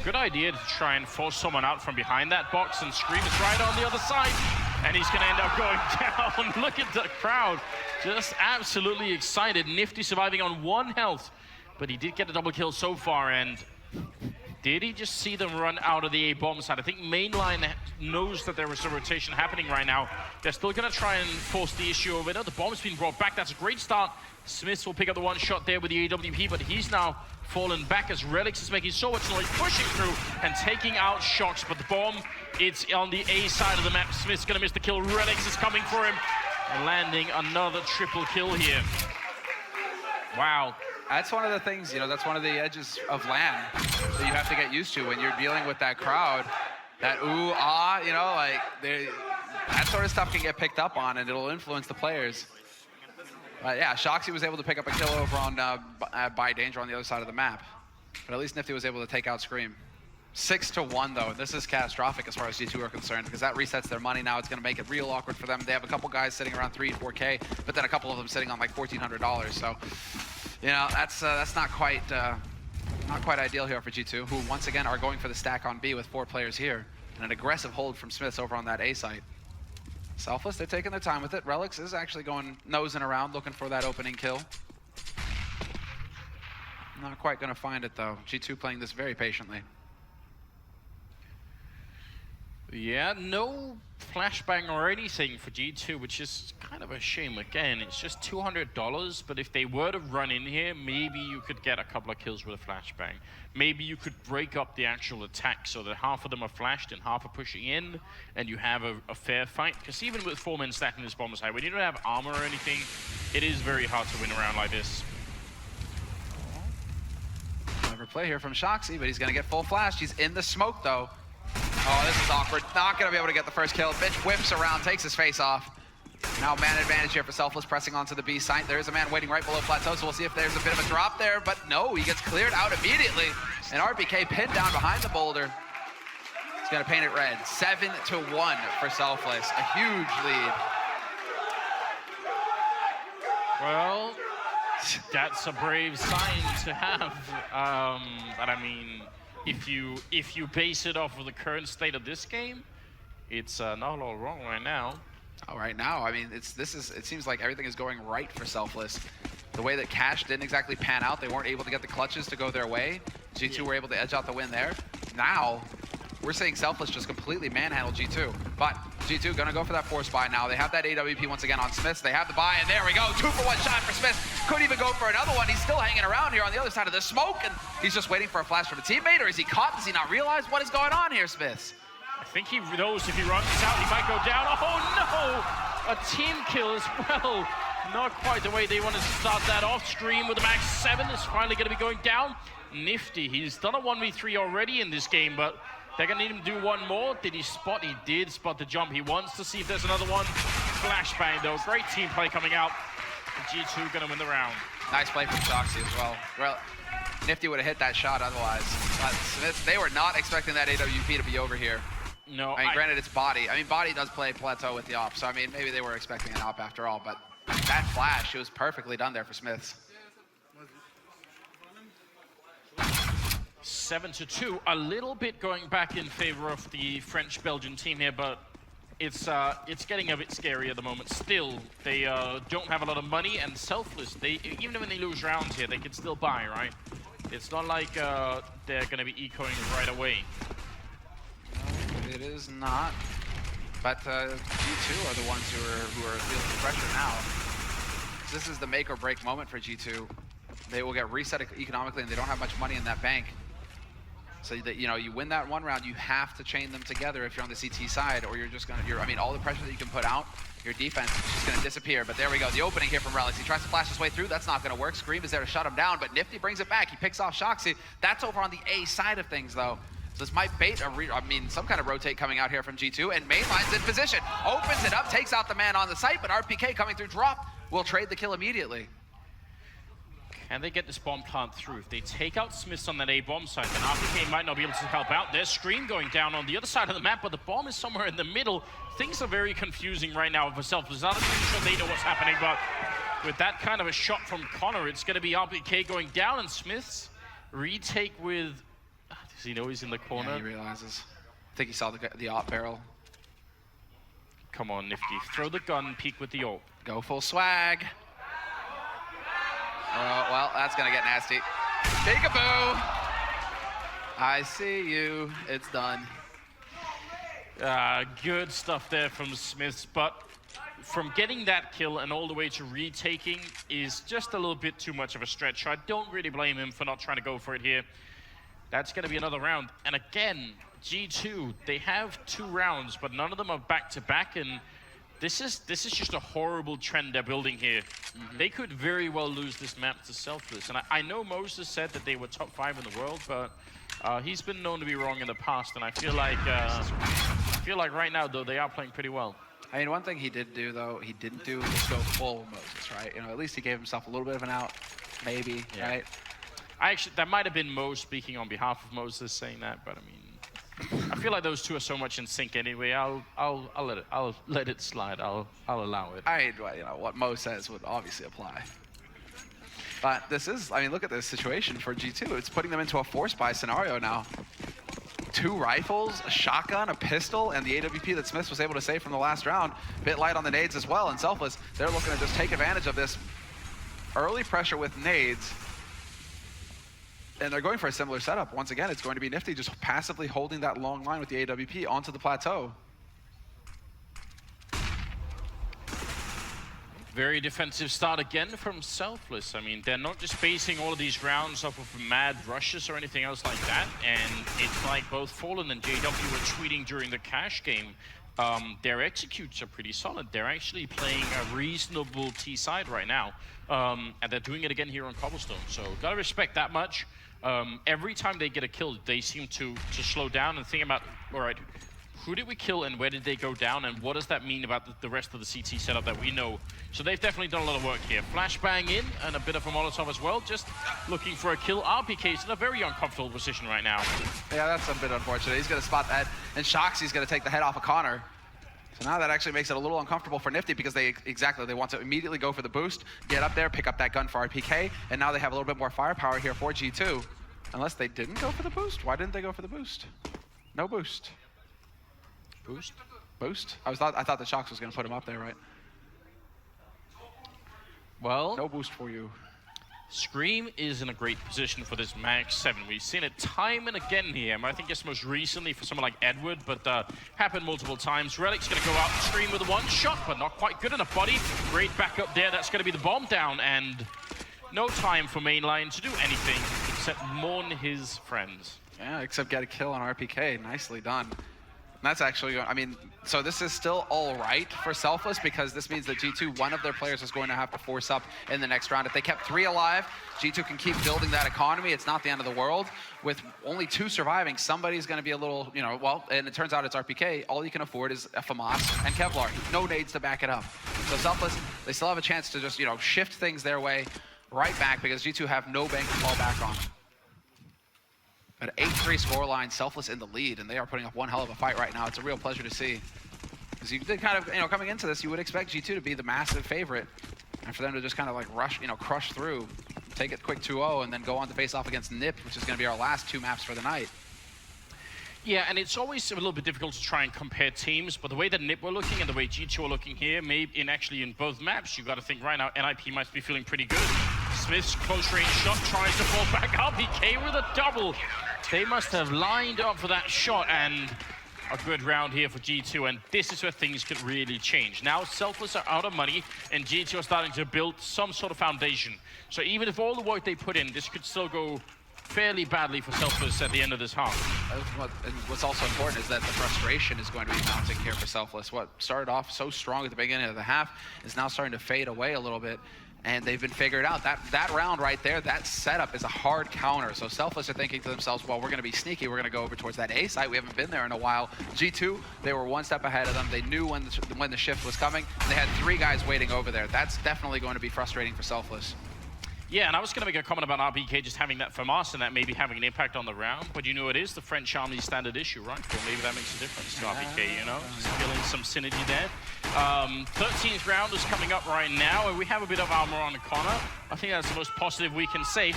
Good idea to try and force someone out from behind that box, and Scream is right on the other side. And he's gonna end up going down. Look at the crowd, just absolutely excited. Nifty surviving on 1 health, but he did get a double kill so far, and did he just see them run out of the A-bomb side? I think mainline knows that there is a rotation happening right now. They're still gonna try and force the issue over there. The bomb's been brought back, that's a great start. Smiths will pick up the 1 shot there with the AWP, but he's now fallen back as Relics is making so much noise, pushing through and taking out Shocks. But the bomb, it's on the A side of the map. Smith's gonna miss the kill. Relics is coming for him and landing another triple kill here. Wow. That's one of the things, you know, that's one of the edges of LAN that you have to get used to when you're dealing with that crowd. That ooh, ah, you know, like, that sort of stuff can get picked up on and it'll influence the players. But yeah, Shoxy was able to pick up a kill over on by Danger on the other side of the map. But at least Nifty was able to take out Scream. 6-1 though, this is catastrophic as far as G2 are concerned, because that resets their money now. It's going to make it real awkward for them. They have a couple guys sitting around 3 and 4K, but then a couple of them sitting on like $1,400. So, you know, that's not quite ideal here for G2, who once again are going for the stack on B with 4 players here, and an aggressive hold from Smiths over on that A site. Selfless, they're taking their time with it. Relics is actually going nosing around looking for that opening kill. Not quite going to find it though. G2 playing this very patiently. Yeah, no flashbang or anything for G2, which is kind of a shame. Again, it's just $200, but if they were to run in here, maybe you could get a couple of kills with a flashbang. Maybe you could break up the actual attack so that half of them are flashed and half are pushing in, and you have a fair fight. Because even with 4 men stacking this bomb side, when you don't have armor or anything, it is very hard to win around like this. Clever play here from Shoxy, but he's going to get full flashed. He's in the smoke though. Oh, this is awkward. Not going to be able to get the first kill. Bitch whips around, takes his face off. Now man advantage here for Selfless, pressing onto the B site. There is a man waiting right below Plateau, so we'll see if there's a bit of a drop there. But no, he gets cleared out immediately. And RBK pinned down behind the boulder. He's going to paint it red. 7-1 for Selfless. A huge lead. Well, that's a brave sign to have. But I mean, if you base it off of the current state of this game, it's not all wrong right now. Oh, right now, I mean, it seems like everything is going right for Selfless. The way that Cash didn't exactly pan out, they weren't able to get the clutches to go their way. G2 were able to edge out the win there. Now, we're seeing Selfless just completely manhandle G2. But G2 gonna go for that force buy now. They have that AWP once again on Smiths. They have the buy, and there we go. 2-for-1 shot for Smiths. Couldn't even go for another one. He's still hanging around here on the other side of the smoke, and he's just waiting for a flash from a teammate, or is he caught? Does he not realize what is going on here, Smiths? I think he knows if he runs out, he might go down. Oh no! A team kill as well. Not quite the way they wanted to start that off. Stream with a max 7 is finally going to be going down. Nifty, he's done a 1v3 already in this game, but they're going to need him to do one more. Did he spot? He did spot the jump. He wants to see if there's another one. Flashbang though, great team play coming out. G2 going to win the round. Nice play from Shoxy as well. Nifty would have hit that shot otherwise. But Smiths, they were not expecting that AWP to be over here. No, I mean, granted, it's Body. I mean, Body does play Plateau with the op, so I mean, maybe they were expecting an op after all, but that flash, it was perfectly done there for Smiths. 7-2, a little bit going back in favor of the French-Belgian team here, but it's getting a bit scary at the moment. Still, they don't have a lot of money, and Selfless, even when they lose rounds here, they can still buy, right? It's not like they're going to be ecoing right away. It is not, but G2 are the ones who are feeling the pressure now. This is the make or break moment for G2. They will get reset economically, and they don't have much money in that bank. So that, you know, you win that one round, you have to chain them together if you're on the CT side, or you're just gonna, I mean, all the pressure that you can put out, your defense is just gonna disappear. But there we go, the opening here from Relics. He tries to flash his way through, that's not gonna work. Scream is there to shut him down, but Nifty brings it back. He picks off Shoxy. That's over on the A side of things though. So this might bait some kind of rotate coming out here from G2, and Mainline's in position. Opens it up, takes out the man on the site, but RPK coming through drop will trade the kill immediately. Can they get this bomb plant through? If they take out Smiths on that A bomb site, then RPK might not be able to help out. There's Scream going down on the other side of the map, but the bomb is somewhere in the middle. Things are very confusing right now for Selfless. I'm not even sure they know what's happening, but with that kind of a shot from Connor, it's going to be RPK going down, and Smiths retake with... Does he know he's in the corner? Yeah, he realizes. I think he saw the AWP barrel. Come on, Nifty. Throw the gun, peek with the ult. Go full swag. Oh, well, that's gonna get nasty. Peekaboo! I see you. It's done. Good stuff there from Smiths, but from getting that kill and all the way to retaking is just a little bit too much of a stretch. I don't really blame him for not trying to go for it here. That's going to be another round. And again, G2, they have 2 rounds, but none of them are back-to-back, and this is just a horrible trend they're building here. They could very well lose this map to Selfless. And I know Moses said that they were top 5 in the world, but he's been known to be wrong in the past, and I feel like right now, though, they are playing pretty well. I mean, one thing he did do, though, he didn't do was go full Moses, right? You know, at least he gave himself a little bit of an out, maybe, right? That might have been Mo speaking on behalf of Moses saying that, but I mean, I feel like those two are so much in sync anyway. I'll let it slide. I'll allow it. You know, what Mo says would obviously apply. But this is, I mean, look at this situation for G2. It's putting them into a force buy scenario now. 2 rifles, a shotgun, a pistol, and the AWP that Smiths was able to save from the last round. Bit light on the nades as well, and Selfless, they're looking to just take advantage of this early pressure with nades. And they're going for a similar setup. Once again, it's going to be Nifty just passively holding that long line with the AWP onto the plateau. Very defensive start again from Selfless. I mean, they're not just basing all of these rounds off of mad rushes or anything else like that. And it's like both Fallen and JW were tweeting during the cash game. Their executes are pretty solid. They're actually playing a reasonable T side right now. And they're doing it again here on Cobblestone. So gotta respect that much. Every time they get a kill, they seem to slow down and think about, all right, who did we kill and where did they go down, and what does that mean about the rest of the CT setup that we know? So they've definitely done a lot of work here. Flashbang in and a bit of a Molotov as well, just looking for a kill. RPK's in a very uncomfortable position right now. Yeah, that's a bit unfortunate. He's gonna spot that, and Shoxy's gonna take the head off of Connor. So now that actually makes it a little uncomfortable for Nifty because they want to immediately go for the boost, get up there, pick up that gun for RPK, and now they have a little bit more firepower here for G2. Unless they didn't go for the boost? Why didn't they go for the boost? No boost. Boost? Boost? I thought that Shox was going to put him up there, right? Well, no boost for you. Scream is in a great position for this Max 7. We've seen it time and again here. I think it's most recently for someone like Edward, but happened multiple times. Relic's going to go out and Scream with a 1 shot, but not quite good enough, buddy. Great backup there. That's going to be the bomb down, and no time for Mainline to do anything except mourn his friends. Yeah, except get a kill on RPK. Nicely done. And that's actually, I mean, so this is still all right for Selfless because this means that G2, one of their players is going to have to force up in the next round. If they kept 3 alive, G2 can keep building that economy. It's not the end of the world. With only 2 surviving, somebody's going to be a little, you know, well, and it turns out it's RPK. All you can afford is FULLHD and Kevlar. No nades to back it up. So Selfless, they still have a chance to just, you know, shift things their way right back because G2 have no bank to fall back on. But 8-3 scoreline, Selfless in the lead, and they are putting up one hell of a fight right now. It's a real pleasure to see. Because you did kind of, you know, coming into this, you would expect G2 to be the massive favorite, and for them to just kind of like rush, you know, crush through, take it quick 2-0, and then go on to face off against NIP, which is going to be our last 2 maps for the night. Yeah, and it's always a little bit difficult to try and compare teams, but the way that NIP were looking and the way G2 are looking here, maybe in both maps, you got to think right now, NIP might be feeling pretty good. Smith's close range shot tries to fall back. RPK with a double. They must have lined up for that shot, and a good round here for G2, and this is where things could really change. Now Selfless are out of money, and G2 are starting to build some sort of foundation. So even if all the work they put in, this could still go fairly badly for Selfless at the end of this half. And what's also important is that the frustration is going to be mounting here for Selfless. What started off so strong at the beginning of the half is now starting to fade away a little bit. And they've been figured out. That round right there, that setup is a hard counter. So Selfless are thinking to themselves, well, we're going to be sneaky. We're going to go over towards that A site. We haven't been there in a while. G2, they were 1 step ahead of them. They knew when the shift was coming. And they had 3 guys waiting over there. That's definitely going to be frustrating for Selfless. Yeah, and I was going to make a comment about RPK just having that FAMAS and that maybe having an impact on the round, but you know it is the French Army standard issue, right? Well, maybe that makes a difference to RPK, you know? Just feeling some synergy there. 13th round is coming up right now, and we have a bit of armor on Connor. I think that's the most positive we can say.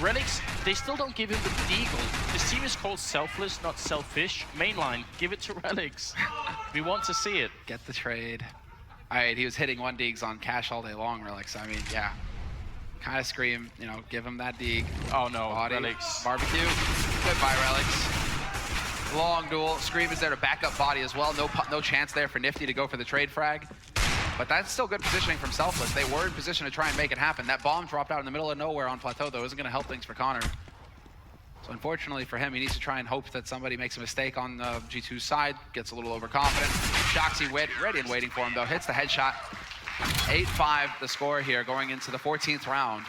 Relics, they still don't give him the deagle. This team is is called Selfless, not selfish. Mainline, give it to Relics. We want to see it. Get the trade. All right, he was hitting 1 Deegs on cash all day long, Relics. I mean, yeah. Kind of scream, you know, give him that Deeg. Oh no, Body, Relics. barbecue. Goodbye, Relics. Long duel. Scream is there to back up Body as well. No chance there for Nifty to go for the trade frag. But that's still good positioning from Selfless. They were in position to try and make it happen. That bomb dropped out in the middle of nowhere on Plateau, though, isn't going to help things for Connor. So unfortunately for him, he needs to try and hope that somebody makes a mistake on G2's side, gets a little overconfident. Shoxy ready and waiting for him, though. Hits the headshot. 8-5 the score here going into the 14th round.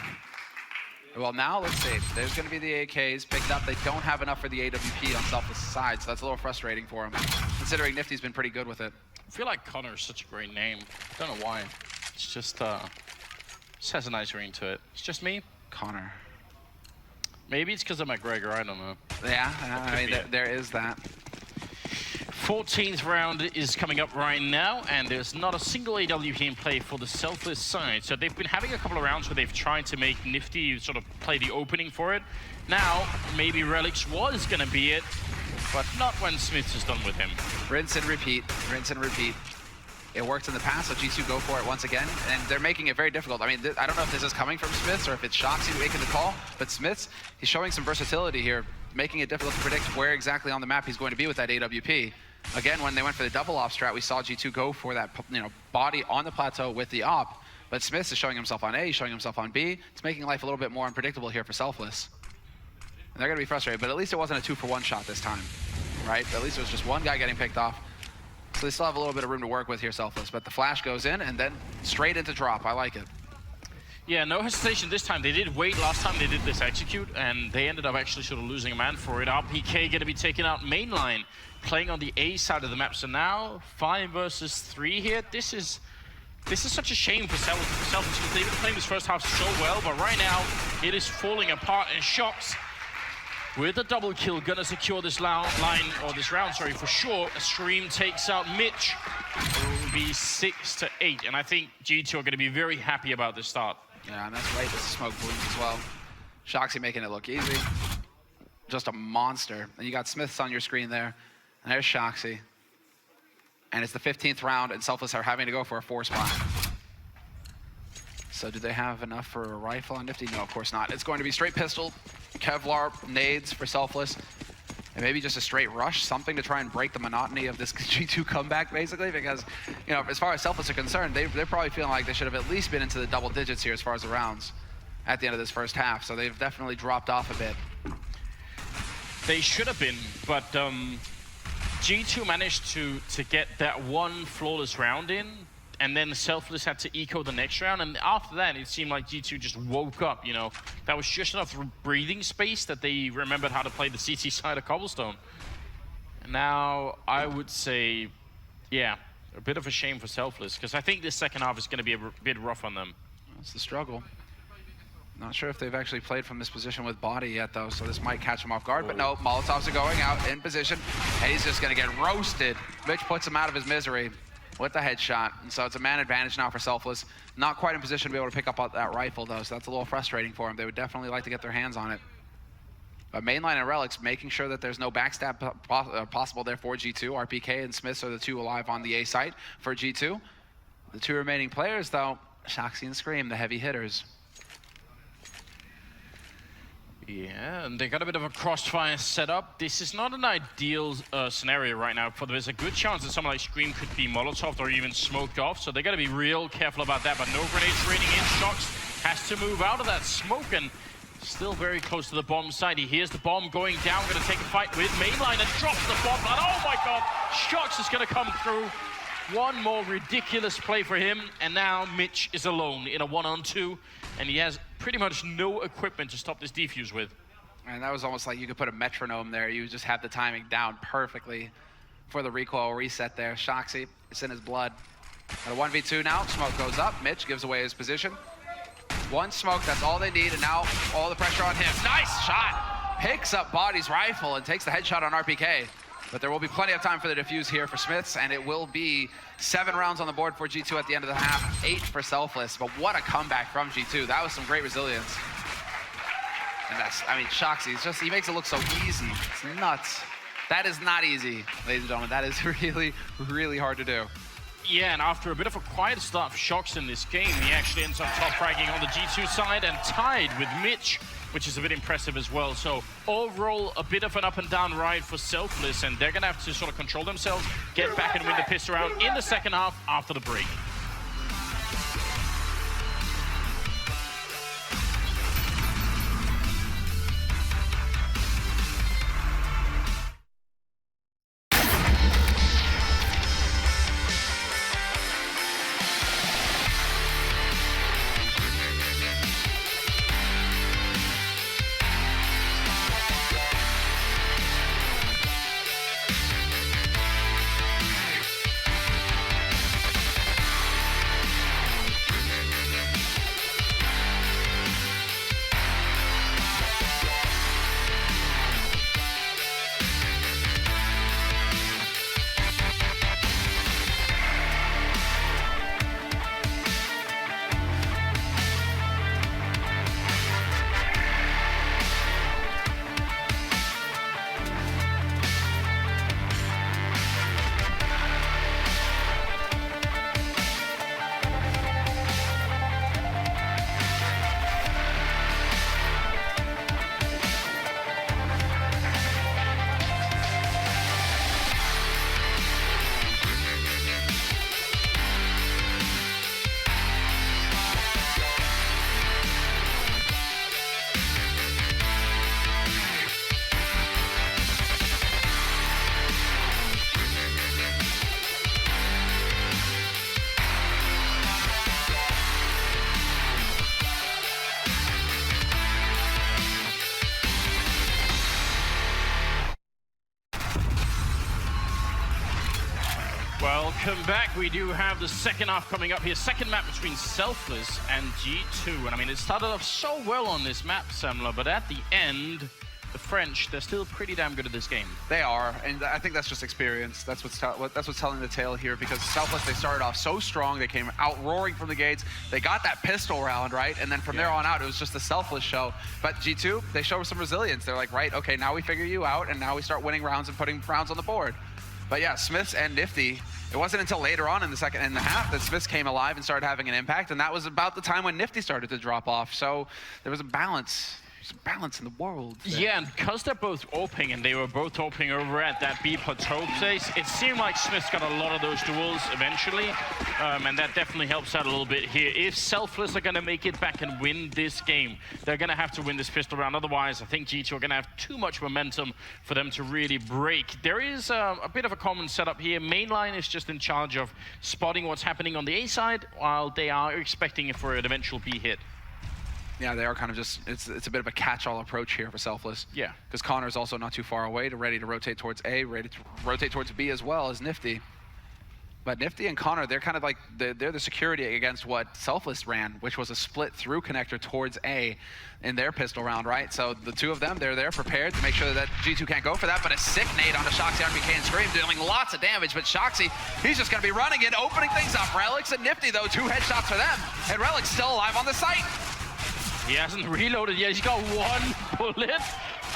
Well, now let's see. There's going to be the AKs picked up. They don't have enough for the AWP on Selfless' side, so that's a little frustrating for him, considering Nifty's been pretty good with it. I feel like Connor is such a great name. I don't know why. It's just has a nice ring to it. It's just me. Connor. Maybe it's because of McGregor, I don't know. Yeah, I mean, there is that. 14th round is coming up right now, and there's not a single AWP in play for the Selfless side. So they've been having a couple of rounds where they've tried to make Nifty sort of play the opening for it. Now, maybe Relics was going to be it, but not when Smith is done with him. Rinse and repeat, rinse and repeat. It worked in the past, so G2 go for it once again, and they're making it very difficult. I mean, I don't know if this is coming from Smiths or if it's Shoxy making the call, but Smiths, he's showing some versatility here, making it difficult to predict where exactly on the map he's going to be with that AWP. Again, when they went for the double op strat, we saw G2 go for that, you know, body on the plateau with the op, but Smiths is showing himself on A, he's showing himself on B. It's making life a little bit more unpredictable here for Selfless. And they're going to be frustrated, but at least it wasn't a 2-for-1 shot this time, right? At least it was just one guy getting picked off. So they still have a little bit of room to work with here, Selfless, but the flash goes in and then straight into drop. I like it. Yeah, no hesitation this time. They did wait last time they did this execute, and they ended up actually sort of losing a man for it. RPK going to be taking out mainline, playing on the A side of the map. So now 5 versus 3 here. This is such a shame for Selfless because they've been playing this first half so well, but right now it is falling apart. And Shox with a double kill, gonna secure this round for sure. A Scream takes out Mitch. It will be 6-8, and I think G2 are gonna be very happy about this start. Yeah, and that's right, this is smoke balloons as well. Shoxy making it look easy. Just a monster. And you got Smiths on your screen there. And there's Shoxy. And it's the 15th round, and Selfless are having to go for a 4-spot. So do they have enough for a rifle on Nifty? No, of course not. It's going to be straight pistol, Kevlar, nades for Selfless, and maybe just a straight rush, something to try and break the monotony of this G2 comeback, basically, because, you know, as far as Selfless are concerned, they're probably feeling like they should have at least been into the double digits here as far as the rounds at the end of this first half, so they've definitely dropped off a bit. They should have been, but G2 managed to get that one flawless round in, and then Selfless had to eco the next round, and after that it seemed like G2 just woke up, you know. That was just enough breathing space that they remembered how to play the CT side of Cobblestone. And now I would say, yeah, a bit of a shame for Selfless, because I think this second half is going to be a bit rough on them. That's the struggle. Not sure if they've actually played from this position with body yet, though, so this might catch him off guard. But no, Molotovs are going out in position, and he's just going to get roasted. Mitch puts him out of his misery with the headshot, and so it's a man advantage now for Selfless. Not quite in position to be able to pick up that rifle, though, so that's a little frustrating for him. They would definitely like to get their hands on it. But Mainline and Relics making sure that there's no backstab possible there for G2. RPK and Smiths are the two alive on the A site for G2. The two remaining players, though, Shoxy and Scream, the heavy hitters. Yeah, and they got a bit of a crossfire setup. This is not an ideal scenario right now. There's a good chance that someone like Scream could be Molotoved or even smoked off, so they got to be real careful about that. But no grenades raining in. Shox has to move out of that smoke, and still very close to the bomb side. He hears the bomb going down, going to take a fight with Mainline and drops the bomb. And oh my god, Shox is going to come through. One more ridiculous play for him, and now Mitch is alone in a 1-on-2, and he has pretty much no equipment to stop this defuse with. And that was almost like you could put a metronome there. You just have the timing down perfectly for the recoil reset there. Shoxy, it's in his blood. At a 1v2 now, smoke goes up. Mitch gives away his position. One smoke, that's all they need, and now all the pressure on him. Nice shot! Picks up Body's rifle and takes the headshot on RPK. But there will be plenty of time for the defuse here for Smiths, and it will be 7 rounds on the board for G2 at the end of the half, 8 for Selfless. But what a comeback from G2. That was some great resilience. And that's, I mean, Shoxy, he makes it look so easy. It's nuts. That is not easy, ladies and gentlemen. That is really, really hard to do. Yeah, and after a bit of a quiet start for Shox in this game, he actually ends up top fragging on the G2 side and tied with Mitch, which is a bit impressive as well. So overall, a bit of an up and down ride for Selfless, and they're gonna have to sort of control themselves, get back and win the pistol round in the second half after the break. Welcome back. We do have the second half coming up here. Second map between Selfless and G2. And I mean, it started off so well on this map, Semler, but at the end, the French, they're still pretty damn good at this game. They are, and I think that's just experience. That's what's telling the tale here, because Selfless, they started off so strong. They came out roaring from the gates. They got that pistol round, right? And then from there on out, it was just a Selfless show. But G2, they show some resilience. They're like, right, okay, now we figure you out, and now we start winning rounds and putting rounds on the board. But yeah, Smiths and Nifty, it wasn't until later on in the second half that Smiths came alive and started having an impact, and that was about the time when Nifty started to drop off. So there was a balance. There's a balance in the world. Yeah, and because they're both AWPing, and they were both AWPing over at that B plateau place, it seemed like Smiths got a lot of those duels eventually, and that definitely helps out a little bit here. If Selfless are going to make it back and win this game, they're going to have to win this pistol round. Otherwise, I think G2 are going to have too much momentum for them to really break. There is a bit of a common setup here. Mainline is just in charge of spotting what's happening on the A side, while they are expecting it for an eventual B hit. Yeah, they are kind of just, it's a bit of a catch-all approach here for Selfless. Yeah. Because Connor's also not too far away, ready to rotate towards A, ready to rotate towards B as well as Nifty. But Nifty and Connor, they're kind of like, they're the security against what Selfless ran, which was a split through connector towards A in their pistol round, right? So the two of them, they're there prepared to make sure that G2 can't go for that, but a sick nade onto Shoxy, RBK, and Scream, dealing lots of damage, but Shoxy, he's just gonna be running in, opening things up. Relics and Nifty, though, 2 headshots for them, and Relics still alive on the site. He hasn't reloaded yet. He's got 1 bullet.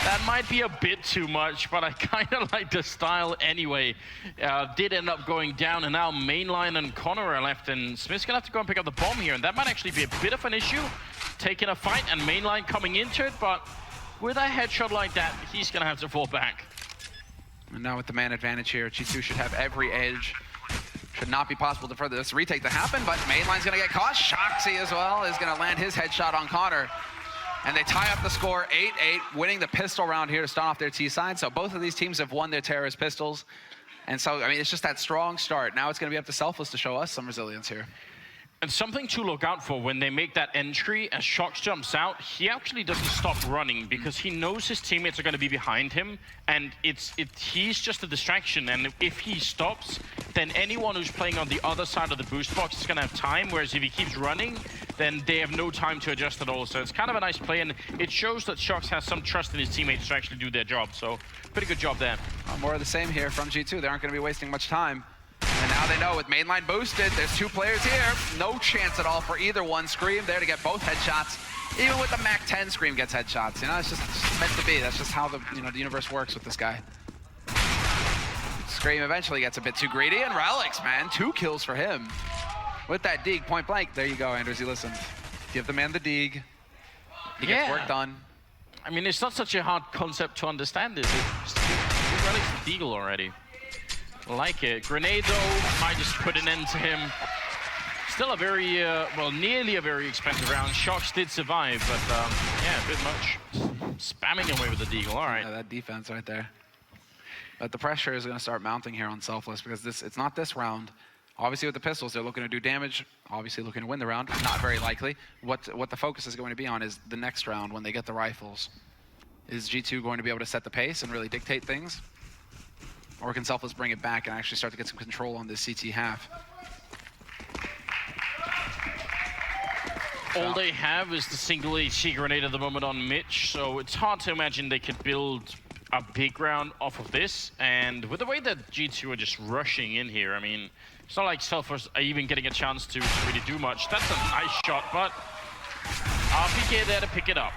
That might be a bit too much, but I kind of like the style anyway. Did end up going down, and now Mainline and Connor are left, and Smith's going to have to go and pick up the bomb here, and that might actually be a bit of an issue, taking a fight and Mainline coming into it, but with a headshot like that, he's going to have to fall back. And now with the man advantage here, G2 should have every edge. Should not be possible for this retake to happen, but Mainline's gonna get caught. Shoxy as well is gonna land his headshot on Connor. And they tie up the score 8-8, winning the pistol round here to start off their T side. So both of these teams have won their terrorist pistols. And so, I mean, it's just that strong start. Now it's gonna be up to Selfless to show us some resilience here. And something to look out for when they make that entry, as Shox jumps out, he actually doesn't stop running because he knows his teammates are going to be behind him, and he's just a distraction. And if he stops, then anyone who's playing on the other side of the boost box is going to have time, whereas if he keeps running, then they have no time to adjust at all. So it's kind of a nice play, and it shows that Shox has some trust in his teammates to actually do their job. So pretty good job there. More of the same here from G2. They aren't going to be wasting much time. And now they know with mainline boosted, there's 2 players here. No chance at all for either one. Scream there to get both headshots. Even with the Mac 10, Scream gets headshots. You know, it's just meant to be. That's just how the the universe works with this guy. Scream eventually gets a bit too greedy, and Relics, man, 2 kills for him. With that Deeg, point blank. There you go, Anders, you listened. Give the man the Deeg. He gets work done. I mean, it's not such a hard concept to understand, is it? Just give Relics the Deagle already. Like it. Grenade, though, might just put an end to him. Still a very, well, nearly a very expensive round. Shox did survive, but yeah, a bit much. Spamming away with the Deagle, all right. Yeah, that defense right there. But the pressure is going to start mounting here on Selfless because it's not this round. Obviously, with the pistols, they're looking to do damage. Obviously, looking to win the round. Not very likely. What the focus is going to be on is the next round when they get the rifles. Is G2 going to be able to set the pace and really dictate things? Or can Selfless bring it back and actually start to get some control on this CT half? All they have is the single HC grenade at the moment on Mitch, so it's hard to imagine they could build a big round off of this. And with the way that G2 are just rushing in here, I mean, it's not like Selfless are even getting a chance to really do much. That's a nice shot, but RPK there to pick it up.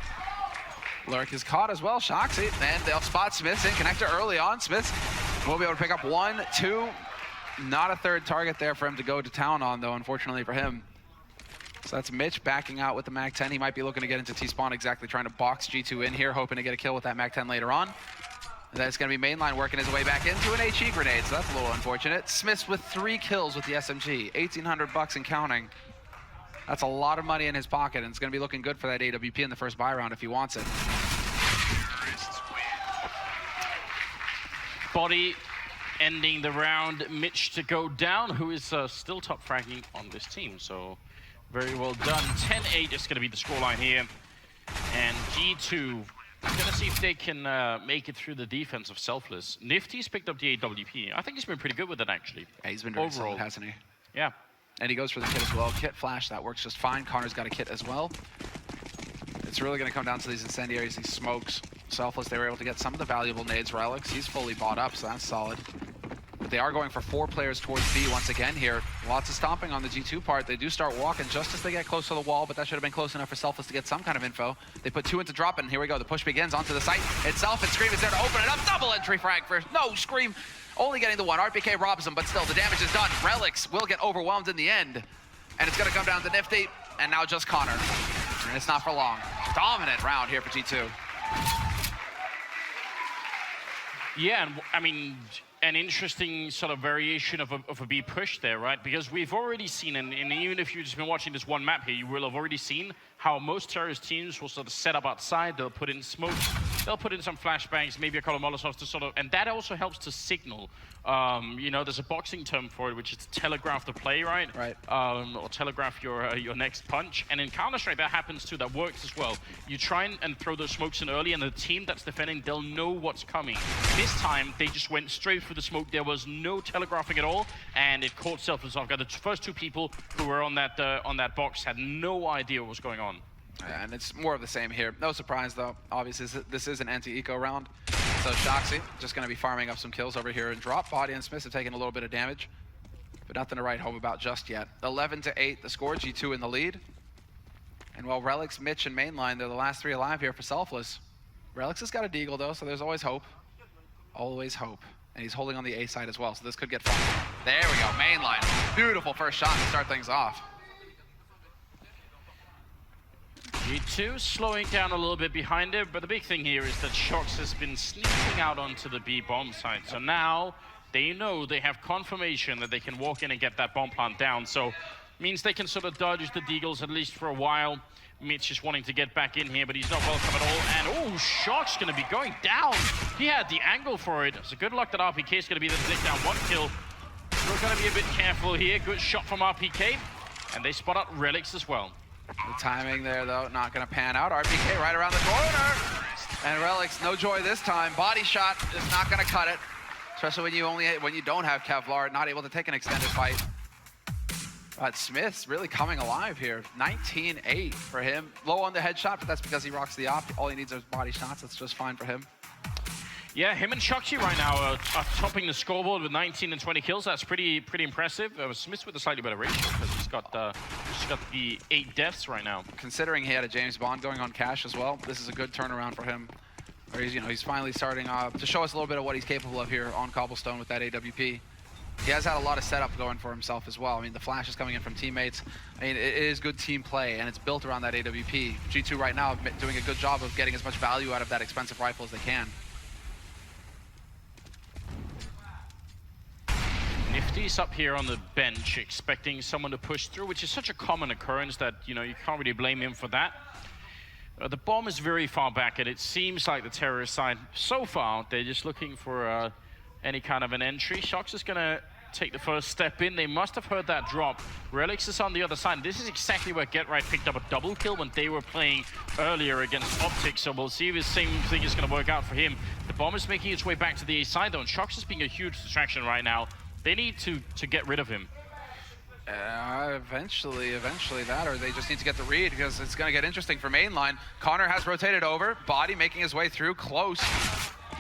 Lurk is caught as well, Shoxy, and they'll spot Smith's in connector early on. Smith will be able to pick up 1, 2. Not a third target there for him to go to town on, though, unfortunately for him. So that's Mitch backing out with the Mag 10. He might be looking to get into T-spawn, exactly trying to box G2 in here, hoping to get a kill with that Mag 10 later on. And then it's going to be mainline working his way back into an HE grenade, so that's a little unfortunate. Smith with 3 kills with the SMG, 1,800 bucks and counting. That's a lot of money in his pocket, and it's going to be looking good for that AWP in the first buy round if he wants it. Body ending the round. Mitch to go down, who is still top fragging on this team, so very well done. 10-8 is going to be the scoreline here. And G2 going to see if they can make it through the defense of Selfless. Nifty's picked up the AWP. I think he's been pretty good with it, actually. Yeah, he's been very solid, hasn't he? Yeah. And he goes for the kit as well. Kit flash, that works just fine. Connor's got a kit as well. It's really going to come down to these incendiaries, these smokes. Selfless, they were able to get some of the valuable nades. Relics, he's fully bought up, so that's solid. But they are going for 4 players towards B once again here. Lots of stomping on the G2 part. They do start walking just as they get close to the wall, but that should have been close enough for Selfless to get some kind of info. They put 2 into drop, and here we go. The push begins onto the site itself, and Scream is there to open it up. Double entry frag for no Scream. Only getting the 1. RPK robs him, but still, the damage is done. Relics will get overwhelmed in the end. And it's going to come down to Nifty, and now just Connor. And it's not for long. Dominant round here for G2. Yeah, and I mean, an interesting sort of variation of a B push there, right? Because we've already seen, and even if you've just been watching this one map here, you will have already seen how most terrorist teams will sort of set up outside. They'll put in smoke, they'll put in some flashbangs, maybe a couple of Molotovs to sort of, and that also helps to signal. You know, there's a boxing term for it, which is to telegraph the play, right? Right. Or telegraph your next punch. And in Counter-Strike, that happens too. That works as well. You try and throw those smokes in early, and the team that's defending, they'll know what's coming. This time, they just went straight for the smoke. There was no telegraphing at all, and it caught Selfless off guard. The first 2 people who were on that box had no idea what was going on. Yeah, and it's more of the same here. No surprise, though. Obviously, this is an anti-eco round. So Shoxy just going to be farming up some kills over here and drop. Body and Smith have taken a little bit of damage, but nothing to write home about just yet. 11-8, the score. G2 in the lead. And while Relics, Mitch, and Mainline, they're the last 3 alive here for Selfless. Relics has got a deagle, though, so there's always hope. Always hope. And he's holding on the A side as well, so this could get fun. There we go, Mainline. Beautiful first shot to start things off. G2 slowing down a little bit behind it, but the big thing here is that Shox has been sneaking out onto the B bomb site. So now they know they have confirmation that they can walk in and get that bomb plant down. So means they can sort of dodge the deagles at least for a while. Mitch is wanting to get back in here, but he's not welcome at all. And oh, Shock's going to be going down. He had the angle for it. So good luck that RPK is going to be there to take down 1 kill. We're going to be a bit careful here. Good shot from RPK. And they spot out Relics as well. The timing there, though, not going to pan out. RPK right around the corner. And Relics, no joy this time. Body shot is not going to cut it. Especially when you don't have Kevlar, not able to take an extended fight. But Smith's really coming alive here. 19-8 for him. Low on the headshot, but that's because he rocks the op. All he needs is body shots. That's just fine for him. Yeah, him and Shoxy right now are topping the scoreboard with 19 and 20 kills. That's pretty impressive. Smith with a slightly better ratio because he's got the 8 deaths right now. Considering he had a James Bond going on cash as well, this is a good turnaround for him. Where he's finally starting to show us a little bit of what he's capable of here on Cobblestone with that AWP. He has had a lot of setup going for himself as well. I mean, the flash is coming in from teammates. I mean, it is good team play, and it's built around that AWP. G2 right now doing a good job of getting as much value out of that expensive rifle as they can. Nifty's up here on the bench expecting someone to push through, which is such a common occurrence that, you can't really blame him for that. The bomb is very far back, and it seems like the terrorist side, so far, they're just looking for any kind of an entry. Shox is going to take the first step in. They must have heard that drop. Relix is on the other side. This is exactly where Get Right picked up a double kill when they were playing earlier against OpTic, so we'll see if the same thing is going to work out for him. The bomb is making its way back to the A side, though, and Shox is being a huge distraction right now. They need to get rid of him. Eventually that, or they just need to get the read, because it's going to get interesting for mainline. Connor has rotated over, Body making his way through, close.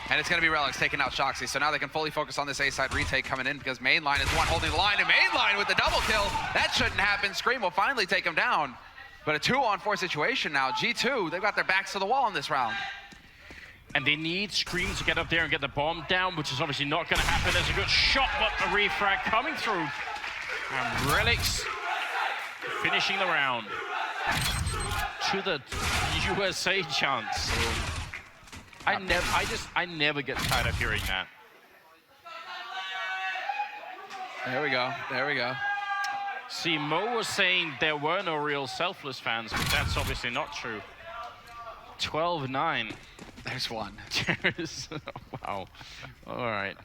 And it's going to be Relix taking out Shoxy, so now they can fully focus on this A-side retake coming in, because mainline is the one holding the line, and mainline with the double kill. That shouldn't happen. Scream will finally take him down. But a 2-on-4 situation now. G2, they've got their backs to the wall in this round. And they need Scream to get up there and get the bomb down, which is obviously not going to happen. There's a good shot, but a refrag coming through. And Relix finishing the round to the USA chance. I never get tired of hearing that. There we go. See, Mo was saying there were no real Selfless fans, but that's obviously not true. 12-9. There's one. Wow. All right.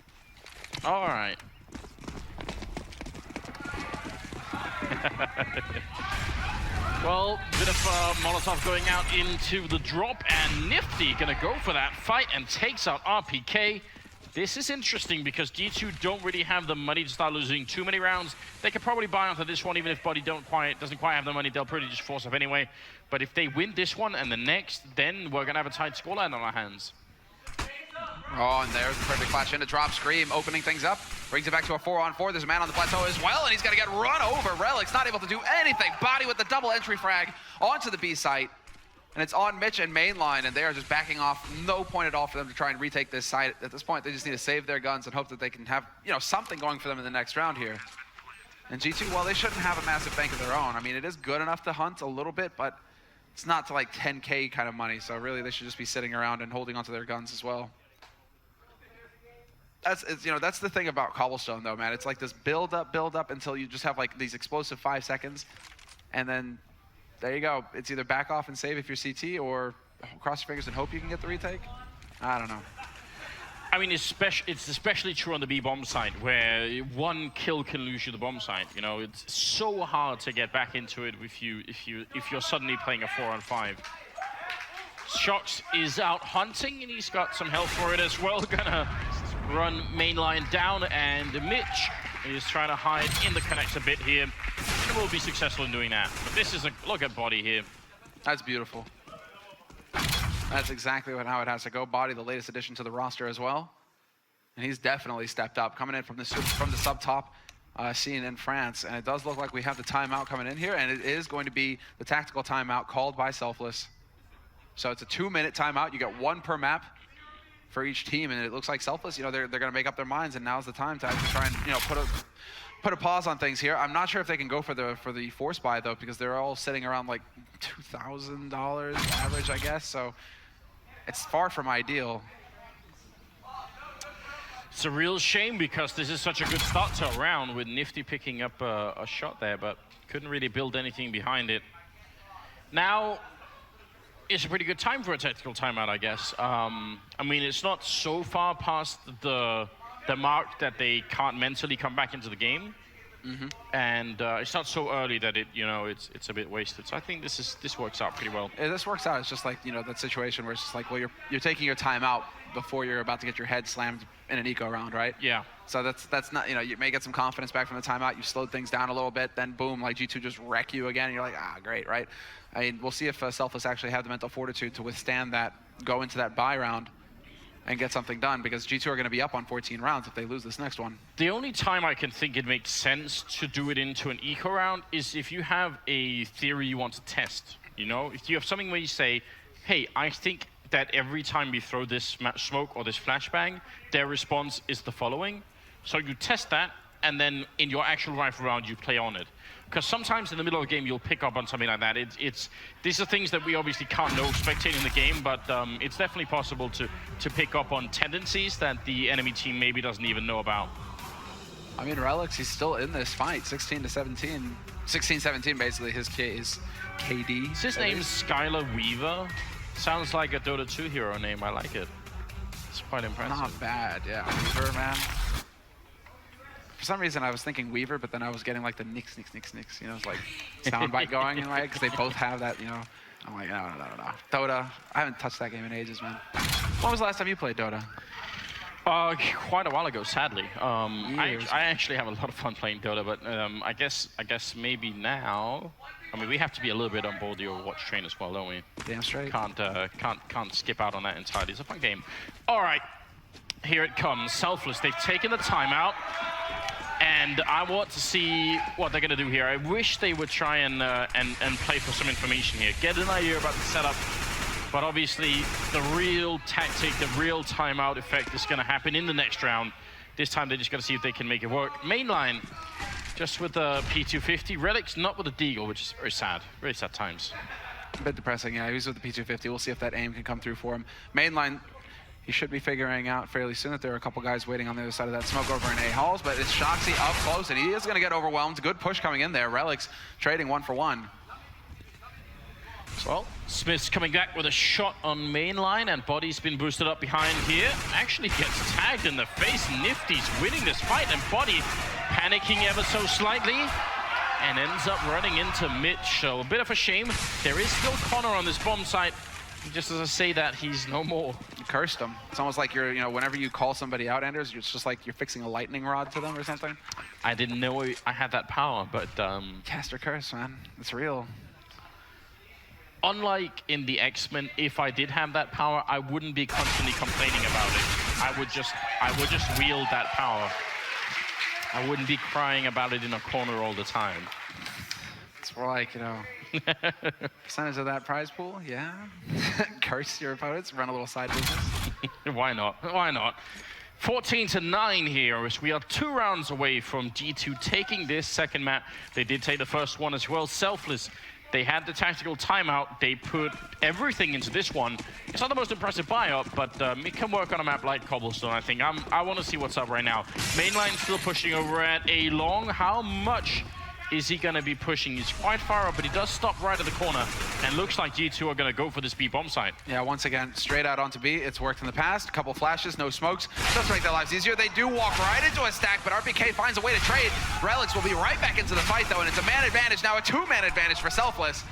Well, bit of Molotov going out into the drop, and Nifty gonna go for that fight and takes out RPK. This is interesting because G2 don't really have the money to start losing too many rounds. They could probably buy onto this one, even if Body doesn't quite have the money. They'll probably just force up anyway. But if they win this one and the next, then we're gonna have a tight scoreline on our hands. Oh, and there's the perfect flash into drop. Scream opening things up, brings it back to a 4-on-4. There's a man on the plateau as well, and he's gonna get run over. Relix not able to do anything. Body with the double entry frag onto the B site. And it's on Mitch and mainline, and they are just backing off. No point at all for them to try and retake this site. At this point, they just need to save their guns and hope that they can have, something going for them in the next round here. And G2, well, they shouldn't have a massive bank of their own. I mean, it is good enough to hunt a little bit, but it's not to like 10K kind of money. So really, they should just be sitting around and holding onto their guns as well. That's the thing about Cobblestone, though, man. It's like this build up until you just have like these explosive 5 seconds, and then there you go. It's either back off and save if you're CT, or cross your fingers and hope you can get the retake. I don't know. I mean, it's especially true on the B bomb side, where one kill can lose you the bomb side. It's so hard to get back into it if you're suddenly playing a 4-on-5. Shox is out hunting, and he's got some health for it as well. Gonna run mainline down, and Mitch is trying to hide in the connector bit here. And will be successful in doing that. But this is a look at Body here. That's beautiful. That's exactly how it has to go. Body, the latest addition to the roster as well. And he's definitely stepped up, coming in from the sub-top scene in France. And it does look like we have the timeout coming in here, and it is going to be the tactical timeout called by Selfless. So it's a 2-minute timeout. You get 1 per map for each team, and it looks like Selfless, they're going to make up their minds, and now's the time to actually try and, put a pause on things here. I'm not sure if they can go for the force buy, though, because they're all sitting around like $2,000 average, I guess. So it's far from ideal. It's a real shame because this is such a good start to a round with Nifty picking up a shot there, but couldn't really build anything behind it. Now, it's a pretty good time for a tactical timeout, I guess. I mean, it's not so far past the mark that they can't mentally come back into the game. Mm-hmm. And it's not so early that it's a bit wasted. So I think this works out pretty well. Yeah, this works out. It's just like, that situation where it's just like, well, you're taking your time out before you're about to get your head slammed in an eco round, right? Yeah. So that's not, you may get some confidence back from the timeout. You slowed things down a little bit, then boom, like G2 just wreck you again. And you're like, great, right? I mean, we'll see if Selfless actually have the mental fortitude to withstand that, go into that buy round. and get something done, because G2 are going to be up on 14 rounds if they lose this next one. The only time I can think it makes sense to do it into an eco round is if you have a theory you want to test. You know, if you have something where you say, hey, I think that every time we throw this smoke or this flashbang, their response is the following. So you test that, and then in your actual rifle round, you play on it. Because sometimes in the middle of the game, you'll pick up on something like that. These are things that we obviously can't know spectating the game, but it's definitely possible to pick up on tendencies that the enemy team maybe doesn't even know about. I mean, Relix, he's still in this fight, 16-17. 16-17, basically, his KD. Is his name Skylar Weaver? Sounds like a Dota 2 hero name. I like it. It's quite impressive. Not bad, yeah. Weaver, man. For some reason, I was thinking Weaver, but then I was getting like the Nix. You know, it's like soundbite going in my head, because they both have that, you know. I'm like, no. Dota, I haven't touched that game in ages, man. When was the last time you played Dota? Quite a while ago, sadly. I actually have a lot of fun playing Dota, but I guess maybe now. I mean, we have to be a little bit on board the Overwatch train as well, don't we? Damn straight. Can't skip out on that entirely. It's a fun game. All right, here it comes. Selfless. They've taken the timeout, and I want to see what they're gonna do here. I wish they would try and play for some information here, get an idea about the setup. But obviously, the real tactic, the real timeout effect is going to happen in the next round. This time, they just got to see if they can make it work. Mainline, just with the P250. Relics not with the Deagle, which is very sad times. A bit depressing, yeah. He's with the P250. We'll see if that aim can come through for him. Mainline, he should be figuring out fairly soon that there are a couple guys waiting on the other side of that smoke over in A halls, but it's Shoxy up close, and he is going to get overwhelmed. Good push coming in there. Relics trading 1-for-1. Well, Smith's coming back with a shot on mainline, and Body's been boosted up behind here. Actually gets tagged in the face. Nifty's winning this fight, and Body panicking ever so slightly, and ends up running into Mitch. So a bit of a shame. There is still Connor on this bomb site. Just as I say that, he's no more. You cursed him. It's almost like you're, you know, whenever you call somebody out, Anders, it's just like you're fixing a lightning rod to them or something. I didn't know I had that power, but... Caster curse, man. It's real. Unlike in the X-Men, if I did have that power, I wouldn't be constantly complaining about it. I would just wield that power. I wouldn't be crying about it in a corner all the time. It's more like, you know, percentage of that prize pool, yeah. Curse your opponents, run a little side business. Why not? Why not? 14-9 here, as we are 2 rounds away from G2 taking this second map. They did take the first one as well. Selfless. They had the tactical timeout. They put everything into this one. It's not the most impressive buy-up, but it can work on a map like Cobblestone, I think. I want to see what's up right now. Mainline still pushing over at A long. How much is he going to be pushing? He's quite far up, but he does stop right at the corner. And looks like G2 are going to go for this B bomb site. Yeah, once again, straight out onto B. It's worked in the past. A couple flashes, no smokes. Does make their lives easier. They do walk right into a stack, but RPK finds a way to trade. Relics will be right back into the fight, though, and it's a man advantage. Now a 2-man advantage for Selfless.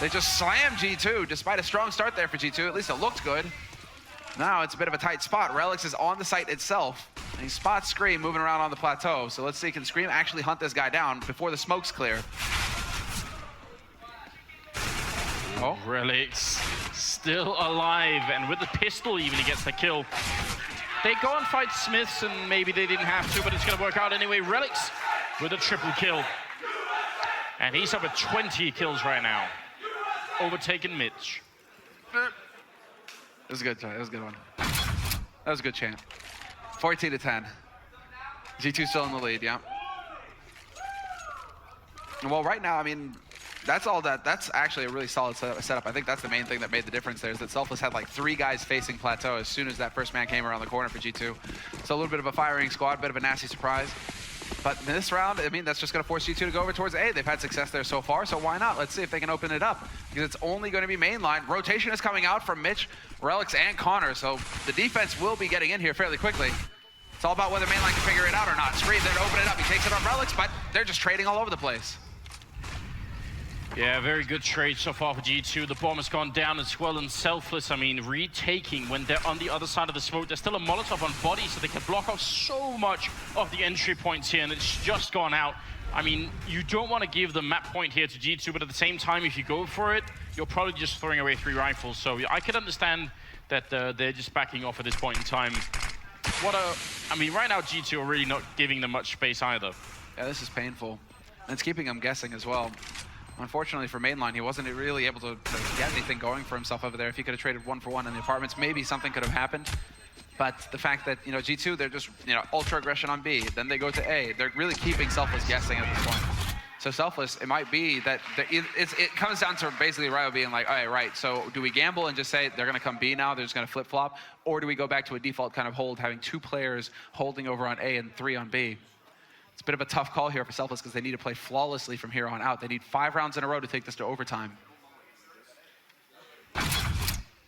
They just slam G2, despite a strong start there for G2. At least it looked good. Now it's a bit of a tight spot. Relics is on the site itself. And he spots Scream moving around on the plateau. So let's see, can Scream actually hunt this guy down before the smoke's clear? Oh. Relics still alive, and with the pistol even, he gets the kill. They go and fight Smiths, and maybe they didn't have to, but it's going to work out anyway. Relics with a triple kill. And he's up at 20 kills right now. Overtaken Mitch. It was a good try. That was a good one. That was a good chant. 14-10. G2 still in the lead, yeah. Well, right now, I mean, that's actually a really solid setup. I think that's the main thing that made the difference there, is that Selfless had like 3 guys facing plateau as soon as that first man came around the corner for G2. So a little bit of a firing squad, bit of a nasty surprise. But in this round, I mean, that's just going to force G2 to go over towards A. They've had success there so far, so why not? Let's see if they can open it up, because it's only going to be mainline. Rotation is coming out from Mitch, Relics, and Connor, so the defense will be getting in here fairly quickly. It's all about whether mainline can figure it out or not. Scream there to open it up. He takes it on Relics, but they're just trading all over the place. Yeah, very good trade so far for G2. The bomb has gone down as well, and Selfless, I mean, retaking when they're on the other side of the smoke. There's still a Molotov on Body, so they can block off so much of the entry points here, and it's just gone out. I mean, you don't want to give the map point here to G2, but at the same time, if you go for it, you're probably just throwing away 3 rifles. So I could understand that they're just backing off at this point in time. I mean, right now G2 are really not giving them much space either. Yeah, this is painful. And it's keeping him guessing as well. Unfortunately for Mainline, he wasn't really able to get anything going for himself over there. If he could have traded 1-for-1 in the apartments, maybe something could have happened. But the fact that, you know, G2, they're just, you know, ultra aggression on B. Then they go to A. They're really keeping Selfless guessing at this point. So Selfless, it might be that it comes down to basically Ryo being like, all right, right, so do we gamble and just say they're going to come B now, they're just going to flip-flop? Or do we go back to a default kind of hold, having 2 players holding over on A and 3 on B? It's a bit of a tough call here for Selfless because they need to play flawlessly from here on out. They need 5 rounds in a row to take this to overtime.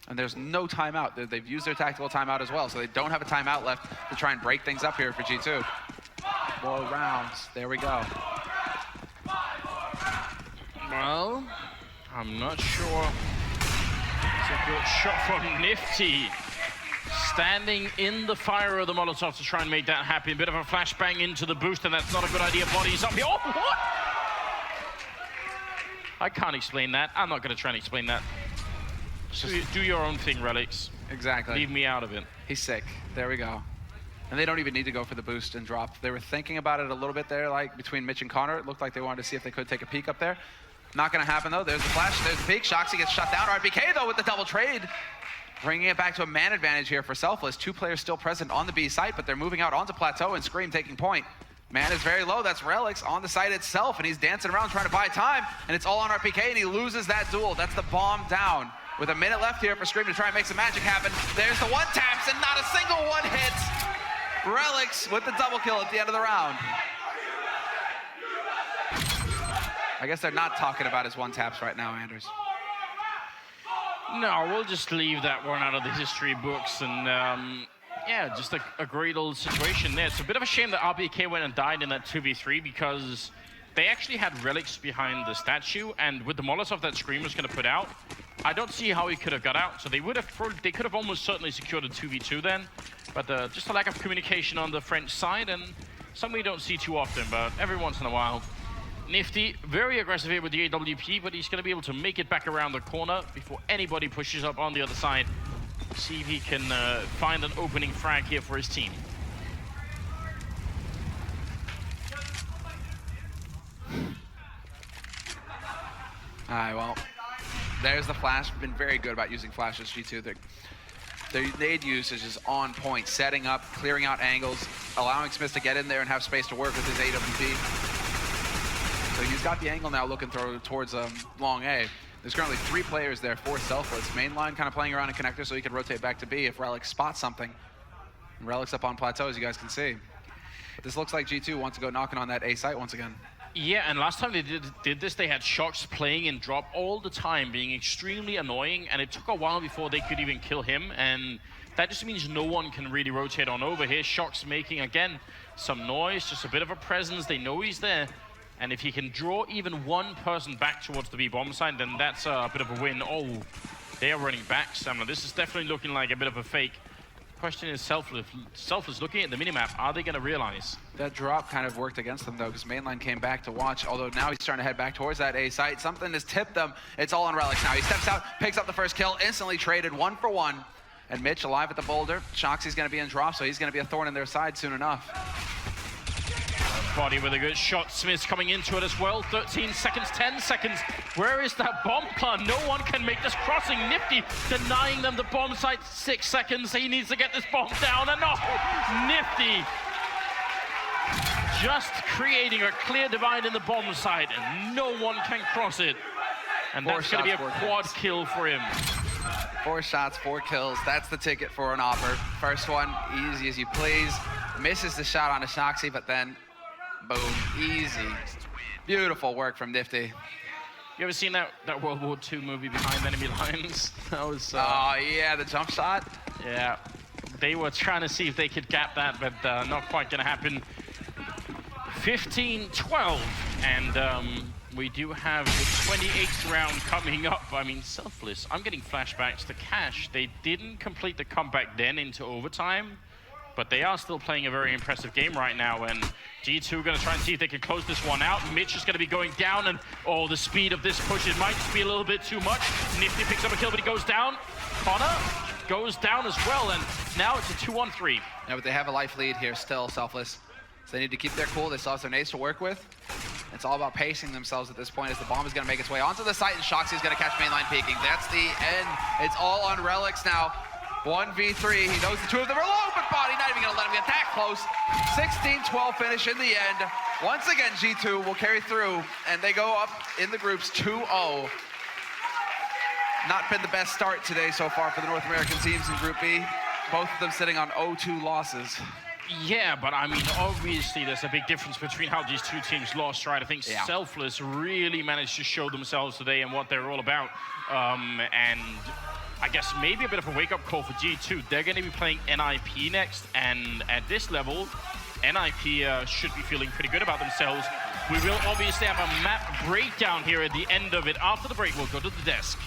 And there's no timeout. They've used their tactical timeout as well, so they don't have a timeout left to try and break things up here for G2. More rounds. There we go. Well, I'm not sure. It's a good shot from Nifty. Standing in the fire of the Molotov to try and make that happen. A bit of a flashbang into the boost, and that's not a good idea. Bodies up here. Oh, what? I can't explain that. I'm not going to try and explain that. Just do your own thing, Relics. Exactly. Leave me out of it. He's sick. There we go. And they don't even need to go for the boost and drop. They were thinking about it a little bit there, like between Mitch and Connor. It looked like they wanted to see if they could take a peek up there. Not going to happen, though. There's the flash. There's the peek. Shoxy gets shut down. RBK, though, with the double trade. Bringing it back to a man advantage here for Selfless. 2 players still present on the B site, but they're moving out onto Plateau, and Scream taking point. Man is very low. That's Relics on the site itself, and he's dancing around trying to buy time, and it's all on RPK, and he loses that duel. That's the bomb down. With a minute left here for Scream to try and make some magic happen. There's the 1-taps, and not a single one hits. Relics with the double kill at the end of the round. I guess they're not talking about his 1-taps right now, Anders. No, we'll just leave that one out of the history books. And yeah, just a great little situation there. It's a bit of a shame that RBK went and died in that 2v3 because they actually had Relics behind the statue, and with the Molotov that Scream was going to put out, I don't see how he could have got out. So they could have almost certainly secured a 2v2 then, but just a lack of communication on the French side, and something we don't see too often, but every once in a while. Nifty, very aggressive here with the AWP, but he's going to be able to make it back around the corner before anybody pushes up on the other side. See if he can find an opening frag here for his team. All right, well, there's the flash. Been very good about using flashes, G2. Their nade usage is on point, setting up, clearing out angles, allowing Smith to get in there and have space to work with his AWP. So he's got the angle now looking towards long A. There's currently 3 players there for Selfless. Mainline kind of playing around in connector so he can rotate back to B if Relic spots something. And Relic's up on Plateau, as you guys can see. But this looks like G2 wants to go knocking on that A site once again. Yeah, and last time they did this, they had Shox playing in drop all the time, being extremely annoying, and it took a while before they could even kill him, and that just means no one can really rotate on over here. Shox making, again, some noise, just a bit of a presence. They know he's there, and if he can draw even one person back towards the B-bomb side, then that's a bit of a win. Oh, they are running back, Samler. This is definitely looking like a bit of a fake. Question is Selfless looking at the minimap, are they going to realize? That drop kind of worked against them, though, because Mainline came back to watch, although now he's starting to head back towards that A site. Something has tipped them. It's all on Relics now. He steps out, picks up the first kill, instantly traded 1-for-1. And Mitch alive at the boulder. Shoxy's going to be in drop, so he's going to be a thorn in their side soon enough. Body with a good shot. Smith's coming into it as well. 13 seconds, 10 seconds. Where is that bomb plant? No one can make this crossing. Nifty denying them the bomb site. 6 seconds. He needs to get this bomb down. And no, Nifty just creating a clear divide in the bomb site, and no one can cross it. And that's going to be a quad kill for him. 4 shots, 4 kills. That's the ticket for an offer. First one, easy as you please. Misses the shot on a Shoxy, but then boom, easy. Beautiful work from Nifty. You ever seen that World War II movie Behind Enemy Lines? That was... oh, yeah, the jump shot? Yeah. They were trying to see if they could gap that, but not quite going to happen. 15-12, and we do have the 28th round coming up. I mean, Selfless. I'm getting flashbacks to Cash. They didn't complete the comeback then into overtime, but they are still playing a very impressive game right now, and G2 going to try and see if they can close this one out. Mitch is going to be going down, and oh, the speed of this push, it might just be a little bit too much. Nifty picks up a kill, but he goes down. Connor goes down as well, and now it's a 2-on-3. Yeah, but they have a life lead here still, Selfless. So they need to keep their cool. They still have their nades to work with. It's all about pacing themselves at this point as the bomb is going to make its way onto the site, and Shoxy's going to catch mainline peeking. That's the end. It's all on Relics now. 1v3. He knows the two of them are low, but Body not even going to let him get that close. 16-12 finish in the end. Once again, G2 will carry through, and they go up in the groups 2-0. Not been the best start today so far for the North American teams in Group B. Both of them sitting on 0-2 losses. Yeah, but I mean, obviously there's a big difference between how these two teams lost, right? I think Selfless really managed to show themselves today and what they're all about. And I guess maybe a bit of a wake-up call for G2. They're going to be playing NIP next, and at this level, NIP should be feeling pretty good about themselves. We will obviously have a map breakdown here at the end of it. After the break, we'll go to the desk.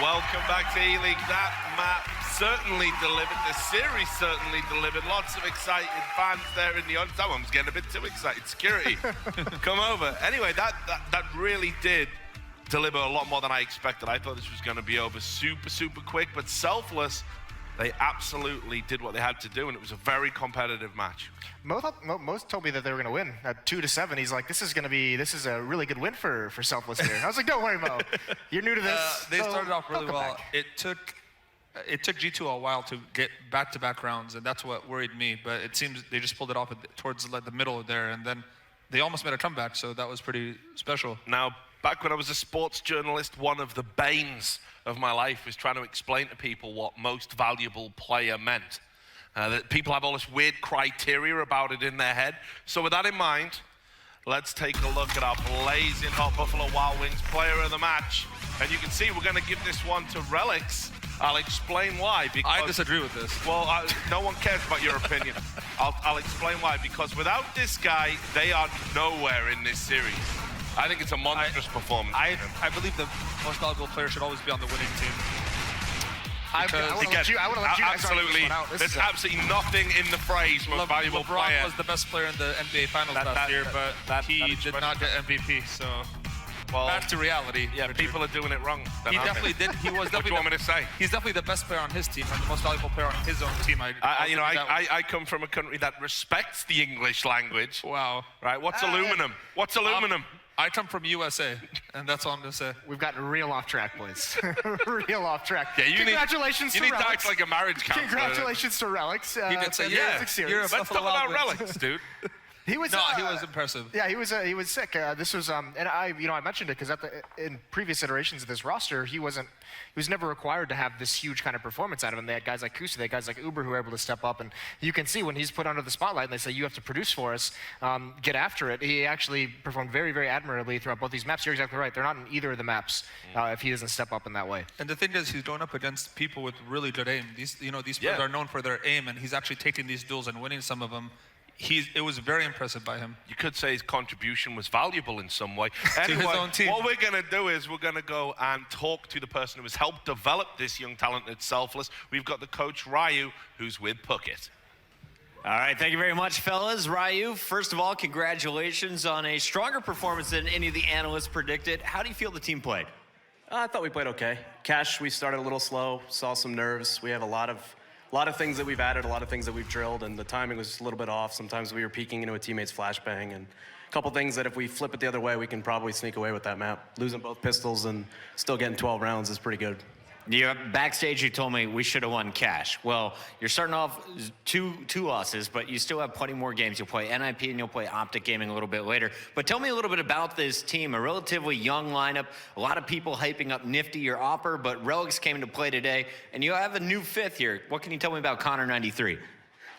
Welcome back to ELEAGUE. That map certainly delivered. The series certainly delivered. Lots of excited fans there in the audience. That one was getting a bit too excited. Security, come over. Anyway, that really did deliver a lot more than I expected. I thought this was going to be over super quick, but Selfless, they absolutely did what they had to do, and it was a very competitive match. Most told me that they were going to win at 2-7. He's like, this is a really good win for Selfless here. I was like, don't worry, Mo. You're new to this. They started off really well. It took G2 a while to get back-to-back rounds, and that's what worried me. But it seems they just pulled it off towards like the middle there, and then they almost made a comeback. So that was pretty special. Now, back when I was a sports journalist, one of the banes of my life was trying to explain to people what most valuable player meant. That people have all this weird criteria about it in their head. So with that in mind, let's take a look at our blazing hot Buffalo Wild Wings player of the match. And you can see we're going to give this one to Relics. I'll explain why. Because, I disagree with this. Well, no one cares about your opinion. I'll explain why. Because without this guy, they are nowhere in this series. I think it's a monstrous performance. I believe the most valuable player should always be on the winning team. I want to let you guys argue this one out. There's absolutely nothing in the phrase most valuable player. LeBron was the best player in the NBA Finals last year, but he did not get MVP. So back to reality. Yeah, people are doing it wrong. He definitely did. He was definitely. What do you want me to say? He's definitely the best player on his team and the most valuable player on his own team. I come from a country that respects the English language. Wow. Right? What's aluminum? What's aluminum? I come from USA, and that's all I'm going to say. We've gotten real off track, boys. Real off track. Yeah, Congratulations to Relics. You need to act like a marriage counselor. Congratulations to Relics. He did say, Let's talk about Relics, dude. He was. No, he was impressive. Yeah, he was sick. This was and I mentioned it because in previous iterations of this roster, he was never required to have this huge kind of performance out of him. They had guys like Kusa, they had guys like Uber who were able to step up, and you can see when he's put under the spotlight and they say you have to produce for us, get after it. He actually performed very, very admirably throughout both these maps. You're exactly right. They're not in either of the maps if he doesn't step up in that way. And the thing is, he's going up against people with really good aim. These players are known for their aim, and he's actually taking these duels and winning some of them. It was very impressive by him. You could say his contribution was valuable in some way. To his own team. What we're going to do is we're going to go and talk to the person who has helped develop this young talent at Selfless. We've got the coach, Ryu, who's with Puckett. All right, thank you very much, fellas. Ryu, first of all, congratulations on a stronger performance than any of the analysts predicted. How do you feel the team played? I thought we played okay. Cash, we started a little slow, saw some nerves. We have a lot of things that we've added, a lot of things that we've drilled, and the timing was a little bit off. Sometimes we were peeking into a teammate's flashbang, and a couple things that if we flip it the other way, we can probably sneak away with that map. Losing both pistols and still getting 12 rounds is pretty good. Backstage, you told me we should have won Cash. Well, you're starting off two losses, but you still have plenty more games. You'll play NIP and you'll play OpTic Gaming a little bit later. But tell me a little bit about this team, a relatively young lineup, a lot of people hyping up Nifty, your Opper, but Relics came into play today, and you have a new fifth here. What can you tell me about Connor93?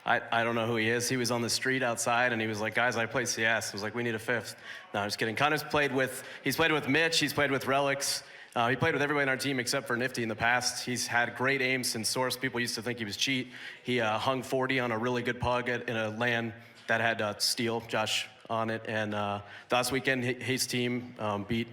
I don't know who he is. He was on the street outside, and he was like, guys, I play CS. I was like, we need a fifth. No, I'm just kidding. Connor's played with Mitch, he's played with Relics. He played with everybody on our team except for Nifty in the past. He's had great aim since Source. People used to think he was cheat. He hung 40 on a really good pug in a LAN that had Steel, Josh, on it. And last weekend, his team beat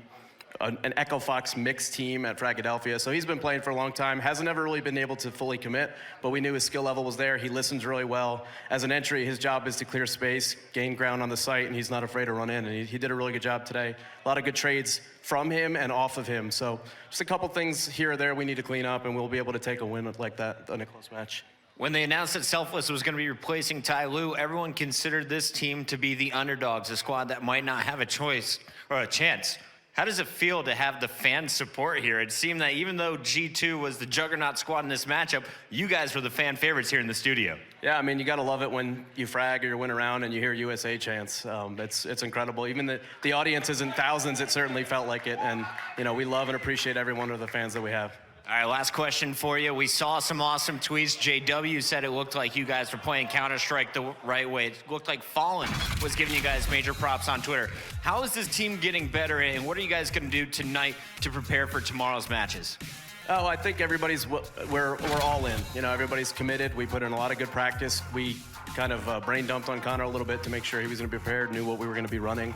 an Echo Fox mixed team at Philadelphia. So he's been playing for a long time. Hasn't ever really been able to fully commit, but we knew his skill level was there. He listens really well. As an entry, his job is to clear space, gain ground on the site, and he's not afraid to run in. And he did a really good job today. A lot of good trades from him and off of him. So just a couple things here or there we need to clean up, and we'll be able to take a win like that in a close match. When they announced that Selfless was going to be replacing Ty Lue, everyone considered this team to be the underdogs, a squad that might not have a choice or a chance. How does it feel to have the fan support here? It seemed that even though G2 was the juggernaut squad in this matchup, you guys were the fan favorites here in the studio. Yeah, I mean, you got to love it when you frag or you win around and you hear USA chants. It's incredible. Even the audience is in thousands. It certainly felt like it. And, we love and appreciate every one of the fans that we have. All right, last question for you. We saw some awesome tweets. JW said it looked like you guys were playing Counter-Strike the right way. It looked like Fallen was giving you guys major props on Twitter. How is this team getting better, and what are you guys going to do tonight to prepare for tomorrow's matches? Oh, I think we're all in. Everybody's committed. We put in a lot of good practice. We kind of brain dumped on Connor a little bit to make sure he was going to be prepared, knew what we were going to be running.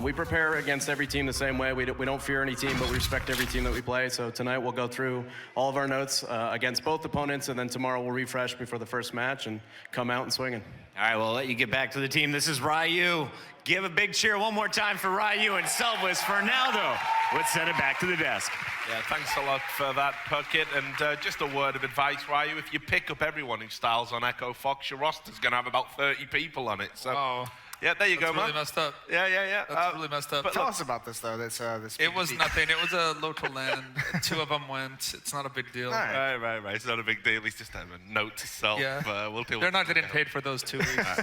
We prepare against every team the same way. We don't fear any team, but we respect every team that we play. So tonight we'll go through all of our notes against both opponents, and then tomorrow we'll refresh before the first match and come out and swinging. All right, well, I'll let you get back to the team. This is Ryu. Give a big cheer one more time for Ryu and Selfless. For now, though, let's send it back to the desk. Yeah, thanks a lot for that, Puckett. And just a word of advice, Ryu, if you pick up everyone who styles on Echo Fox, your roster's going to have about 30 people on it. So, yeah, there you go, man. That's really messed up. Yeah. That's really messed up. But tell us about this, though. This it was nothing. It was a local land. Two of them went. It's not a big deal. Right. It's not a big deal. He's just having a note to self. Yeah. We'll deal They're with not getting paid for those 2 weeks.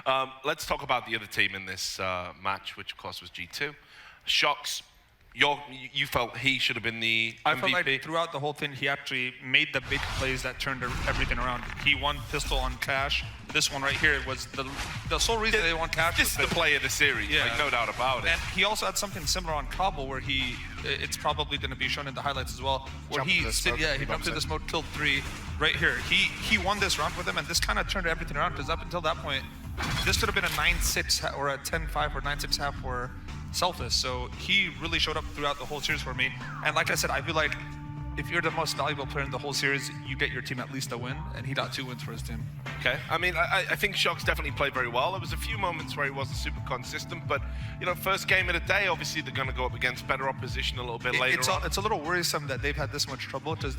So. Let's talk about the other team in this match, which, of course, was G2. Shocks. You felt he should have been the MVP? I felt like throughout the whole thing, he actually made the big plays that turned everything around. He won pistol on Cash. This one right here was the sole reason they won Cash. This is the play of the series, like, no doubt about it. And he also had something similar on Cobble, where it's probably going to be shown in the highlights as well, where he jumped through the smoke, killed 3 right here. He won this round with him, and this kind of turned everything around, because up until that point, this could have been a 9-6 or a 10-5 or 9-6 half for Selfless. So he really showed up throughout the whole series for me. And like I said, I feel like if you're the most valuable player in the whole series, you get your team at least a win, and he got 2 wins for his team. Okay, I mean, I think Shocks definitely played very well. There was a few moments where he wasn't super consistent, but, first game of the day, obviously they're going to go up against better opposition a little bit later on. It's a little worrisome that they've had this much trouble, because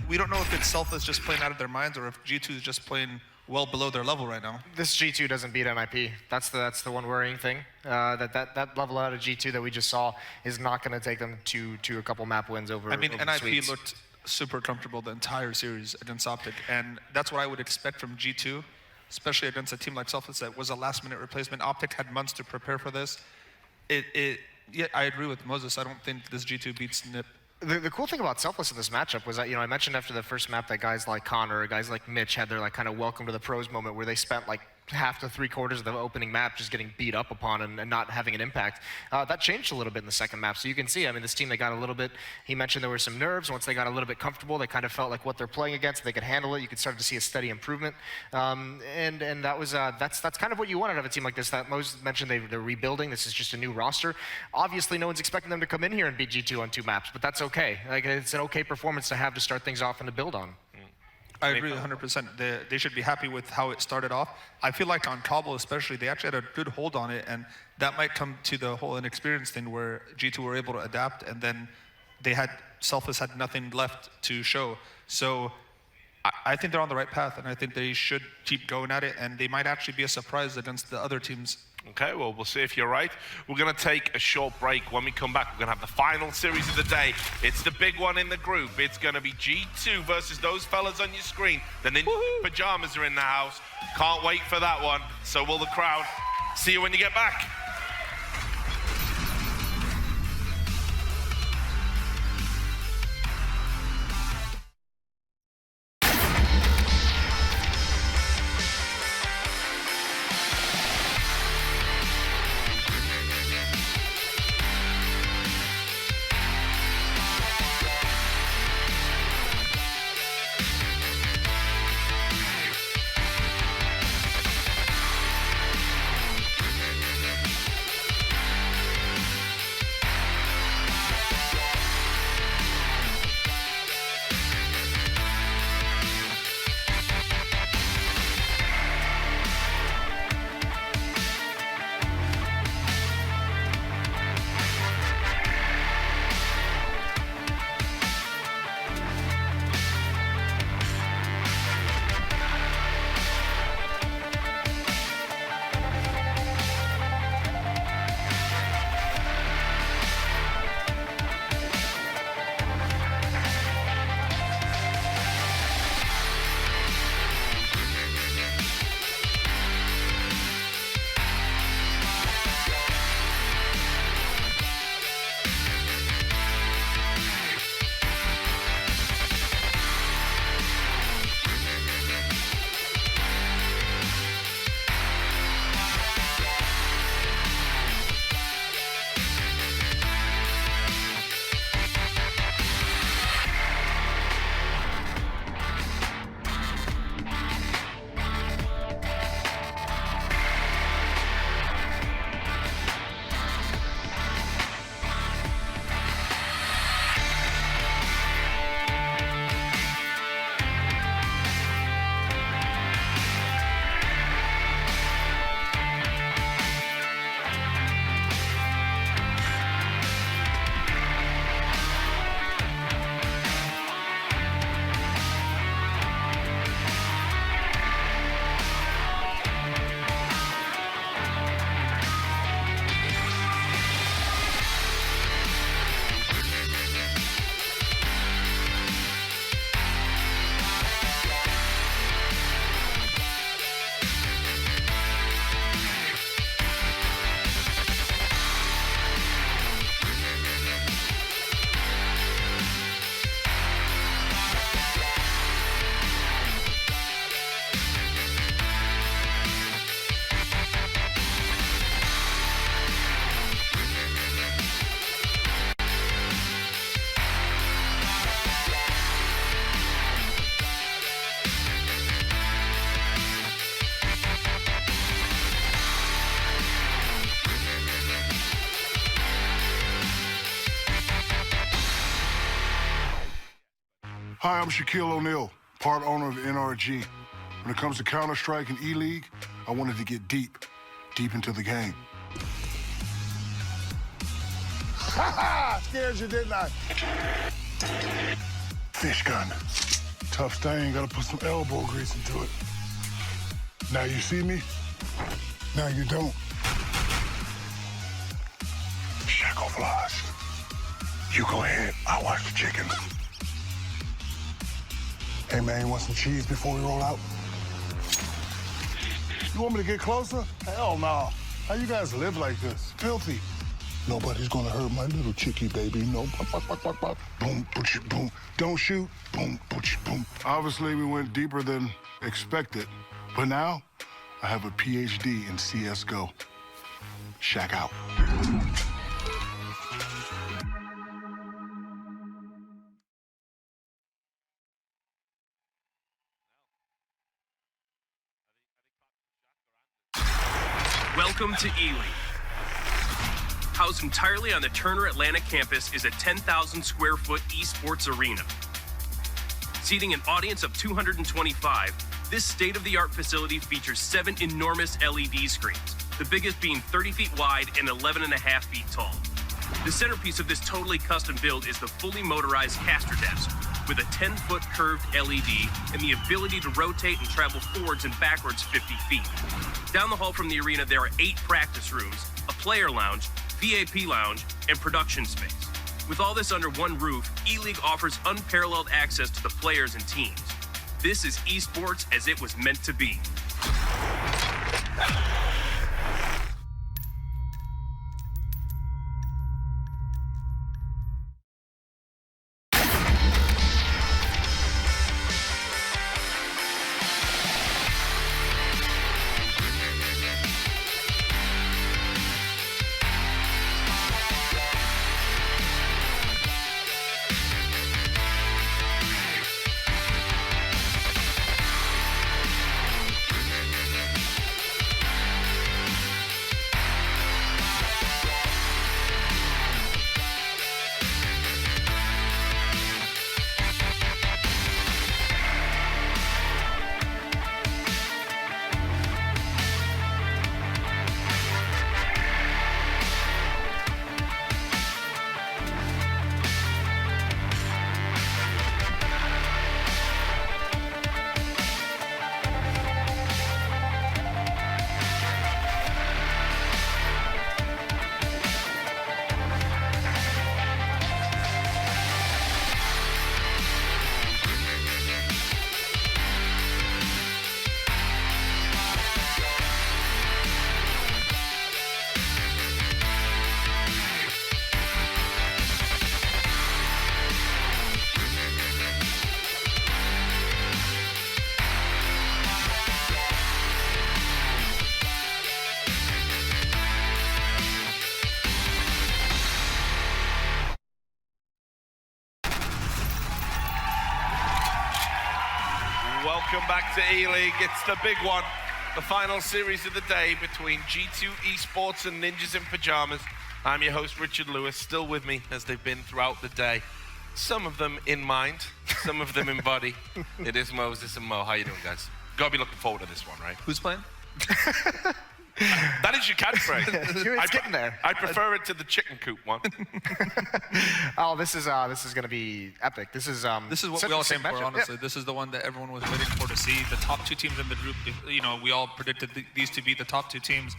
we don't know if it's Selfless just playing out of their minds, or if G2 is just playing well below their level right now. This G2 doesn't beat NIP. That's the one worrying thing. That level out of G2 that we just saw is not going to take them to a couple map wins over. I mean, over NIP Sweets. looked super comfortable the entire series against OpTic, and that's what I would expect from G2. especially against a team like Selfless that was a last-minute replacement. OpTic had months to prepare for this. Yeah, I agree with Moses. I don't think this G2 beats NiP. The cool thing about Selfless in this matchup was that, I mentioned after the first map that guys like Connor or guys like Mitch had their like kind of welcome to the pros moment where they spent like half to 3/4 of the opening map just getting beat up upon and not having an impact. That changed a little bit in the second map. So you can see, this team, they got a little bit, he mentioned there were some nerves. Once they got a little bit comfortable, they kind of felt like what they're playing against, they could handle it. You could start to see a steady improvement. And that was, that's kind of what you want out of a team like this. That Moses mentioned they're rebuilding. This is just a new roster. Obviously, no one's expecting them to come in here and beat G2 on 2 maps, but that's okay. Like, it's an okay performance to have to start things off and to build on. I agree 100%. They should be happy with how it started off. I feel like on Cobble especially, they actually had a good hold on it, and that might come to the whole inexperience thing where G2 were able to adapt, and then Selfless had nothing left to show. So I think they're on the right path, and I think they should keep going at it, and they might actually be a surprise against the other teams. Okay, well, we'll see if you're right. We're going to take a short break. When we come back, we're going to have the final series of the day. It's the big one in the group. It's going to be G2 versus those fellas on your screen. The Ninja Pyjamas are in the house. Can't wait for that one. So will the crowd. See you when you get back. Hi, I'm Shaquille O'Neal, part owner of NRG. When it comes to Counter-Strike and ELEAGUE, I wanted to get deep into the game. Ha-ha! Scared you, didn't I? Fish gun. Tough stain, gotta put some elbow grease into it. Now you see me, now you don't. Shackle flies. You go ahead, I'll watch the chickens. Hey man, you want some cheese before we roll out? You want me to get closer? Hell no. How you guys live like this? Filthy. Nobody's gonna hurt my little chickie, baby. No. Boom, boom. Don't shoot. Boom, boom. Obviously, we went deeper than expected. But now, I have a PhD in CSGO. Shack out. Welcome to ELEAGUE. Housed entirely on the Turner Atlanta campus is a 10,000 square foot esports arena. Seating an audience of 225, this state-of-the-art facility features 7 enormous LED screens, the biggest being 30 feet wide and 11.5 feet tall. The centerpiece of this totally custom build is the fully motorized caster desk, with a 10-foot curved LED and the ability to rotate and travel forwards and backwards 50 feet. Down the hall from the arena, there are 8 practice rooms, a player lounge, VIP lounge, and production space. With all this under one roof, ELEAGUE offers unparalleled access to the players and teams. This is esports as it was meant to be. Welcome back to ELEAGUE. It's the big one, the final series of the day between G2 Esports and Ninjas in Pyjamas. I'm your host, Richard Lewis, still with me as they've been throughout the day. Some of them in mind, some of them in body. It is Moses and Mo. How you doing, guys? Gotta be looking forward to this one, right? Who's playing? That is your catchphrase. It's getting there. I prefer it to the chicken coop one. Oh, this is going to be epic. This is what we all came for, honestly. This is the one that everyone was waiting for to see. The top 2 teams in the group, you know, we all predicted these to be the top 2 teams.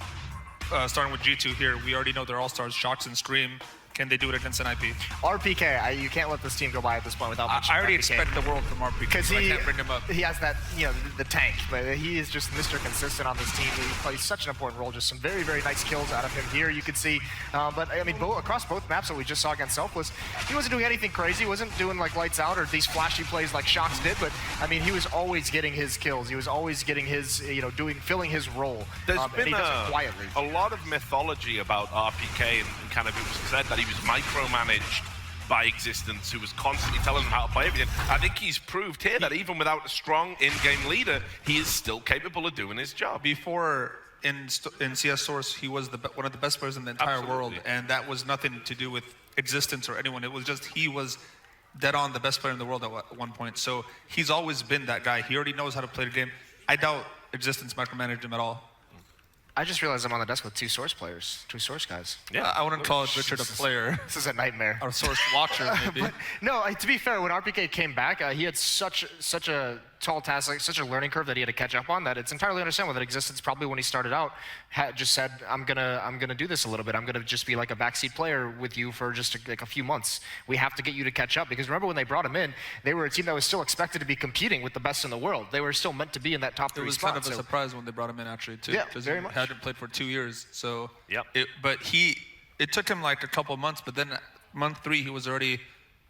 Starting with G2 here, we already know they're all-stars, Shox and Scream. Can they do it against NIP? RPK, you can't let this team go by at this point without mentioning I already RPK. expect the world from RPK, Because so I can't bring him up. He has that, you know, the tank, but he is just Mr. Consistent on this team. He plays such an important role. Just some very, very nice kills out of him here, you could see. But, I mean, across both maps that we just saw against Selfless, he wasn't doing anything crazy. He wasn't doing, like, lights out or these flashy plays like Shox did, but, I mean, he was always getting his kills. He was always getting his, you know, filling his role. There's and been he does it quietly. a lot of mythology about RPK, and kind of it was said that he was micromanaged by Existence, who was constantly telling him how to play everything. I think he's proved here that even without a strong in-game leader, he is still capable of doing his job. Before, in CS Source, he was one of the best players in the entire world, and that was nothing to do with Existence or anyone. It was just he was dead on the best player in the world at one point. So he's always been that guy. He already knows how to play the game. I doubt Existence micromanaged him at all. I just realized I'm on the desk with 2 Source players, 2 Source guys. Yeah, I wouldn't call Richard a player. This is a nightmare. Or Source watcher, maybe. But, no, to be fair, when RPK came back, he had such a tall task, like such a learning curve that he had to catch up on, that it's entirely understandable that Existence probably when he started out just said, I'm gonna do this a little bit. I'm gonna just be like a backseat player with you for just like a few months. We have to get you to catch up, because remember when they brought him in, they were a team that was still expected to be competing with the best in the world. They were still meant to be in that top 3 spot. It was kind of a surprise when they brought him in actually too. Yeah, because very he much. hadn't played for 2 years. So Yep. it took him like a couple months, but then month 3 he was already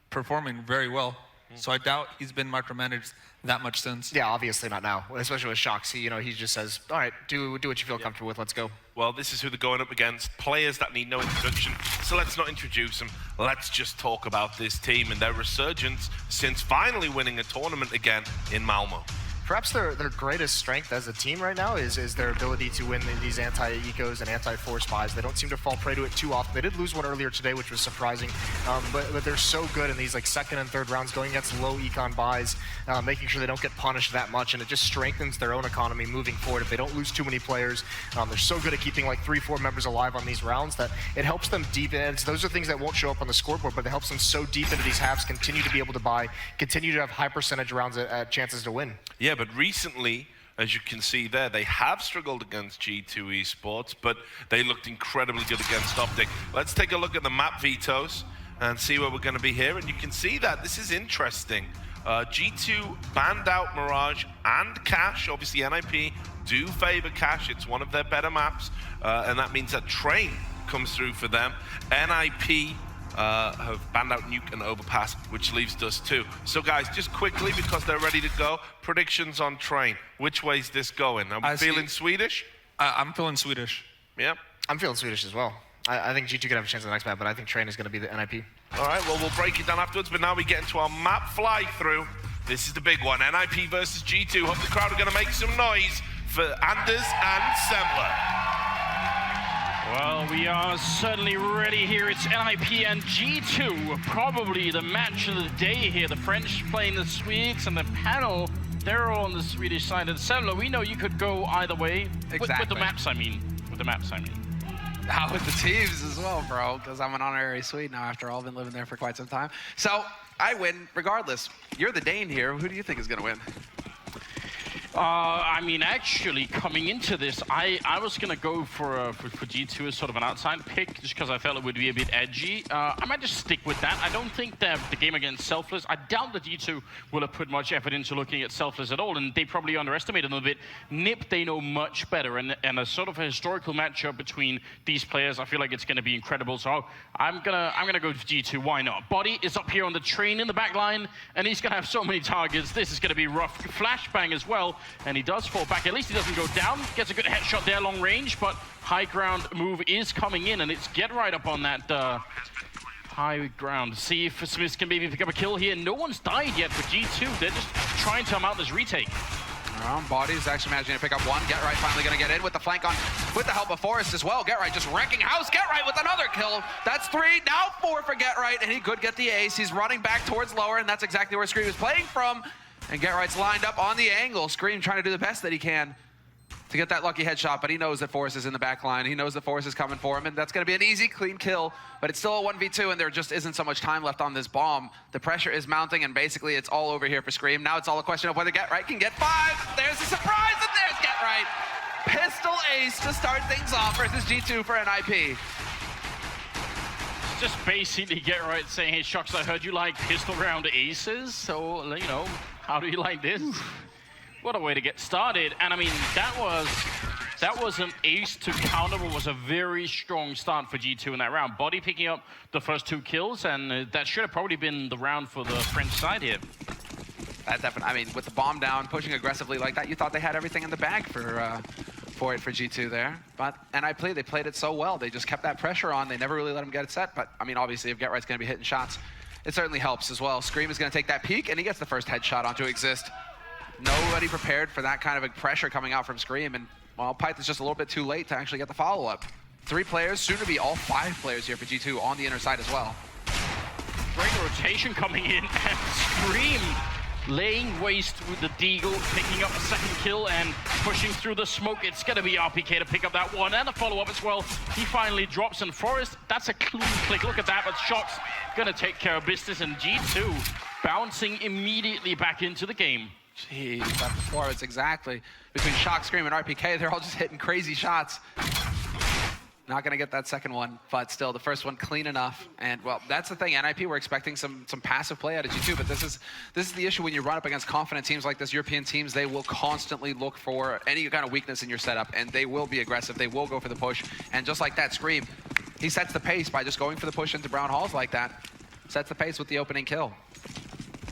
performing very well. So I doubt he's been micromanaged that much since. Yeah, obviously not now, especially with Shocks. He just says, all right, do what you feel comfortable with. Let's go. Well, this is who they're going up against. Players that need no introduction. So let's not introduce them. Let's just talk about this team and their resurgence since finally winning a tournament again in Malmo. Perhaps their greatest strength as a team right now is their ability to win these anti-ecos and anti-force buys. They don't seem to fall prey to it too often. They did lose one earlier today, which was surprising, but they're so good in these like second and third rounds, going against low econ buys, making sure they don't get punished that much, and it just strengthens their own economy moving forward. If they don't lose too many players, they're so good at keeping like 3-4 members alive on these rounds that it helps them deep in. And those are things that won't show up on the scoreboard, but it helps them so deep into these halves, continue to be able to buy, continue to have high percentage rounds at chances to win. Yeah, but recently, as you can see there, they have struggled against G2 Esports, but they looked incredibly good against OpTic. Let's take a look at the map vetoes and see where we're going to be here. And you can see that this is interesting. G2 banned out Mirage and Cash. Obviously, NIP do favor Cash. It's one of their better maps, and that means that Train comes through for them. NIP have banned out Nuke and Overpass, which leaves Dust 2. So guys, just quickly, because they're ready to go, predictions on Train. Which way's this going? Are we feeling Swedish? I'm feeling Swedish. Yeah. I'm feeling Swedish as well. I think G2 could have a chance in the next map, but I think Train is going to be the NIP. All right, well, we'll break it down afterwards, but now we get into our map fly-through. This is the big one, NIP versus G2. Hope the crowd are going to make some noise for Anders and Sembler. Well, we are certainly ready here. It's NIP and G2, probably the match of the day here. The French playing the Swedes, and the panel, they're all on the Swedish side. And Selfless, we know you could go either way. Exactly. With the maps, I mean. With the maps, I mean. Now with the teams as well, bro, because I'm an honorary Swede now after all. I've been living there for quite some time. So I win regardless. You're the Dane here. Who do you think is going to win? I mean, actually, coming into this, I was going to go for G2 as sort of an outside pick, just because I felt it would be a bit edgy. I might just stick with that. I don't think that the game against Selfless, I doubt that G2 will have put much effort into looking at Selfless at all, and they probably underestimated them a bit. NIP, they know much better, and a sort of a historical matchup between these players, I feel like it's going to be incredible. So I'm gonna go for G2. Why not? Body is up here on the Train in the back line, and he's going to have so many targets. This is going to be rough. Flashbang as well. And he does fall back. At least he doesn't go down. Gets a good headshot there, long range, but high ground move is coming in, and it's Get Right up on that high ground. See if Smith can maybe pick up a kill here. No one's died yet for G2. They're just trying to mount this retake. Body's actually managing to pick up one. Get Right finally going to get in with the flank on, with the help of Forrest as well. Get Right just wrecking house. Get Right with another kill. That's 3, now 4 for Get Right, and he could get the ace. He's running back towards lower, and that's exactly where Scream is playing from. And Get Right's lined up on the angle. Scream trying to do the best that he can to get that lucky headshot, but he knows that Forrest is in the back line. He knows that Forrest is coming for him, and that's going to be an easy, clean kill, but it's still a 1v2, and there just isn't so much time left on this bomb. The pressure is mounting, and basically it's all over here for Scream. Now it's all a question of whether Get Right can get 5. There's a surprise, and there's Get Right. Pistol ace to start things off versus G2 for NIP. Just basically Get Right saying, hey, Shucks, I heard you like pistol round aces, so, you know, how do you like this? What a way to get started. And I mean, that was an ace to counter, but was a very strong start for G2 in that round. Body picking up the first 2 kills, and that should have probably been the round for the French side here. That's definitely, I mean, with the bomb down, pushing aggressively like that, you thought they had everything in the bag for G2 there. But they played it so well. They just kept that pressure on. They never really let him get it set. But I mean, obviously, if Get Right's going to be hitting shots, it certainly helps as well. Scream is going to take that peek, and he gets the first headshot onto Exist. Nobody prepared for that kind of a pressure coming out from Scream, and well, Pyth is just a little bit too late to actually get the follow-up. 3 players, soon to be all 5 players here for G2 on the inner side as well. Great rotation coming in, and Scream laying waste with the Deagle, picking up a second kill and pushing through the smoke. It's going to be RPK to pick up that one and a follow-up as well. He finally drops, and Forrest, that's a clean click. Look at that, but Shock's going to take care of business, and G2 bouncing immediately back into the game. Jeez, that performance exactly. Between Shock, Scream, and RPK, they're all just hitting crazy shots. Not gonna get that second one, but still, the first one clean enough. And well, that's the thing, NIP, we're expecting some passive play out of G2, but this is the issue when you run up against confident teams like this, European teams, they will constantly look for any kind of weakness in your setup, and they will be aggressive, they will go for the push. And just like that, Scream, he sets the pace by just going for the push into Brown Halls like that. Sets the pace with the opening kill.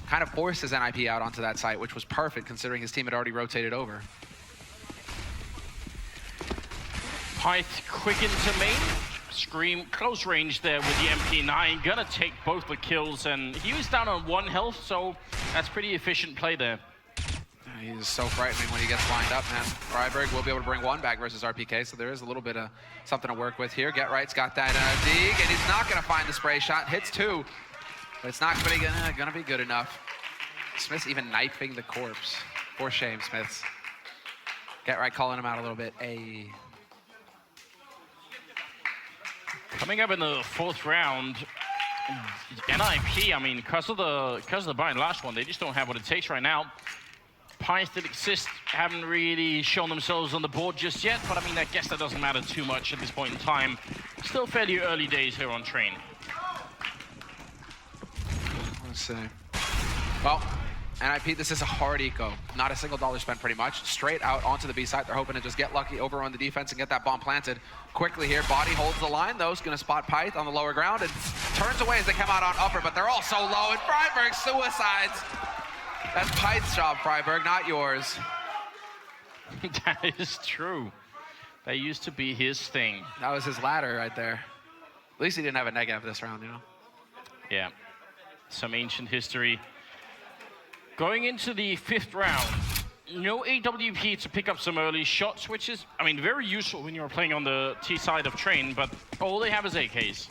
Kind of forces NIP out onto that site, which was perfect considering his team had already rotated over. Pyth quick into main. Scream close range there with the MP9. Gonna take both the kills, and he was down on 1 health, so that's pretty efficient play there. He's so frightening when he gets lined up, man. Freiburg will be able to bring 1 back versus RPK, so there is a little bit of something to work with here. Get Right's got that dig, and he's not gonna find the spray shot. Hits 2, but it's not gonna be good enough. Smith's even knifing the corpse. For shame, Smiths. Get Right calling him out a little bit. Coming up in the 4th round, NIP, I mean, because of the buy in last one, they just don't have what it takes right now. Pyth and Exist haven't really shown themselves on the board just yet, but I mean, I guess that doesn't matter too much at this point in time. Still fairly early days here on Train. Let's see. Well, NIP, this is a hard eco. Not a single dollar spent pretty much. Straight out onto the B side. They're hoping to just get lucky, overrun the defense, and get that bomb planted. Quickly here, Body holds the line, though. Is going to spot Pyth on the lower ground and turns away as they come out on upper, but they're all so low, and Freiburg suicides. That's Pyth's job, Freiburg, not yours. That is true. That used to be his thing. That was his ladder right there. At least he didn't have a negative this round, you know? Yeah. Some ancient history. Going into the 5th round, no AWP to pick up some early shots, which is, I mean, very useful when you're playing on the T side of Train, but all they have is AKs.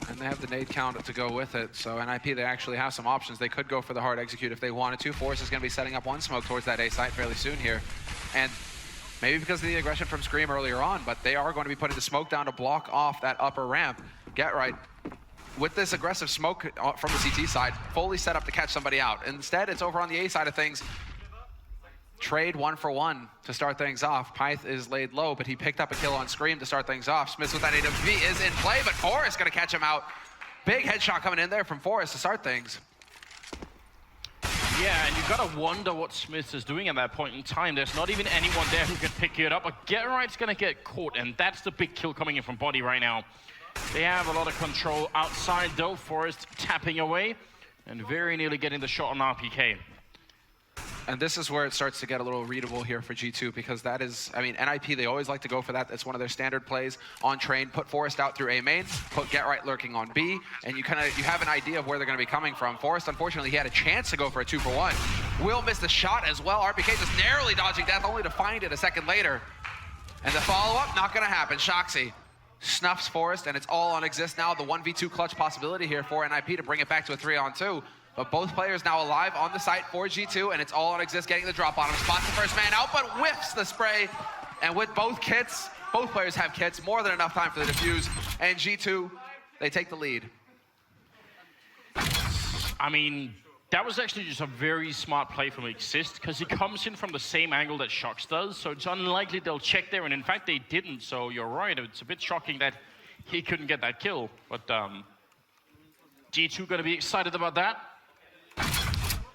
And they have the nade count to go with it, so NIP, they actually have some options. They could go for the hard execute if they wanted to. Force is going to be setting up 1 smoke towards that A site fairly soon here. And maybe because of the aggression from Scream earlier on, but they are going to be putting the smoke down to block off that upper ramp. Get Right. With this aggressive smoke from the CT side, fully set up to catch somebody out. Instead, it's over on the A side of things. Trade 1 for 1 to start things off. Pyth is laid low, but he picked up a kill on Scream to start things off. Smith with that AWP is in play, but Forrest gonna catch him out. Big headshot coming in there from Forrest to start things. Yeah, and you've got to wonder what Smith is doing at that point in time. There's not even anyone there who can pick it up. But Get Right's gonna get caught, and that's the big kill coming in from Body right now. They have a lot of control outside though. Forrest tapping away and very nearly getting the shot on RPK. And this is where it starts to get a little readable here for G2, because that is, I mean, NIP, they always like to go for that. That's one of their standard plays on Train. Put Forrest out through A main, put Get Right lurking on B, and you have an idea of where they're going to be coming from. Forrest, unfortunately, he had a chance to go for a 2 for 1. Will missed the shot as well. RPK just narrowly dodging death, only to find it a second later. And the follow-up, not going to happen. Shoxy snuffs Forrest, and it's all on Exist now. The 1v2 clutch possibility here for NIP to bring it back to a 3-on-2. But both players now alive on the site for G2, and it's all on Exist getting the drop on him. Spots the first man out, but whiffs the spray. And with both kits, both players have kits, more than enough time for the defuse. And G2, they take the lead. I mean, that was actually just a very smart play from Exist, because he comes in from the same angle that Shox does, so it's unlikely they'll check there, and in fact they didn't, so you're right, it's a bit shocking that he couldn't get that kill, but G2 gonna be excited about that.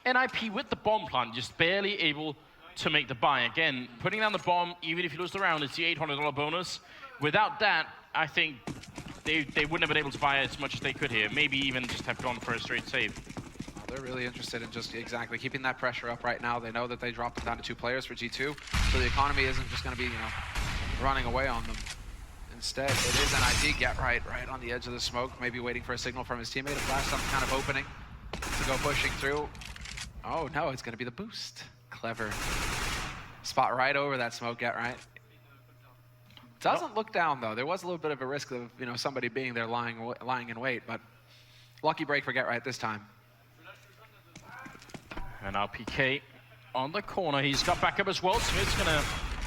NIP with the bomb plant, just barely able to make the buy. Again, putting down the bomb, even if you lose the round, it's the $800 bonus. Without that, I think they wouldn't have been able to buy as much as they could here, maybe even just have gone for a straight save. They're really interested in just exactly keeping that pressure up right now. They know that they dropped it down to 2 players for G2, so the economy isn't just going to be, running away on them. Instead, it is NIP Get Right on the edge of the smoke, maybe waiting for a signal from his teammate to flash some kind of opening to go pushing through. Oh no, it's going to be the boost. Clever. Spot right over that smoke, Get Right. Doesn't look down though. There was a little bit of a risk of somebody being there lying in wait, but lucky break for Get Right this time. And now PK on the corner. He's got backup as well. Smith's gonna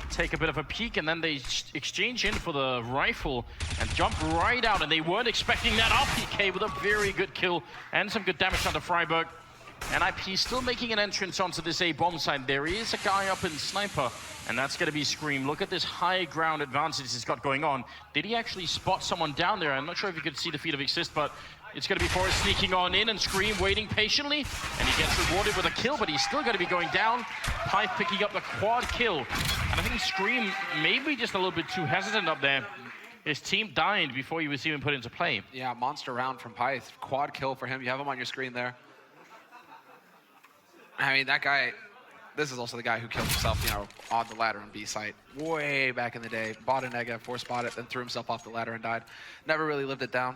take a bit of a peek, and then they exchange in for the rifle and jump right out, and they weren't expecting that. RPK with a very good kill and some good damage onto Freiburg. NIP still making an entrance onto this A bomb side. There is a guy up in Sniper, and that's going to be Scream. Look at this high ground advantage he's got going on. Did he actually spot someone down there? I'm not sure if you could see the feed of Exist, but it's going to be Forrest sneaking on in and Scream waiting patiently, and he gets rewarded with a kill, but he's still going to be going down. Pyth picking up the quad kill, and I think Scream maybe just a little bit too hesitant up there. His team died before he was even put into play. Yeah, monster round from Pyth. Quad kill for him. You have him on your screen there. I mean, that guy, this is also the guy who killed himself, you know, on the ladder on B site way back in the day. Bought a negative, force bought it, then threw himself off the ladder and died. Never really lived it down.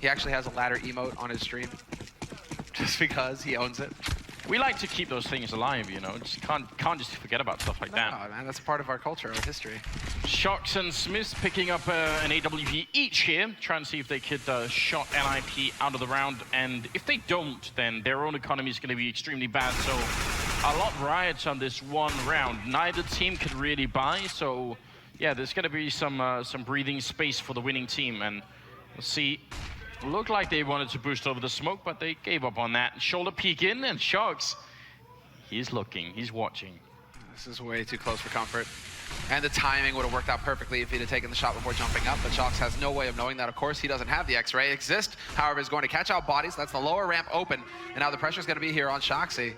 He actually has a ladder emote on his stream just because he owns it. We like to keep those things alive, you know. Just can't just forget about stuff like that. No, man, that's a part of our culture, our history. Shocks and Smiths picking up an AWP each here, trying to see if they could shot NIP out of the round. And if they don't, then their own economy is going to be extremely bad. So a lot riots on this one round. Neither team could really buy. So yeah, there's going to be some breathing space for the winning team. And we'll see. Looked like they wanted to boost over the smoke, but they gave up on that. Shoulder peek in, and Shocks, he's looking, he's watching. This is way too close for comfort. And the timing would have worked out perfectly if he'd have taken the shot before jumping up, but Shocks has no way of knowing that. Of course, he doesn't have the X-ray. Exist, however, is going to catch out bodies. That's the lower ramp open, and now the pressure's going to be here on Shoxy.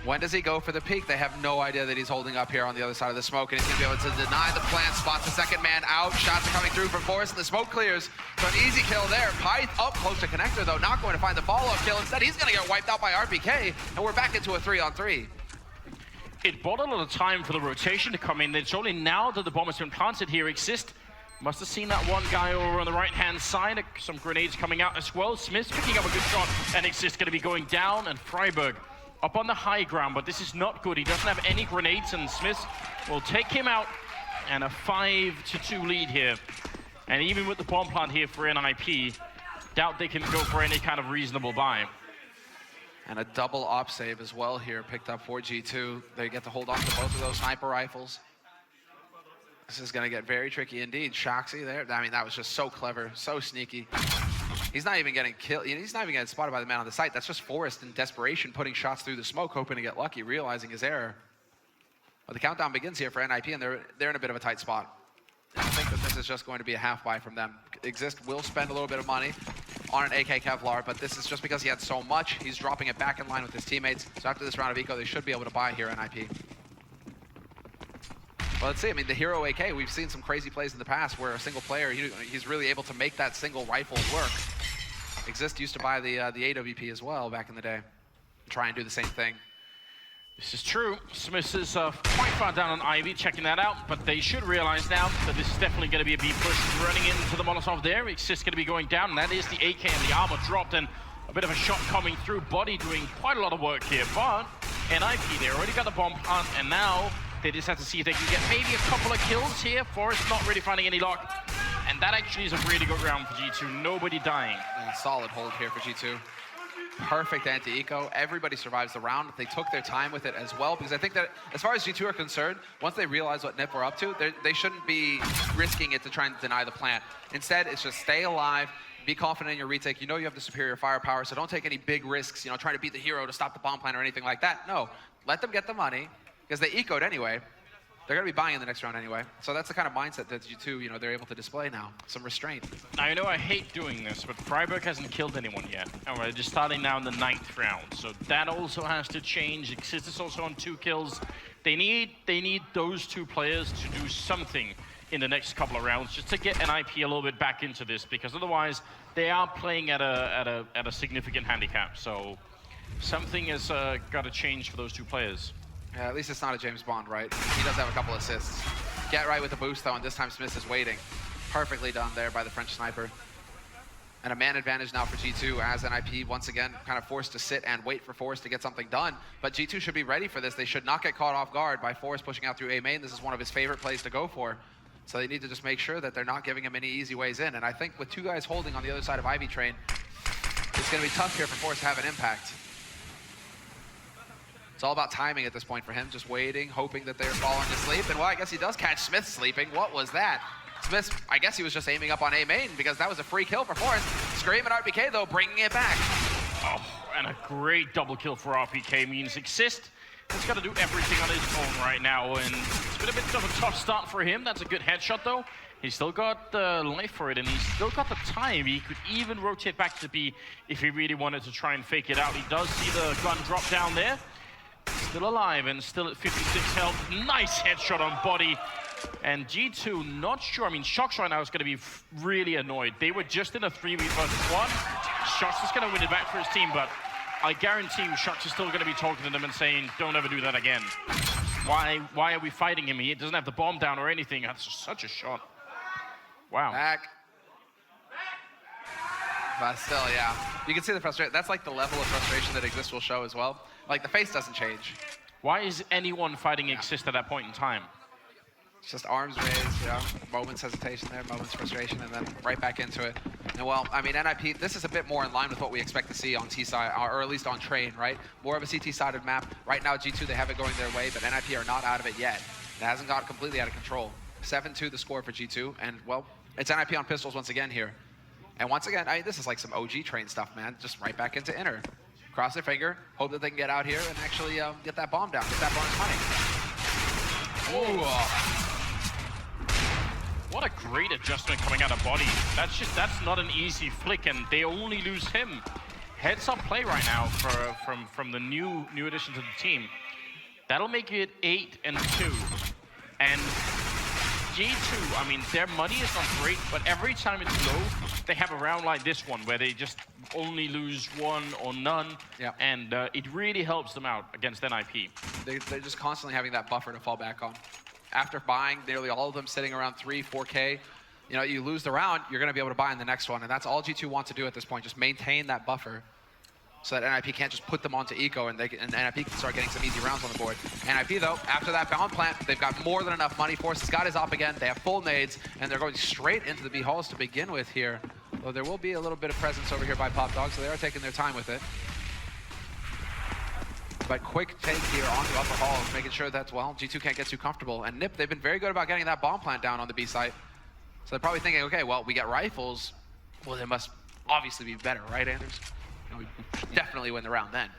When does he go for the peak? They have no idea that he's holding up here on the other side of the smoke, and he's going to be able to deny the plant, spots the second man out. Shots are coming through from Forrest, and the smoke clears. So an easy kill there. Pyth up close to connector, though, not going to find the follow-up kill. Instead, he's going to get wiped out by RPK, and we're back into a 3-on-3. It bought a lot of time for the rotation to come in. It's only now that the bomb has been planted here. Exist must have seen that one guy over on the right-hand side. Some grenades coming out as well. Smith's picking up a good shot, and Exist going to be going down, and Freiburg up on the high ground, but this is not good. He doesn't have any grenades, and Smith will take him out, and a 5-2 lead here. And even with the bomb plant here for NIP, doubt they can go for any kind of reasonable buy. And a double op save as well here, picked up for G2. They get to hold on to both of those sniper rifles. This is going to get very tricky indeed. Shoxy there, I mean, that was just so clever, so sneaky. He's not even getting killed. He's not even getting spotted by the man on the site. That's just Forrest in desperation, putting shots through the smoke, hoping to get lucky, realizing his error. But the countdown begins here for NIP, and they're in a bit of a tight spot. And I think that this is just going to be a half buy from them. Exist will spend a little bit of money on an AK Kevlar, but this is just because he had so much. He's dropping it back in line with his teammates. So after this round of eco, they should be able to buy here NIP. Well, let's see. I mean, the hero AK, we've seen some crazy plays in the past where a single player, he's really able to make that single rifle work. Exist used to buy the AWP as well back in the day. Try and do the same thing. This is true. Smith is quite far down on Ivy, checking that out, but they should realize now that this is definitely going to be a B push. Running into the Molotov there, Exist going to be going down, and that is the AK, and the armor dropped, and a bit of a shot coming through. Body doing quite a lot of work here, but NIP, they already got the bomb plant, and now they just have to see if they can get maybe a couple of kills here. Forrest not really finding any luck, and that actually is a really good round for G2. Nobody dying. And solid hold here for G2. Perfect anti-eco. Everybody survives the round. They took their time with it as well, because I think that as far as G2 are concerned, once they realize what NIP are up to, they shouldn't be risking it to try and deny the plant. Instead, it's just stay alive, be confident in your retake. You know you have the superior firepower, so don't take any big risks, trying to beat the hero to stop the bomb plant or anything like that. No, let them get the money, because they ecoed anyway. They're going to be buying in the next round anyway. So that's the kind of mindset that G2, they're able to display now. Some restraint. Now, I hate doing this, but Freiburg hasn't killed anyone yet. And we're just starting now in the 9th round. So that also has to change. Exist is also on 2 kills. They need those 2 players to do something in the next couple of rounds just to get NIP a little bit back into this, because otherwise they are playing at a significant handicap. So something has got to change for those 2 players. Yeah, at least it's not a James Bond, right? He does have a couple assists. Get right with the boost, though, and this time Smith is waiting. Perfectly done there by the French sniper. And a man advantage now for G2 as NIP, once again, kind of forced to sit and wait for Forrest to get something done. But G2 should be ready for this. They should not get caught off guard by Forrest pushing out through A main. This is one of his favorite plays to go for. So they need to just make sure that they're not giving him any easy ways in. And I think with 2 guys holding on the other side of Ivy Train, it's going to be tough here for Forrest to have an impact. It's all about timing at this point for him, just waiting, hoping that they're falling to sleep. And well, I guess he does catch Smith sleeping. What was that? Smith, I guess he was just aiming up on A main, because that was a free kill for Forrest. Scream and RPK, though, bringing it back. Oh, and a great double kill for RPK means Exist has got to do everything on his own right now, and it's been a bit of a tough start for him. That's a good headshot, though. He's still got the life for it, and he's still got the time. He could even rotate back to B if he really wanted to try and fake it out. He does see the gun drop down there. Still alive and still at 56 health. Nice headshot on body. And G2, not sure. I mean, Shox right now is going to be really annoyed. They were just in a 3v versus 1. Shox is going to win it back for his team, but I guarantee you Shox is still going to be talking to them and saying, don't ever do that again. Why are we fighting him? He doesn't have the bomb down or anything. That's just such a shot. Wow. Back. But still, yeah. You can see the frustration. That's like the level of frustration that Exist will show as well. Like, the face doesn't change. Why is anyone fighting Exist at that point in time? It's just arms raised, you know, moments hesitation there, moments frustration, and then right back into it. And well, I mean, NIP, this is a bit more in line with what we expect to see on T-side, or at least on Train, right? More of a CT-sided map. Right now, G2, they have it going their way, but NIP are not out of it yet. It hasn't got completely out of control. 7-2 the score for G2, and well, it's NIP on pistols once again here. And once again, I mean, this is like some OG Train stuff, man. Just right back into inner. Cross their finger, hope that they can get out here and actually get that bomb down, get that bonus money. Ooh. What a great adjustment coming out of body. That's not an easy flick, and they only lose him. Heads up play right now from the new addition to the team. That'll make it 8-2. And G2, I mean, their money is not great, but every time it's low, they have a round like this one where they just only lose one or none, and it really helps them out against NIP. They're just constantly having that buffer to fall back on. After buying, nearly all of them sitting around 3, 4K, you know, you lose the round, you're going to be able to buy in the next one, and that's all G2 wants to do at this point, just maintain that buffer so that NIP can't just put them onto eco and NIP can start getting some easy rounds on the board. NIP, though, after that bound plant, they've got more than enough money. Force has got his op again. They have full nades, and they're going straight into the B halls to begin with here. Though there will be a little bit of presence over here by Pop Dog, so they are taking their time with it. But quick take here on the upper hall, making sure that, well, G2 can't get too comfortable. And NIP, they've been very good about getting that bomb plant down on the B site. So they're probably thinking, okay, well, we get rifles. Well, they must obviously be better, right, Anders? You know, we should definitely win the round then.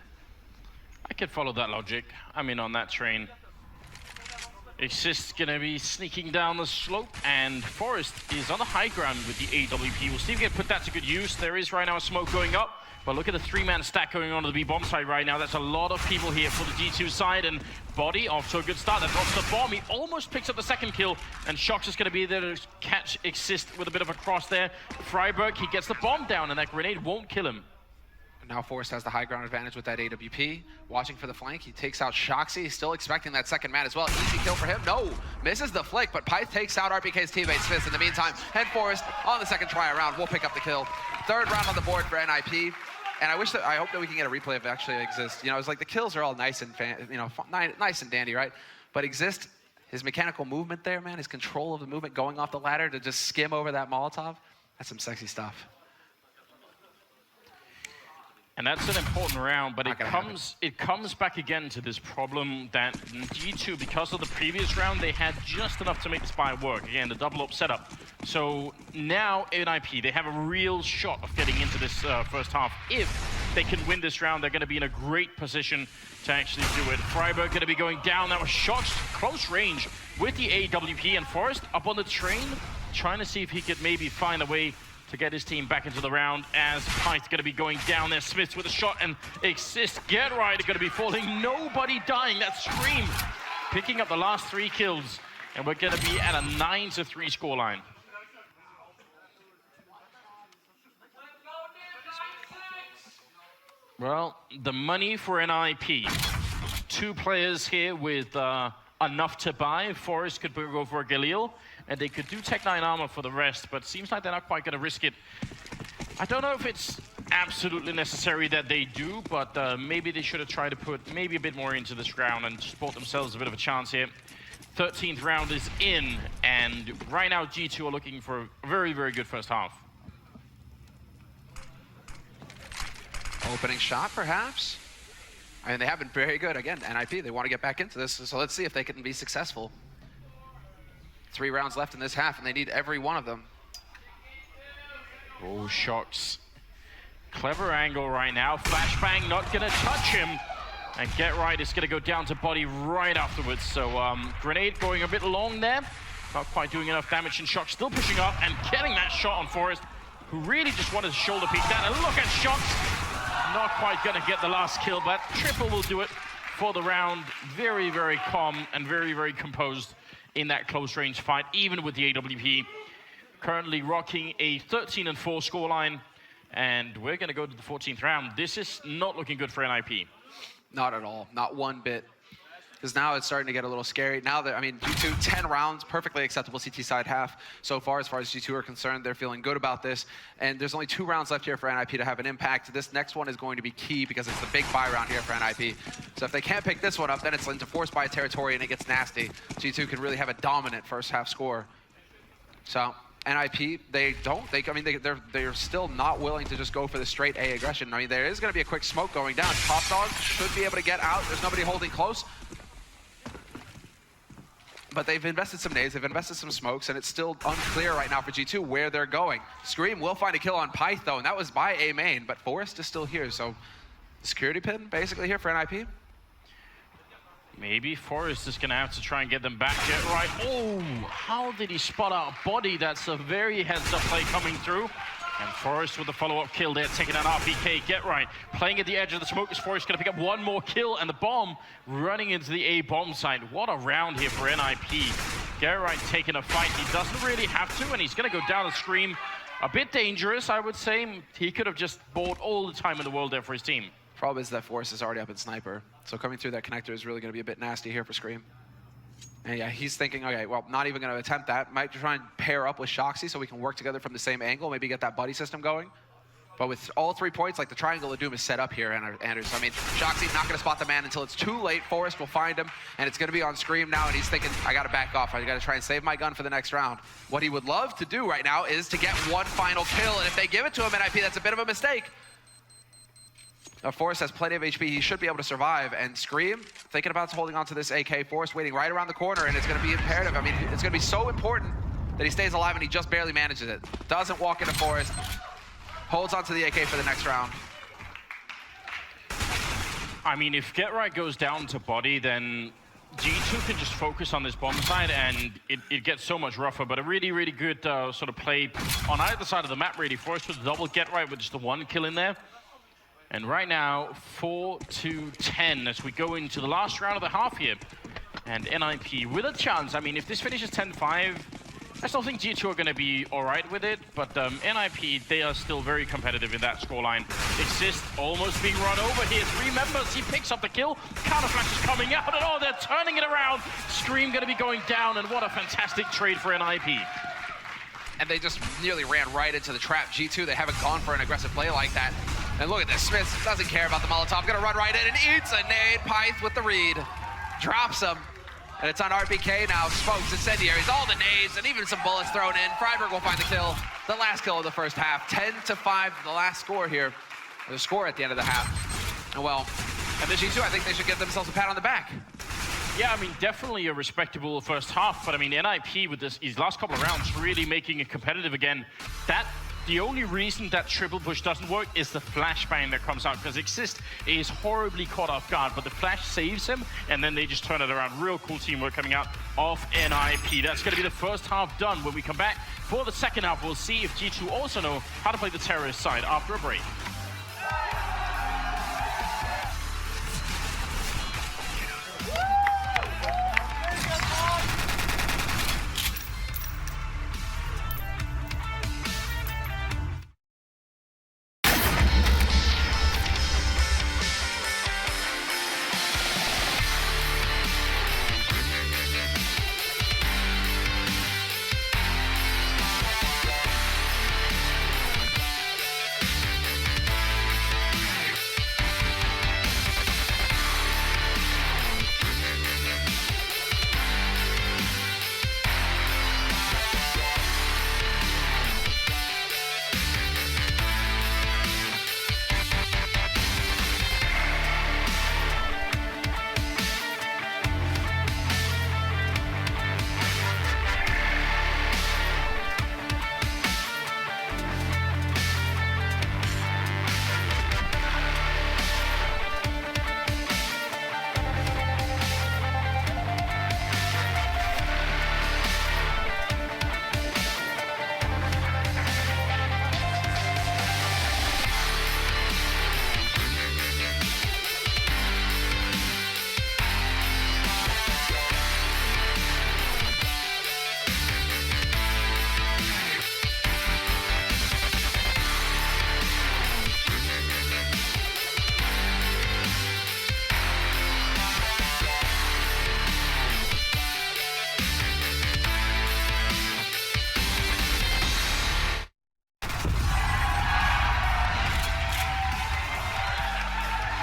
I could follow that logic. I'm in on that train. Exist gonna be sneaking down the slope, and FULLHD is on the high ground with the AWP. We'll see if we can put that to good use. There is right now a smoke going up. But look at the 3-man stack going on to the B-bomb side right now. That's a lot of people here for the G2 side, and Body off to a good start. That drops the bomb. He almost picks up the second kill, and Shox is going to be there to catch Exist with a bit of a cross there. Freiberg, he gets the bomb down, and that grenade won't kill him. And now Forrest has the high ground advantage with that AWP. Watching for the flank, he takes out Shoxy. He's still expecting that second man as well. Easy kill for him. No, misses the flick, but Pyth takes out RPK's teammate Smith in the meantime. And Forrest on the second try around will pick up the kill. Third round on the board for NIP. And I hope that we can get a replay of actually Exist. You know, it's like the kills are all nice and nice and dandy, right? But Exist, his mechanical movement there, man, his control of the movement, going off the ladder to just skim over that Molotov, that's some sexy stuff. And that's an important round, but it comes back again to this problem that G2, because of the previous round, they had just enough to make the spy work. Again, the double up setup. So now NIP, they have a real shot of getting into this first half. If they can win this round, they're going to be in a great position to actually do it. Freiberg going to be going down. That was Shox close range with the AWP, and Forrest up on the train, trying to see if he could maybe find a way to get his team back into the round, as Pyth going to be going down there. Smiths with a shot, and Exist, get right, are going to be falling. Nobody dying. That Scream picking up the last 3 kills, and we're going to be at a 9-3 scoreline. Well, the money for NIP. 2 players here with enough to buy. Forrest could go for a Galil, and they could do Tech 9 armor for the rest, but seems like they're not quite going to risk it. I don't know if it's absolutely necessary that they do, but maybe they should have tried to put maybe a bit more into this round and just bought themselves a bit of a chance here. 13th round is in, and right now G2 are looking for a very, very good first half. Opening shot, perhaps? I mean, they have been very good. Again, NIP, they want to get back into this, so let's see if they can be successful. 3 rounds left in this half, and they need every one of them. Oh, Shox Clever angle right now. Flashbang not gonna touch him. And Get Right is gonna go down to body right afterwards. So Grenade going a bit long there. Not quite doing enough damage, and Shock still pushing up and getting that shot on Forrest, who really just wanted to shoulder peek that. And look at Shock's not quite gonna get the last kill, but Triple will do it for the round. Very, very calm and very, very composed in that close range fight, even with the AWP. Currently rocking a 13-4 scoreline, and we're gonna go to the 14th round. This is not looking good for NIP. Not at all, not one bit. Because now it's starting to get a little scary. Now that, I mean, G2, 10 rounds, perfectly acceptable CT side half so far as G2 are concerned. They're feeling good about this. And there's only 2 rounds left here for NIP to have an impact. This next one is going to be key because it's the big buy round here for NIP. So if they can't pick this one up, then it's into forced buy territory and it gets nasty. G2 can really have a dominant first half score. So NIP, they're still not willing to just go for the straight A aggression. I mean, there is going to be a quick smoke going down. Top Dog should be able to get out. There's nobody holding close. But they've invested some nades, they've invested some smokes, and it's still unclear right now for G2 where they're going. Scream will find a kill on Pyth, though, and that was by A main, but Forrest is still here, so security pin basically here for NIP. Maybe Forrest is gonna have to try and get them back. Get Right. Oh, how did he spot out body? That's a very heads-up play coming through. And Forrest with the follow-up kill there, taking an RPK. Get Right, playing at the edge of the smoke. Is Forrest gonna pick up one more kill, and the bomb running into the A bomb site. What a round here for NIP. Get Right taking a fight. He doesn't really have to, and he's gonna go down and Scream. A bit dangerous, I would say. He could have just bought all the time in the world there for his team. Problem is that Forrest is already up in Sniper, so coming through that connector is really gonna be a bit nasty here for Scream. And yeah, he's thinking, okay, well, not even gonna attempt that. Might try and pair up with Shoxy so we can work together from the same angle, maybe get that buddy system going. But with all 3 points, like the Triangle of Doom is set up here, Anders. I mean, Shoxy not gonna spot the man until it's too late. Forrest will find him, and it's gonna be on Scream now, and he's thinking, I gotta back off. I gotta try and save my gun for the next round. What he would love to do right now is to get one final kill, and if they give it to him, NIP, that's a bit of a mistake. Forrest has plenty of HP. He should be able to survive. And Scream, thinking about holding on to this AK. Forrest waiting right around the corner, and it's going to be imperative. I mean, it's going to be so important that he stays alive, and he just barely manages it. Doesn't walk into Forrest. Holds onto the AK for the next round. I mean, if Get Right goes down to body, then G2 can just focus on this bomb side, and it gets so much rougher. But a really, really good sort of play on either side of the map, really. Forrest with double Get Right with just the 1 kill in there. And right now, 4-10 as we go into the last round of the half here. And NIP with a chance. I mean, if this finishes 10-5, I still think G2 are going to be all right with it. But NIP, they are still very competitive in that scoreline. Exist almost being run over here. 3 members, he picks up the kill. Counterflash is coming out, and oh, they're turning it around. Scream going to be going down, and what a fantastic trade for NIP. And they just nearly ran right into the trap. G2, they haven't gone for an aggressive play like that. And look at this, Smith doesn't care about the Molotov, gonna run right in and eats a nade. Pyth with the read, drops him. And it's on RPK now, smokes, incendiaries, all the nades, and even some bullets thrown in. Freiburg will find the kill, the last kill of the first half. 10-5, the last score here, the score at the end of the half. And well, and the G2, I think they should give themselves a pat on the back. Yeah, I mean, definitely a respectable first half, but I mean, NIP with his last couple of rounds really making it competitive again. The only reason that triple push doesn't work is the flashbang that comes out, because Exist is horribly caught off guard, but the flash saves him, and then they just turn it around. Real cool teamwork coming out of NIP. That's going to be the first half done. When we come back for the second half, we'll see if G2 also know how to play the terrorist side after a break.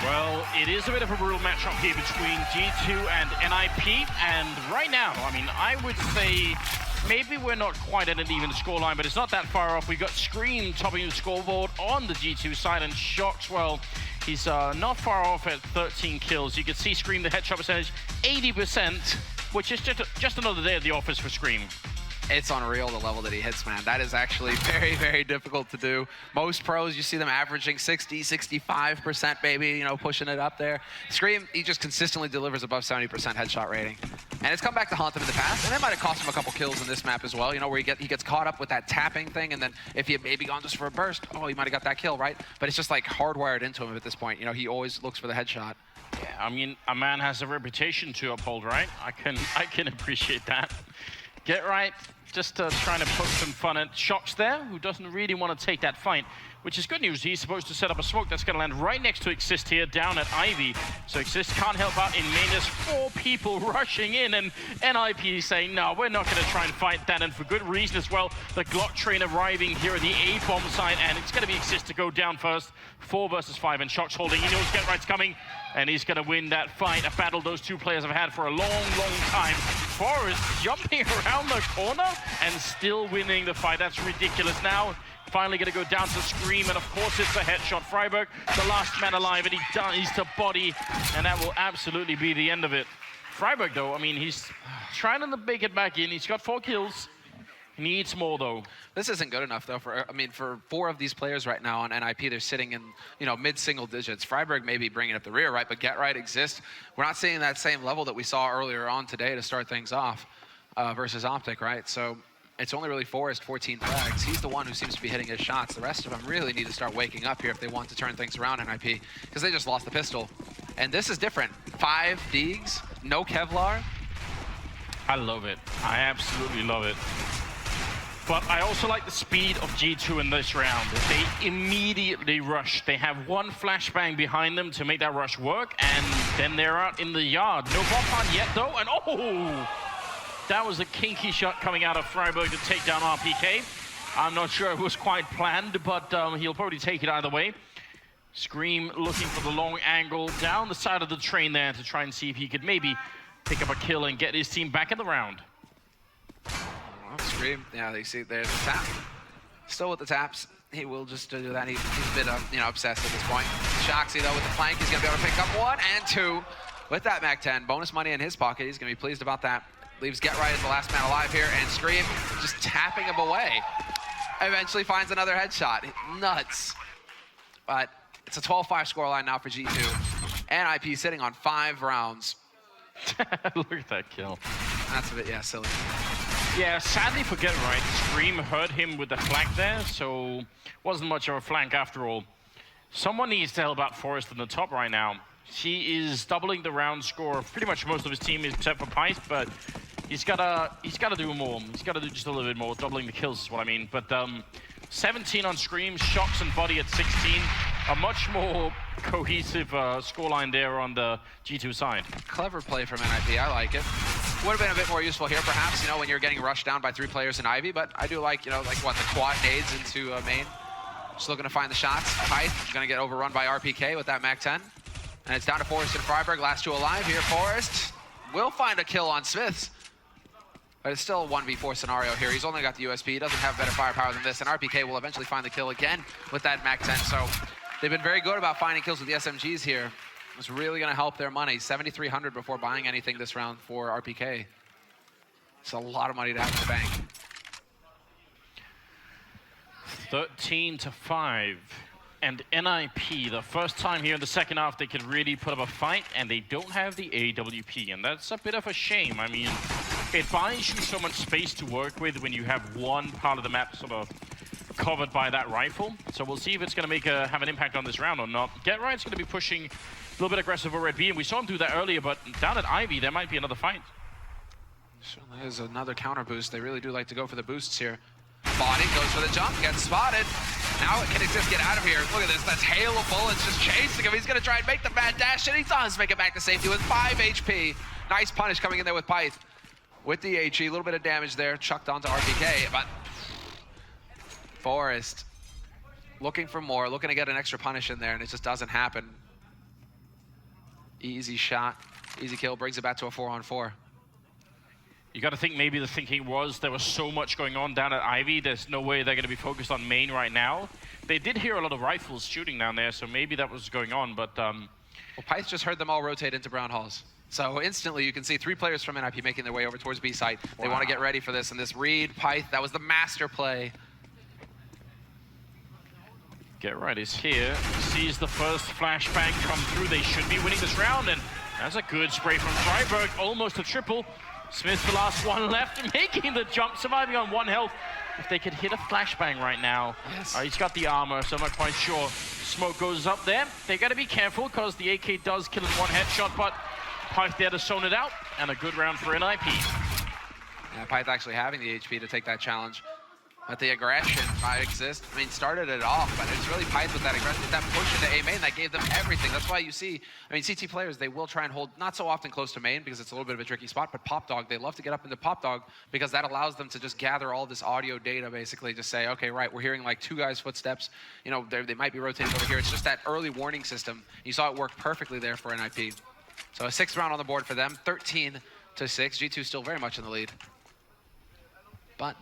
Well, it is a bit of a brutal matchup here between G2 and NIP, and right now, I mean, I would say maybe we're not quite at an even scoreline, but it's not that far off. We've got Scream topping the scoreboard on the G2 side, and Shox, well, he's not far off at 13 kills. You can see Scream, the headshot percentage, 80%, which is just another day at the office for Scream. It's unreal the level that he hits, man. That is actually very, very difficult to do. Most pros, you see them averaging 60, 65%, baby, you know, pushing it up there. Scream, he just consistently delivers above 70% headshot rating. And it's come back to haunt him in the past, and it might have cost him a couple kills in this map as well, you know, where he gets caught up with that tapping thing, and then if he had maybe gone just for a burst, oh, he might have got that kill, right? But it's just like hardwired into him at this point. You know, he always looks for the headshot. Yeah, I mean, a man has a reputation to uphold, right? I can appreciate that. Get right. Just trying to poke some fun at Shox there, who doesn't really want to take that fight, which is good news. He's supposed to set up a smoke that's going to land right next to Exist here, down at Ivy. So Exist can't help out in main. There's 4 people rushing in, and NIP is saying, no, we're not going to try and fight that, and for good reason as well. The Glock train arriving here at the A-bomb side, and it's going to be Exist to go down first. 4 versus 5, and Shox holding. He knows Get Right's coming, and he's going to win that fight. A battle those two players have had for a long, long time. Forrest jumping around the corner and still winning the fight. That's ridiculous. Now, finally going to go down to Scream, and of course it's a headshot. Freiburg, the last man alive, and he's to body, and that will absolutely be the end of it. Freiburg, though, I mean, he's trying to make it back in. He's got 4 kills. He needs more, though. This isn't good enough, though. For 4 of these players right now on NIP, they're sitting in, you know, mid-single digits. Freiburg may be bringing up the rear, right? But Get Right exists. We're not seeing that same level that we saw earlier on today to start things off versus OpTic, right? So it's only really Forrest, 14 frags. He's the one who seems to be hitting his shots. The rest of them really need to start waking up here if they want to turn things around NIP, because they just lost the pistol. And this is different. 5 Deegs, no Kevlar. I love it. I absolutely love it. But I also like the speed of G2 in this round. They immediately rush. They have 1 flashbang behind them to make that rush work, and then they're out in the yard. No bomb hunt yet, though, and oh! That was a kinky shot coming out of Freiburg to take down RPK. I'm not sure it was quite planned, but he'll probably take it either way. Scream looking for the long angle down the side of the train there to try and see if he could maybe pick up a kill and get his team back in the round. Scream, yeah, they see there's the tap. Still with the taps. He will just do that. He's a bit, obsessed at this point. Shoxy, though, with the flank, he's going to be able to pick up 1 and 2 with that MAC-10. Bonus money in his pocket. He's going to be pleased about that. Leaves Get Right as the last man alive here, and Scream just tapping him away. Eventually finds another headshot. Nuts. But it's a 12-5 scoreline now for G2. NIP sitting on 5 rounds. Look at that kill. That's a bit, yeah, silly. Yeah, sadly for Get Right, Scream hurt him with the flank there, so wasn't much of a flank after all. Someone needs to help out Forrest in the top right now. He is doubling the round score of pretty much most of his team except for Pyth, but he's gotta do more. He's gotta do just a little bit more. Doubling the kills is what I mean. But 17 on Scream, Shox and Body at 16. A much more cohesive scoreline there on the G2 side. Clever play from NIP, I like it. Would have been a bit more useful here, perhaps, when you're getting rushed down by 3 players in Ivy, but I do like, the quad nades into main. Just looking to find the shots. Pyth is going to get overrun by RPK with that MAC-10. And it's down to Forrest and Freiburg, last 2 alive here. Forrest will find a kill on Smiths. But it's still a 1v4 scenario here. He's only got the USP. He doesn't have better firepower than this. And RPK will eventually find the kill again with that MAC-10. So they've been very good about finding kills with the SMGs here. It's really going to help their money. 7,300 before buying anything this round for RPK. It's a lot of money to have in the bank. 13-5. And NIP, the first time here in the second half they could really put up a fight, and they don't have the AWP, and that's a bit of a shame. I mean, it buys you so much space to work with when you have one part of the map sort of covered by that rifle. So we'll see if it's going to have an impact on this round or not. Get Right's going to be pushing a little bit aggressive over at B, and we saw him do that earlier, but down at Ivy, there might be another fight. Certainly is another counter boost. They really do like to go for the boosts here. Body goes for the jump, gets spotted. Now can Exist get out of here? Look at this, that's hail of bullets just chasing him. He's gonna try and make the mad dash, and he does make it back to safety with 5 HP. Nice punish coming in there with Pyth. With the HE, a little bit of damage there, chucked onto RPK, but Forrest looking for more, looking to get an extra punish in there, and it just doesn't happen. Easy shot, easy kill, brings it back to a 4-on-4. You got to think maybe the thinking was there was so much going on down at Ivy, there's no way they're going to be focused on main right now. They did hear a lot of rifles shooting down there, so maybe that was going on, but... Well, Pyth just heard them all rotate into Brown Halls. So instantly you can see 3 players from NIP making their way over towards B site. They want to get ready for this, and this read, Pyth, that was the master play. Get Right is here, sees the first flashbang come through. They should be winning this round, and that's a good spray from Freiburg, almost a triple. Smith, the last one left, making the jump, surviving on 1 health. If they could hit a flashbang right now. Yes. He's got the armor, so I'm not quite sure. Smoke goes up there. They got to be careful because the AK does kill in 1 headshot, but Pyth there to zone it out, and a good round for NIP. Yeah, Pyth actually having the HP to take that challenge. But the aggression might exist. I mean, started it off, but it's really Pyth with that aggression, that push into A main that gave them everything. That's why you see, I mean, CT players, they will try and hold not so often close to main because it's a little bit of a tricky spot, but Pop Dog, they love to get up into Pop Dog because that allows them to just gather all this audio data, basically, just say, okay, right, we're hearing like 2 guys' footsteps. You know, they might be rotating over here. It's just that early warning system. You saw it work perfectly there for NIP. So a 6th round on the board for them, 13-6. G2 still very much in the lead. But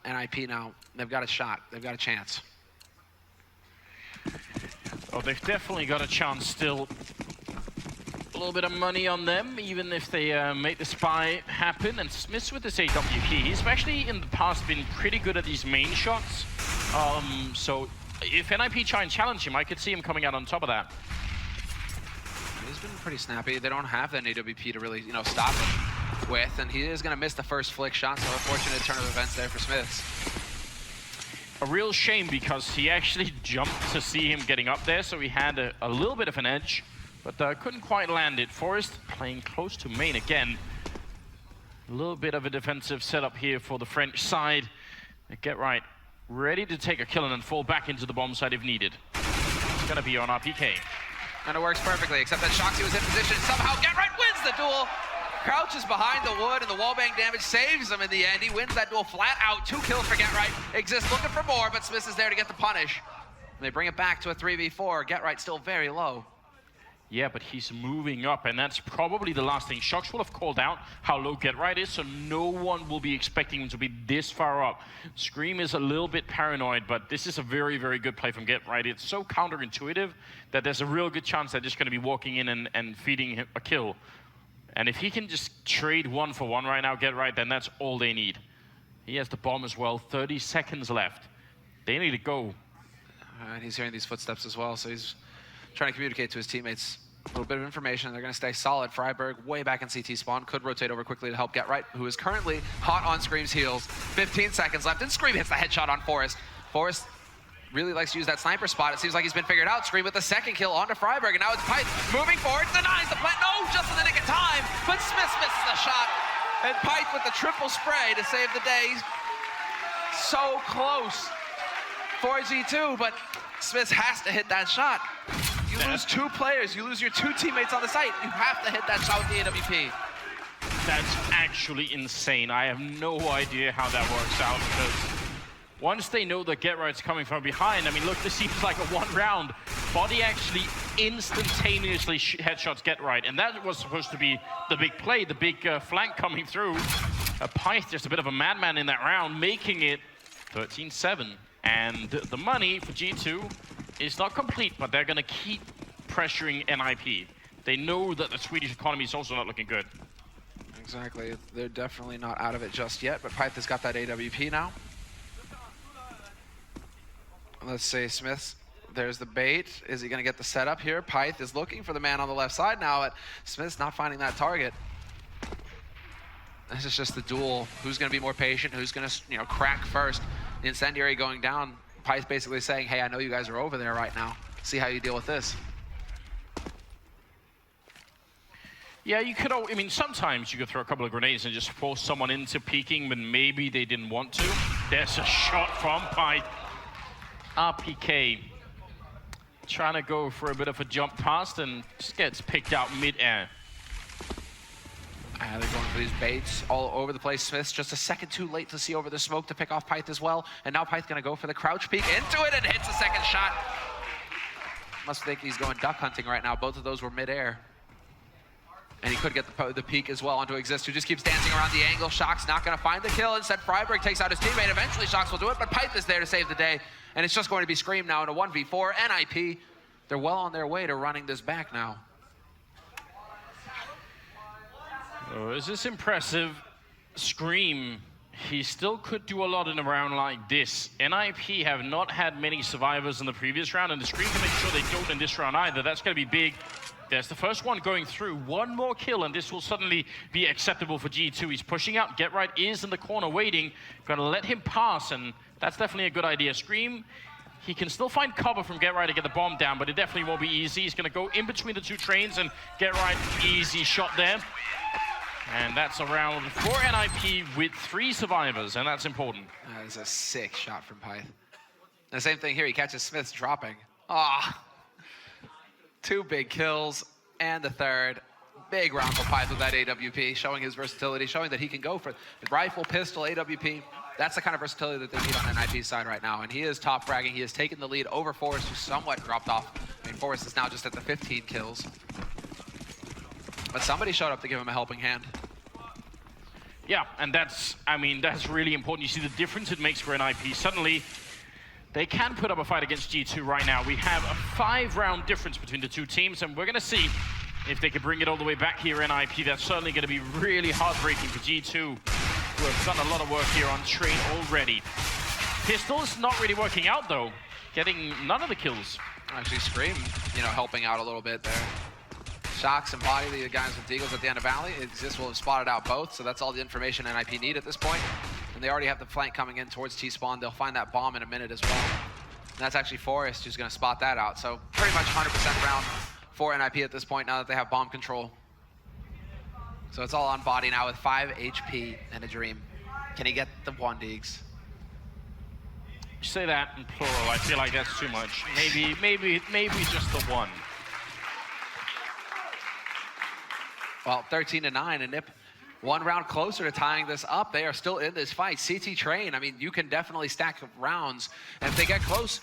NIP now, they've got a shot. They've got a chance. Oh, they've definitely got a chance still. A little bit of money on them, even if they make the spy happen. And Smith's with this AWP. He's actually in the past been pretty good at these main shots. So if NIP try and challenge him, I could see him coming out on top of that. He's been pretty snappy. They don't have that AWP to really, you know, stop him with, and he is going to miss the first flick shot, so unfortunate turn of events there for Smiths. A real shame because he actually jumped to see him getting up there, so he had a little bit of an edge, but couldn't quite land it. Forest playing close to main again. A little bit of a defensive setup here for the French side. Get Right, ready to take a kill and then fall back into the bomb side if needed. It's going to be on RPK. And it works perfectly, except that Shoxy was in position. Somehow Get Right wins the duel. Crouches behind the wood, and the wallbang damage saves him in the end. He wins that duel flat out. 2 kills for Get Right. Exists looking for more, but Smith is there to get the punish. And they bring it back to a 3v4. Get Right still very low. Yeah, but he's moving up, and that's probably the last thing. Shox will have called out how low Get Right is, so no one will be expecting him to be this far up. Scream is a little bit paranoid, but this is a very, very good play from Get Right. It's so counterintuitive that there's a real good chance they're just going to be walking in and feeding him a kill. And if he can just trade 1 for 1 right now, Get Right, then that's all they need. He has the bomb as well, 30 seconds left. They need to go. And he's hearing these footsteps as well, so he's trying to communicate to his teammates a little bit of information. They're going to stay solid. Freiburg way back in CT spawn, could rotate over quickly to help Get Right, who is currently hot on Scream's heels. 15 seconds left, and Scream hits the headshot on Forest. Forest really likes to use that sniper spot. It seems like he's been figured out. Scream with the 2nd kill onto Freiburg, and now it's Pyth moving forward, denies the plant. No, just in the nick of time, but Smith misses the shot. And Pyth with the triple spray to save the day. So close for G2, but Smith has to hit that shot. You lose 2 players, you lose your 2 teammates on the site. You have to hit that shot with the AWP. That's actually insane. I have no idea how that works out because once they know that Get Right's coming from behind, I mean, look, this seems like a 1 round. Body actually instantaneously headshots Get Right, and that was supposed to be the big play, the big flank coming through. Pyth just a bit of a madman in that round, making it 13-7. And the money for G2 is not complete, but they're going to keep pressuring NIP. They know that the Swedish economy is also not looking good. Exactly. They're definitely not out of it just yet, but Pyth has got that AWP now. Let's see, Smith, there's the bait. Is he going to get the setup here? Pyth is looking for the man on the left side now, but Smith's not finding that target. This is just the duel. Who's going to be more patient? Who's going to, you know, crack first? The incendiary going down. Pyth basically saying, hey, I know you guys are over there right now. See how you deal with this. Yeah, you could, I mean, sometimes you could throw a couple of grenades and just force someone into peeking when maybe they didn't want to. There's a shot from Pyth. RPK trying to go for a bit of a jump past and just gets picked out mid-air. They're going for these baits all over the place. Smith's just a second too late to see over the smoke to pick off Pyth as well. And now Pyth going to go for the crouch peek into it and hits the 2nd shot. Must think he's going duck hunting right now. Both of those were mid-air. And he could get the peek as well onto Exist, who just keeps dancing around the angle. Shock's not going to find the kill. Instead, Freiburg takes out his teammate. Eventually, Shocks will do it, but Pyth is there to save the day. And it's just going to be Scream now in a 1v4. NIP, they're well on their way to running this back now. Oh, is this impressive? Scream, he still could do a lot in a round like this. NIP have not had many survivors in the previous round, and the Scream can make sure they don't in this round either. That's going to be big. There's the first one going through. One more kill, and this will suddenly be acceptable for G2. He's pushing out. Get Right is in the corner waiting. Gonna let him pass, and that's definitely a good idea. Scream, he can still find cover from Get Right to get the bomb down, but it definitely won't be easy. He's gonna go in between the two trains, and Get Right, easy shot there. And that's a round for NIP with 3 survivors, and that's important. That is a sick shot from Pyth. The same thing here, he catches Smith's dropping. Ah. 2 big kills, and the third. Big round for Pyth with that AWP, showing his versatility, showing that he can go for rifle, pistol, AWP. That's the kind of versatility that they need on NIP's side right now. And he is top fragging. He has taken the lead over Forrest, who somewhat dropped off. I mean, Forrest is now just at the 15 kills. But somebody showed up to give him a helping hand. Yeah, and that's really important. You see the difference it makes for NIP. Suddenly, they can put up a fight against G2 right now. We have a 5-round difference between the two teams, and we're going to see if they can bring it all the way back here in NIP. That's certainly going to be really heartbreaking for G2, who have done a lot of work here on train already. Pistol's not really working out, though, getting none of the kills. Actually, Scream, helping out a little bit there. Shocks and Body, the guys with Deagles at the end of Valley. Exist will have spotted out both, so that's all the information NIP need at this point. And they already have the flank coming in towards T-Spawn. They'll find that bomb in a minute as well. And that's actually Forrest who's going to spot that out. So pretty much 100% round for NIP at this point now that they have bomb control. So it's all on Body now with 5 HP and a dream. Can he get the 1, Deegs? You say that in plural. I feel like that's too much. Maybe just the 1. Well, 13-9, and Nip 1 round closer to tying this up. They are still in this fight. CT Train, I mean, you can definitely stack rounds. And if they get close,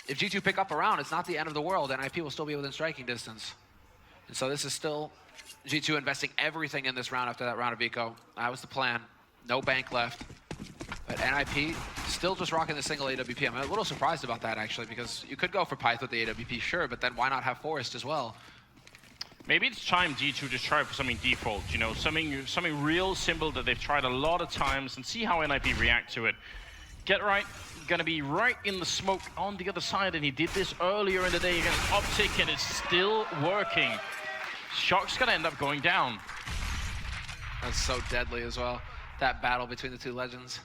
if G2 pick up a round, it's not the end of the world. NIP will still be within striking distance. And so this is still G2 investing everything in this round after that round of Eco. That was the plan. No bank left. But NIP still just rocking the single AWP. I'm a little surprised about that, actually, because you could go for Pyth with the AWP, sure, but then why not have Forrest as well? Maybe it's time G2 just try for something default, something real simple that they've tried a lot of times and see how NIP react to it. Get Right, gonna be right in the smoke on the other side, and he did this earlier in the day against OpTic, and it's still working. Shock's gonna end up going down. That's so deadly as well. That battle between the two legends.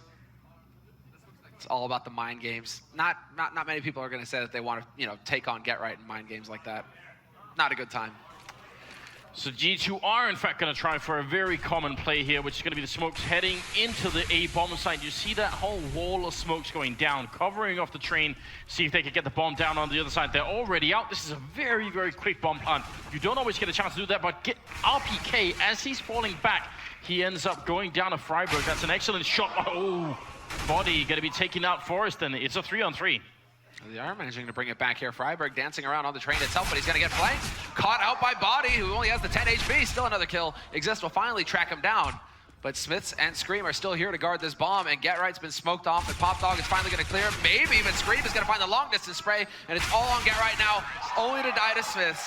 It's all about the mind games. Not many people are gonna say that they want to, take on Get Right in mind games like that. Not a good time. So G2 are in fact going to try for a very common play here, which is going to be the smokes heading into the A bomb site. You see that whole wall of smokes going down, covering off the train, see if they can get the bomb down on the other side. They're already out. This is a very, very quick bomb plant. You don't always get a chance to do that, but get RPK as he's falling back. He ends up going down to Freiburg. That's an excellent shot. Oh, Body going to be taking out Forrest, and it's a 3-on-3. They are managing to bring it back here. Freiburg dancing around on the train itself, but he's going to get flanked. Caught out by Body, who only has the 10 HP. Still another kill. Exist will finally track him down. But Smiths and Scream are still here to guard this bomb, and Get Right's been smoked off, and Pop Dog is finally going to clear him. Maybe even Scream is going to find the long distance spray, and it's all on Get Right now, only to die to Smiths.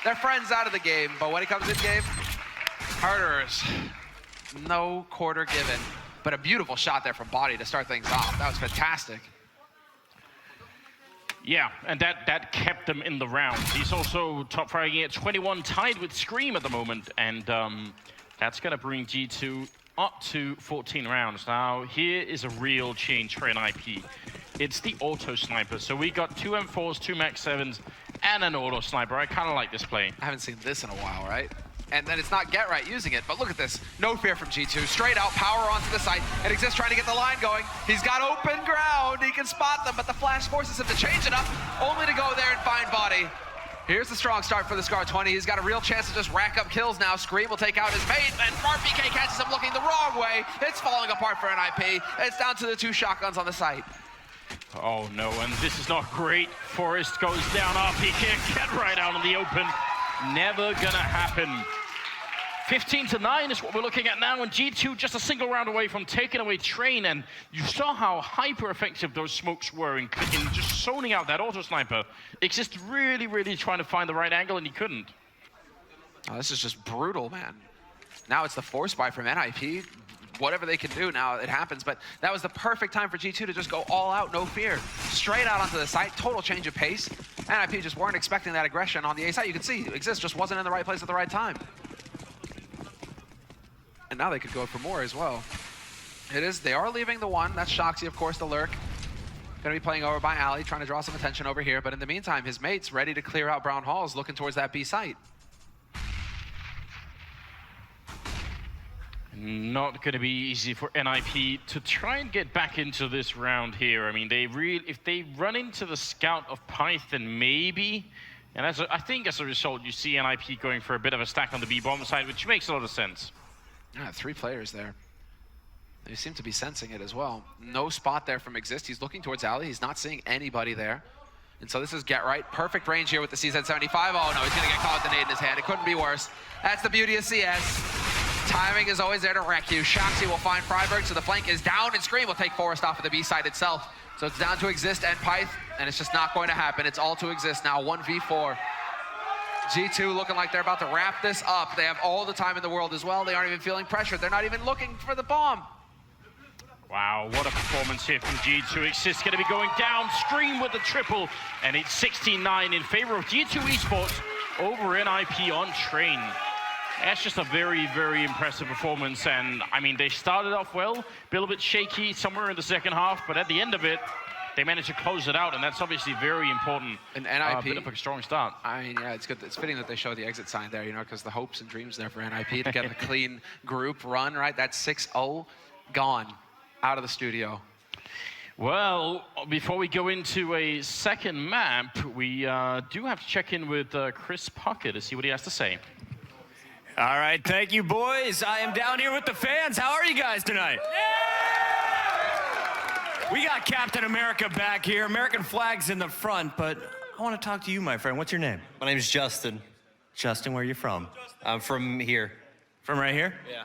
They're friends out of the game, but when it comes in game, Harderers. No quarter given. But a beautiful shot there from Body to start things off. That was fantastic. Yeah, and that kept them in the round. He's also top fragging at 21, tied with Scream at the moment, and that's going to bring G2 up to 14 rounds. Now, here is a real change for NIP. It's the auto sniper. So we got 2 M4s, 2 Max 7s, and an auto sniper. I kind of like this play. I haven't seen this in a while, right? And then it's not Get Right using it, but look at this. No fear from G2. Straight out, power onto the site, and Exist trying to get the line going. He's got open ground. He can spot them, but the flash forces him to change it up, only to go there and find Body. Here's the strong start for the Scar 20. He's got a real chance to just rack up kills now. Scream will take out his mate, and RPK catches him looking the wrong way. It's falling apart for NIP. It's down to the 2 shotguns on the site. Oh no, and this is not great. Forrest goes down, RPK Get Right out in the open. Never gonna happen. 15-9 is what we're looking at now, and G2 just a single round away from taking away Train, and you saw how hyper effective those smokes were in just zoning out that auto sniper. It's just really, really trying to find the right angle, and he couldn't. Oh, this is just brutal, man. Now it's the force buy from NIP. Whatever they can do now, it happens. But that was the perfect time for G2 to just go all out, no fear. Straight out onto the site, total change of pace. NIP just weren't expecting that aggression on the A site. You can see, Exist just wasn't in the right place at the right time. And now they could go for more as well. They are leaving the one. That's Shoxy, of course, the lurk. Gonna be playing over by Ali, trying to draw some attention over here. But in the meantime, his mate's ready to clear out Brown Halls, looking towards that B site. Not going to be easy for NIP to try and get back into this round here. I mean, if they run into the scout of Python, maybe. And I think as a result, you see NIP going for a bit of a stack on the B bomb side, which makes a lot of sense. Yeah, 3 players there. They seem to be sensing it as well. No spot there from Exist. He's looking towards Ali. He's not seeing anybody there. And so this is Get Right. Perfect range here with the CZ75. Oh no, he's going to get caught with the nade in his hand. It couldn't be worse. That's the beauty of CS. Timing is always there to wreck you. Shoxy will find Freiburg, so the flank is down, and Scream will take Forest off of the B side itself. So it's down to Exist and Pyth, and it's just not going to happen. It's all to Exist now, 1v4. G2 looking like they're about to wrap this up. They have all the time in the world as well. They aren't even feeling pressured. They're not even looking for the bomb. Wow, what a performance here from G2. Exist going to be going down. Scream with the triple, and it's 16-9 in favor of G2 Esports over NIP on Train. That's just a very, very impressive performance, and I mean, they started off well, a little bit shaky somewhere in the second half, but at the end of it, they managed to close it out, and that's obviously very important. And NIP, bit of a strong start. I mean, yeah, it's good. It's fitting that they show the exit sign there, you know, because the hopes and dreams there for NIP to get a clean group run, right? That's 6-0 gone out of the studio. Well, before we go into a second map, we do have to check in with Chris Puckett to see what he has to say. All right, thank you, boys. I am down here with the fans. How are you guys tonight? Yeah! We got Captain America back here. American flag's in the front, but I want to talk to you, my friend. What's your name? My name is Justin. Justin, where are you from? I'm from here. From right here? Yeah.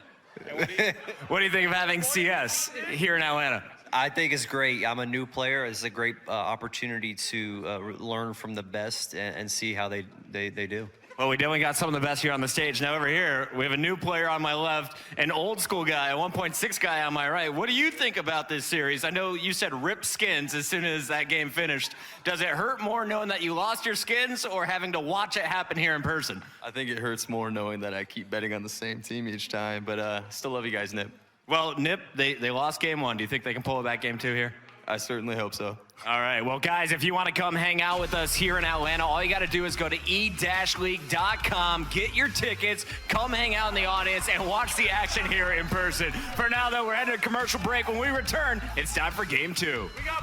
What do you think of having CS here in Atlanta? I think it's great. I'm a new player. It's a great opportunity to learn from the best and see how they do. Well, we definitely got some of the best here on the stage. Now over here, we have a new player on my left, an old school guy, a 1.6 guy on my right. What do you think about this series? I know you said rip skins as soon as that game finished. Does it hurt more knowing that you lost your skins or having to watch it happen here in person? I think it hurts more knowing that I keep betting on the same team each time, but still love you guys, Nip. Well, Nip, they lost game 1. Do you think they can pull it back game 2 here? I certainly hope so. All right, well, guys, if you want to come hang out with us here in Atlanta, all you got to do is go to e-league.com, get your tickets, come hang out in the audience, and watch the action here in person. For now, though, we're heading to a commercial break. When we return, it's time for game 2. We got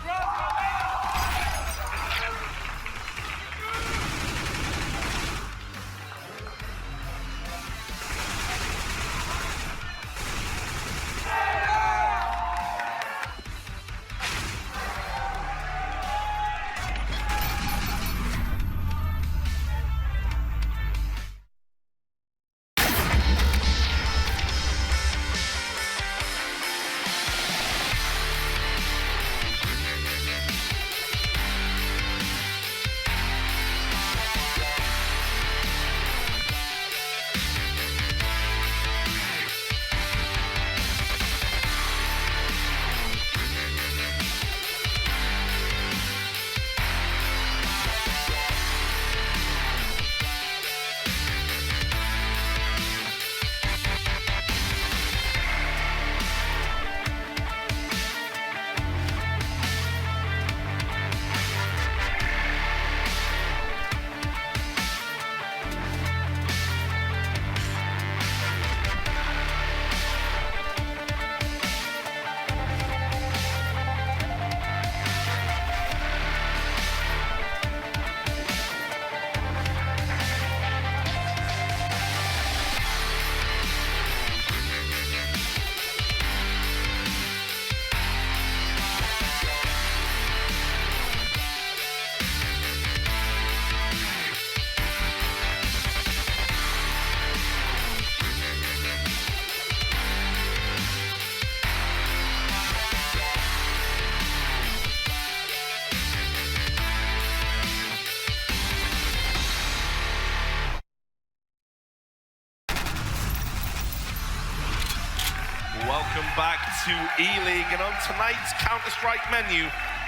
Welcome back to E-League, and on tonight's Counter-Strike menu,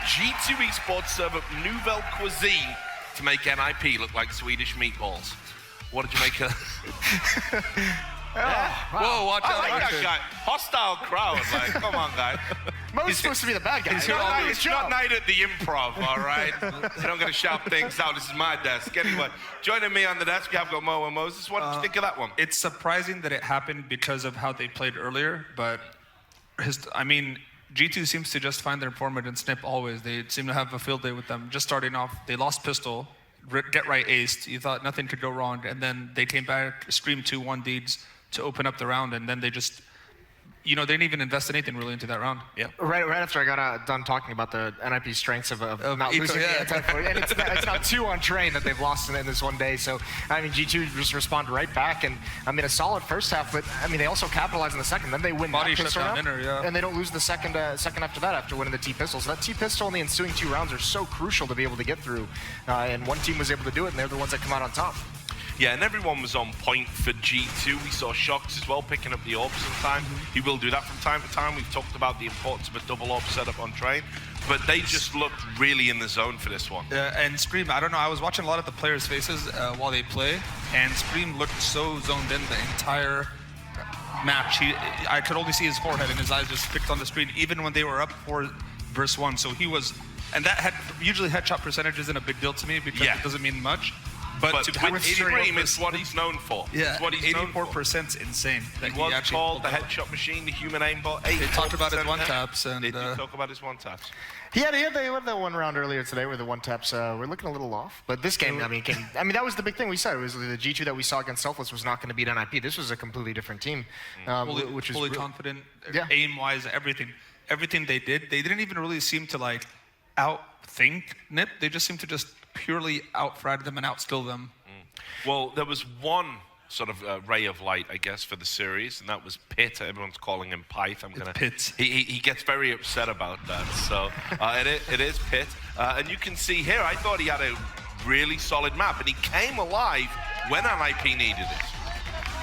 G2 Esports serve up nouvelle cuisine to make NIP look like Swedish meatballs. What did you make of? Wow. Whoa, watch out. I like that guy. Hostile crowd. Like, come on, guy. Mo's supposed to be the bad guy. It's not night at the Improv, all right? You don't get to shout things out. This is my desk. Anyway, joining me on the desk, we have got Mo and Moses. What did you think of that one? It's surprising that it happened because of how they played earlier, but G2 seems to just find their format in Snip always. They seem to have a field day with them. Just starting off, they lost pistol, get right aced. You thought nothing could go wrong, and then they came back, screamed 2-1 leads to open up the round, and then they just, they didn't even invest anything really into that round. Yeah. Right after I got done talking about the NIP strengths of not losing the anti-4, and it's now 2 on train that they've lost in this one day. So G2 just responded right back, and a solid first half. But they also capitalized in the second. Then they win Body that pistol round, and they don't lose the second after that after winning the T pistol. So that T pistol and the ensuing 2 rounds are so crucial to be able to get through. And one team was able to do it, and they're the ones that come out on top. Yeah, and everyone was on point for G2. We saw Shox as well picking up the AWP sometimes. He will do that from time to time. We've talked about the importance of a double AWP setup on train, but they just looked really in the zone for this one. And Scream, I don't know, I was watching a lot of the players' faces while they play, and Scream looked so zoned in the entire match. I could only see his forehead and his eyes just fixed on the screen, even when they were up 4-1. So he was, and that usually headshot percentage isn't a big deal to me because it doesn't mean much. But to with Scream, it's what he's known for. Yeah, it's what he's 84%'s insane. He was called the headshot machine, the human aimbot. They talked about his one-taps. They did talk about his one-taps. They had that one round earlier today where the one-taps were looking a little off. But this game, that was the big thing we said. It was the G2 that we saw against Selfless was not going to beat NIP. This was a completely different team. Which was fully confident, aim-wise, everything they did. They didn't even really seem to outthink NIP. They just seemed to just purely out-frag them and outskill them. Well, there was one sort of ray of light, I guess, for the series, and that was Pitt. Everyone's calling him Pyth. Pitt. He gets very upset about that. So it is Pitt. And you can see here, I thought he had a really solid map, and he came alive when NIP needed it.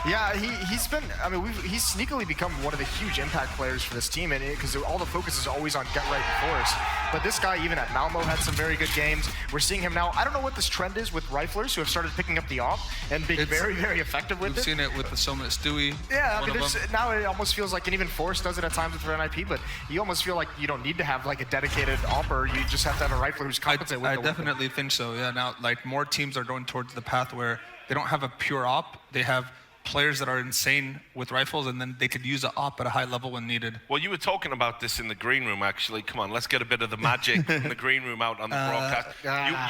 Yeah, he's sneakily become one of the huge impact players for this team, and because all the focus is always on get right and force. But this guy, even at Malmo, had some very good games. We're seeing him now. I don't know what this trend is with riflers who have started picking up the AWP and being very, very effective with it. We've seen it with the Soma Stewie. Yeah, now it almost feels like, and even Force does it at times with NIP, but you almost feel like you don't need to have a dedicated AWPer. You just have to have a rifler who's competent with it. I definitely think so. Yeah, now more teams are going towards the path where they don't have a pure AWP. They have players that are insane with rifles, and then they could use an AWP at a high level when needed. Well, you were talking about this in the green room, actually. Come on, let's get a bit of the magic in the green room out on the broadcast.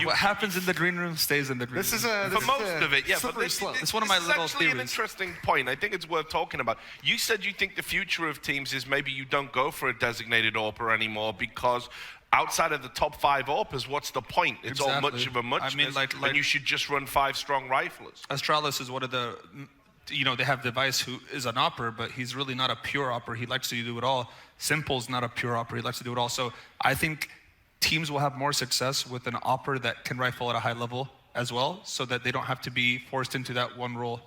What happens in the green room stays in the green room. For most of it, yeah. But it's one of my little actually theories. An interesting point. I think it's worth talking about. You said you think the future of teams is maybe you don't go for a designated AWPer anymore because outside of the top 5 AWPers, what's the point? It's all much of a muchness, and you should just run 5 strong riflers. Astralis is one of the... they have Device who is an AWPer, but he's really not a pure AWPer. He likes to do it all. Simple's not a pure AWPer. He likes to do it all. So I think teams will have more success with an AWPer that can rifle at a high level as well, so that they don't have to be forced into that one role.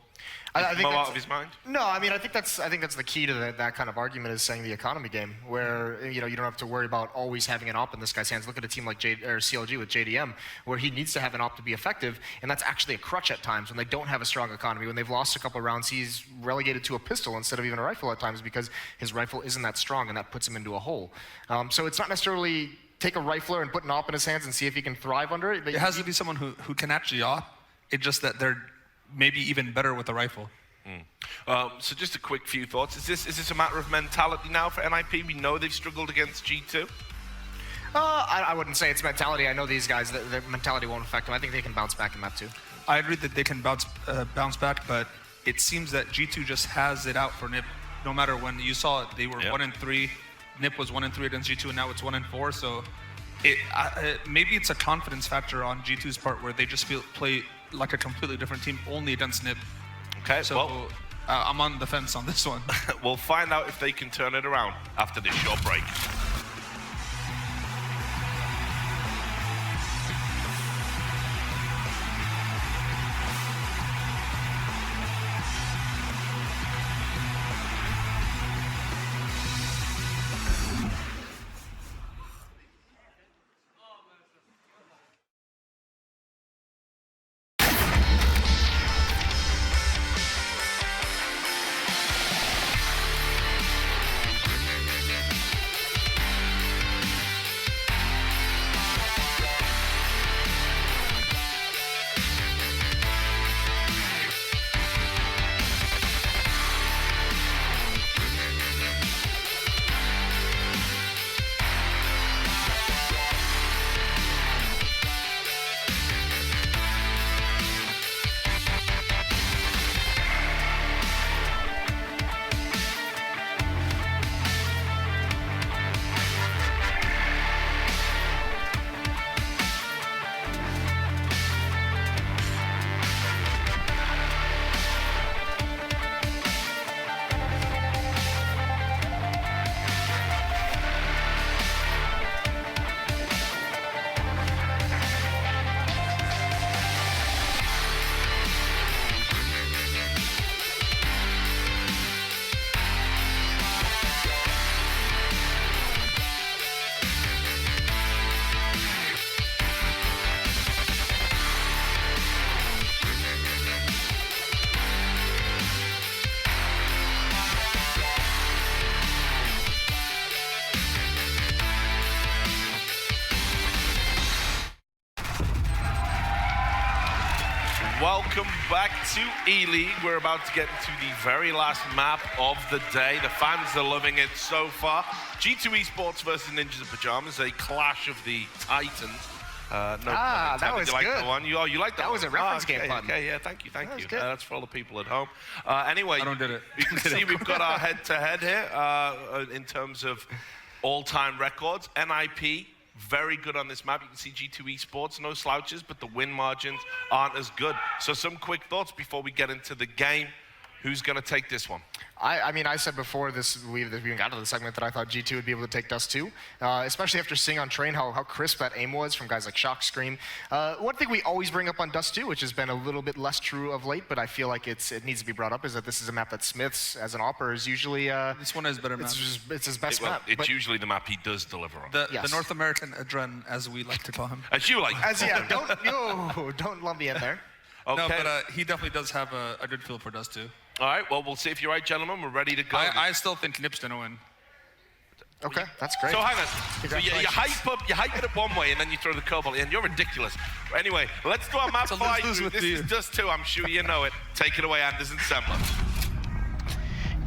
I think out of his mind? No, I think that's the key to that kind of argument is saying the economy game, where you don't have to worry about always having an AWP in this guy's hands. Look at a team like CLG with JDM, where he needs to have an AWP to be effective, and that's actually a crutch at times when they don't have a strong economy. When they've lost a couple of rounds, he's relegated to a pistol instead of even a rifle at times because his rifle isn't that strong, and that puts him into a hole. So it's not necessarily take a rifler and put an AWP in his hands and see if he can thrive under it. It has to be someone who can actually AWP. It's just that they're maybe even better with a rifle. So just a quick few thoughts. Is this a matter of mentality now for NIP? We know they've struggled against G2. I wouldn't say it's mentality. I know these guys, their mentality won't affect them. I think they can bounce back in map 2. I agree that they can bounce back, but it seems that G2 just has it out for NIP. No matter when you saw it, they were 1-3. NIP was 1-3 against G2, and now it's 1-4. So maybe it's a confidence factor on G2's part where they just play like a completely different team only against NIP. Okay, so I'm on the fence on this one. We'll find out if they can turn it around after this short break. Welcome back to ELEAGUE. We're about to get into the very last map of the day. The fans are loving it so far. G2 Esports versus Ninjas in Pyjamas, a clash of the titans. That was you like good. The one? You like that? That was a reference okay, game button. Okay, yeah, thank you. was good. That's for all the people at home. Anyway, I don't get it. You can see we've got our head-to-head here in terms of all-time records. NIP, very good on this map. You can see G2 Esports, no slouches, but the win margins aren't as good. So some quick thoughts before we get into the game. Who's going to take this one? I mean, I said before we even got to the segment that I thought G2 would be able to take Dust 2, especially after seeing on Train how crisp that aim was from guys like Shock Scream. One thing we always bring up on Dust 2, which has been a little bit less true of late, but I feel like it needs to be brought up, is that this is a map that Smiths, as an opper, is usually... This one is better map. It's his best map. It's usually the map he does deliver on. The North American Adren, as we like to call him. As you like. Don't lump me in there. Okay. No, but he definitely does have a good feel for Dust 2. All right, well, we'll see if you're right, gentlemen. We're ready to go. I still think Nip's gonna win. Okay, that's great. So hang on. So you hype it up one way, and then you throw the curveball in. You're ridiculous. Anyway, let's do our map fight. This is Dust 2. I'm sure you know it. Take it away, Anderson Sembler.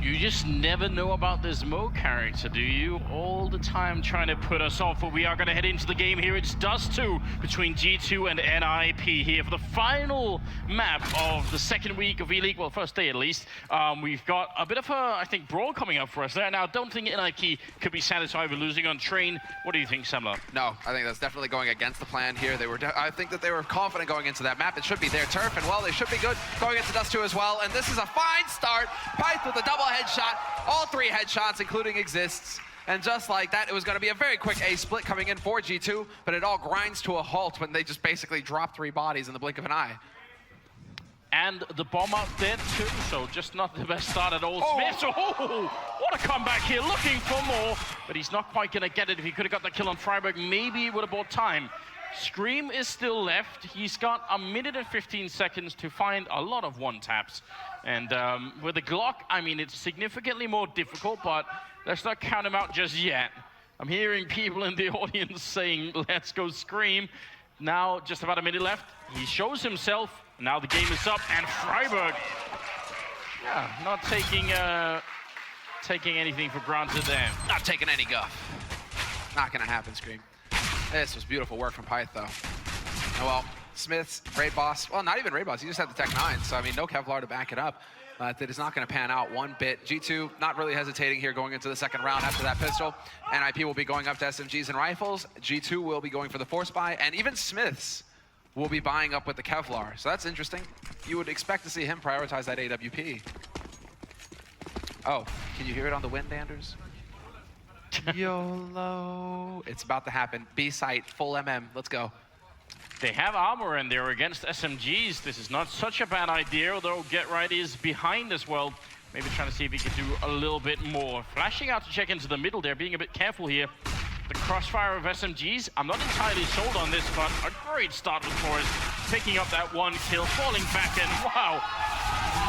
You just never know about this Mo character, do you? All the time trying to put us off, but we are going to head into the game here. It's Dust 2 between G2 and NIP here for the final map of the second week of ELEAGUE, well, first day at least. We've got a bit of a, I think, brawl coming up for us there. Now, I don't think NIP could be satisfied with losing on Train. What do you think, Semler? No, I think that's definitely going against the plan here. I think that they were confident going into that map. It should be their turf, and well, they should be good going into Dust 2 as well. And this is a fine start. Pyth with a double headshot, all 3 headshots, including exists. And just like that, it was going to be a very quick A split coming in for G2, but it all grinds to a halt when they just basically drop 3 bodies in the blink of an eye. And the bomb out there too, so just not the best start at all. Smith, what a comeback here, looking for more, but he's not quite going to get it. If he could have got the kill on Freiburg, maybe it would have bought time. Scream is still left. He's got a minute and 15 seconds to find a lot of one-taps. And with the Glock, I mean, it's significantly more difficult, but let's not count him out just yet. I'm hearing people in the audience saying, let's go Scream. Now, just about a minute left. He shows himself. Now the game is up, and Freiburg, yeah, not taking anything for granted there. Not taking any guff. Not going to happen, Scream. This was beautiful work from Pyth, though. And well, Smith's Raid Boss, well, not even Raid Boss, he just had the Tech 9, so I mean, no Kevlar to back it up. That is not going to pan out one bit. G2 not really hesitating here going into the second round after that pistol. NIP will be going up to SMGs and rifles. G2 will be going for the Force Buy, and even Smiths will be buying up with the Kevlar. So that's interesting. You would expect to see him prioritize that AWP. Oh, can you hear it on the wind, Anders? YOLO. It's about to happen. B site, full MM. Let's go. They have armor and they're against SMGs. This is not such a bad idea, although Get Right is behind as well. Maybe trying to see if he can do a little bit more. Flashing out to check into the middle there, being a bit careful here. The crossfire of SMGs, I'm not entirely sold on this, but a great start with Forrest. Picking up that 1 kill, falling back in. Wow,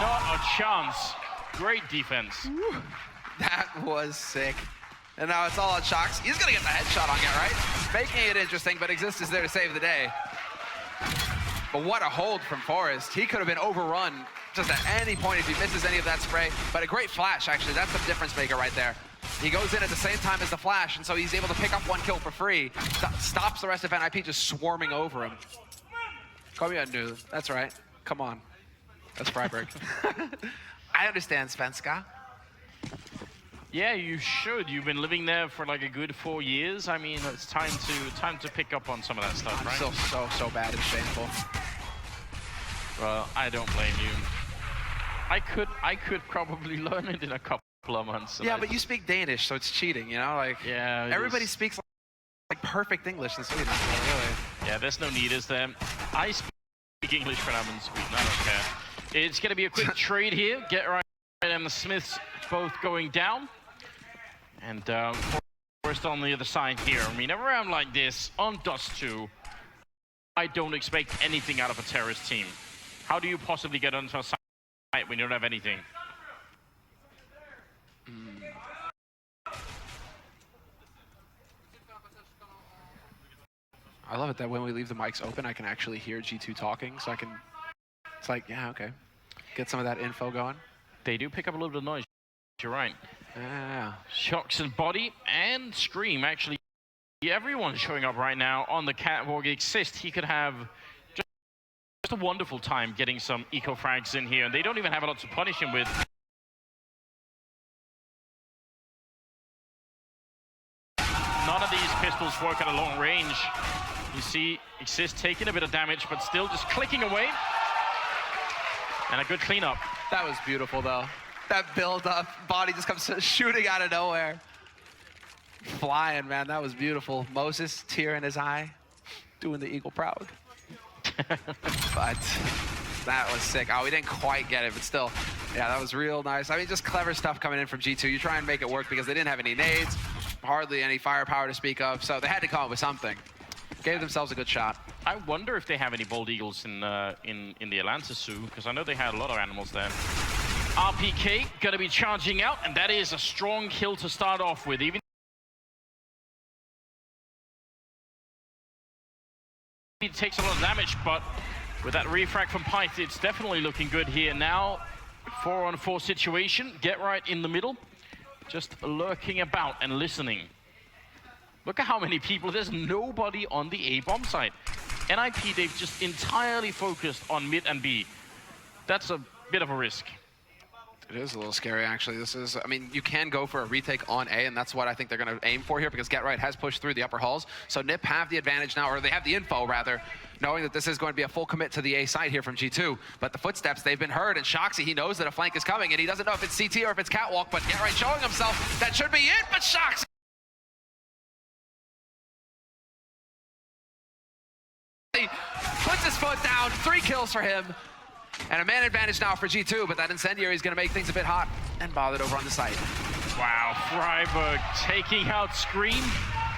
not a chance. Great defense. Woo. That was sick. And now it's all on Shocks. He's gonna get the headshot on Get Right. Making it interesting, but Exist is there to save the day. But what a hold from Forrest. He could have been overrun just at any point if he misses any of that spray. But a great flash, actually. That's the difference maker right there. He goes in at the same time as the flash, and so he's able to pick up 1 kill for free. Stops the rest of NIP just swarming over him. Call me a new. That's right. Come on. That's Freiburg. I understand, Svenska. Yeah, you should. You've been living there for like a good 4 years. I mean, it's time to pick up on some of that stuff, right? I'm so bad. It's shameful. Well, I don't blame you. I could probably learn it in a couple of months. Yeah, but you speak Danish, so it's cheating, you know? Like, yeah, everybody speaks like perfect English in Sweden, so really. Yeah, there's no need, is there? I speak English when I'm in Sweden. I don't care. It's going to be a quick trade here. Get Right and the Smiths both going down. And Forrest on the other side here. I mean, every round like this, on Dust 2, I don't expect anything out of a terrorist team. How do you possibly get onto a site when you don't have anything? I love it that when we leave the mics open, I can actually hear G2 talking, so I can It's like, yeah, okay. Get some of that info going. They do pick up a little bit of noise. You're right. Yeah. Shocks and Body and Scream, actually. Everyone's showing up right now on the catwalk. Exist, he could have just a wonderful time getting some eco frags in here, and they don't even have a lot to punish him with. None of these pistols work at a long range. You see Exist taking a bit of damage, but still just clicking away. And a good cleanup. That was beautiful, though. That build-up, Body just comes shooting out of nowhere. Flying, man, that was beautiful. Moses, tear in his eye, doing the eagle proud. But that was sick. Oh, we didn't quite get it, but still, yeah, that was real nice. I mean, just clever stuff coming in from G2. You try and make it work because they didn't have any nades, hardly any firepower to speak of, so they had to come up with something. Gave themselves a good shot. I wonder if they have any bald eagles in the Atlanta Zoo, because I know they had a lot of animals there. RPK gonna be charging out, and that is a strong kill to start off with. Even it takes a lot of damage, but with that refrag from Pyth, it's definitely looking good here. Now, 4-on-4 situation. Get right in the middle, just lurking about and listening. Look at how many people. There's nobody on the A bomb site. NIP, they've just entirely focused on mid and B. That's a bit of a risk. It is a little scary, actually. This is, I mean, you can go for a retake on A, and that's what I think they're going to aim for here, because Get Right has pushed through the upper halls. So NIP have the advantage now, or they have the info, rather, knowing that this is going to be a full commit to the A side here from G2. But the footsteps, they've been heard, and Shoxy, he knows that a flank is coming, and he doesn't know if it's CT or if it's Catwalk, but Get Right showing himself. That should be it, but Shoxy puts his foot down. 3 kills for him. And a man advantage now for G2, but that incendiary is going to make things a bit hot and bothered over on the site. Wow, Freiburg taking out Scream.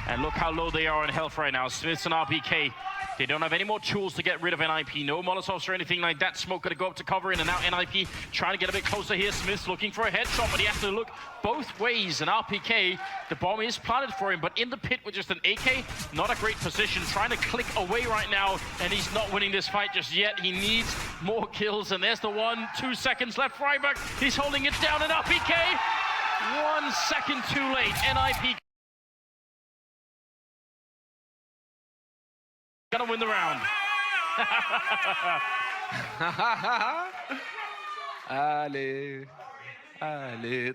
And look how low they are in health right now. Smiths and RPK, they don't have any more tools to get rid of NIP. No Molotovs or anything like that. Smoke gonna go up to cover in, and now NIP trying to get a bit closer here. Smith's looking for a headshot, but he has to look both ways. And RPK, the bomb is planted for him, but in the pit with just an AK, not a great position. Trying to click away right now, and he's not winning this fight just yet. He needs more kills, and there's the 1, 2 seconds left. Freiburg, he's holding it down, and RPK, 1 second too late. NIP gonna win the round. Ali.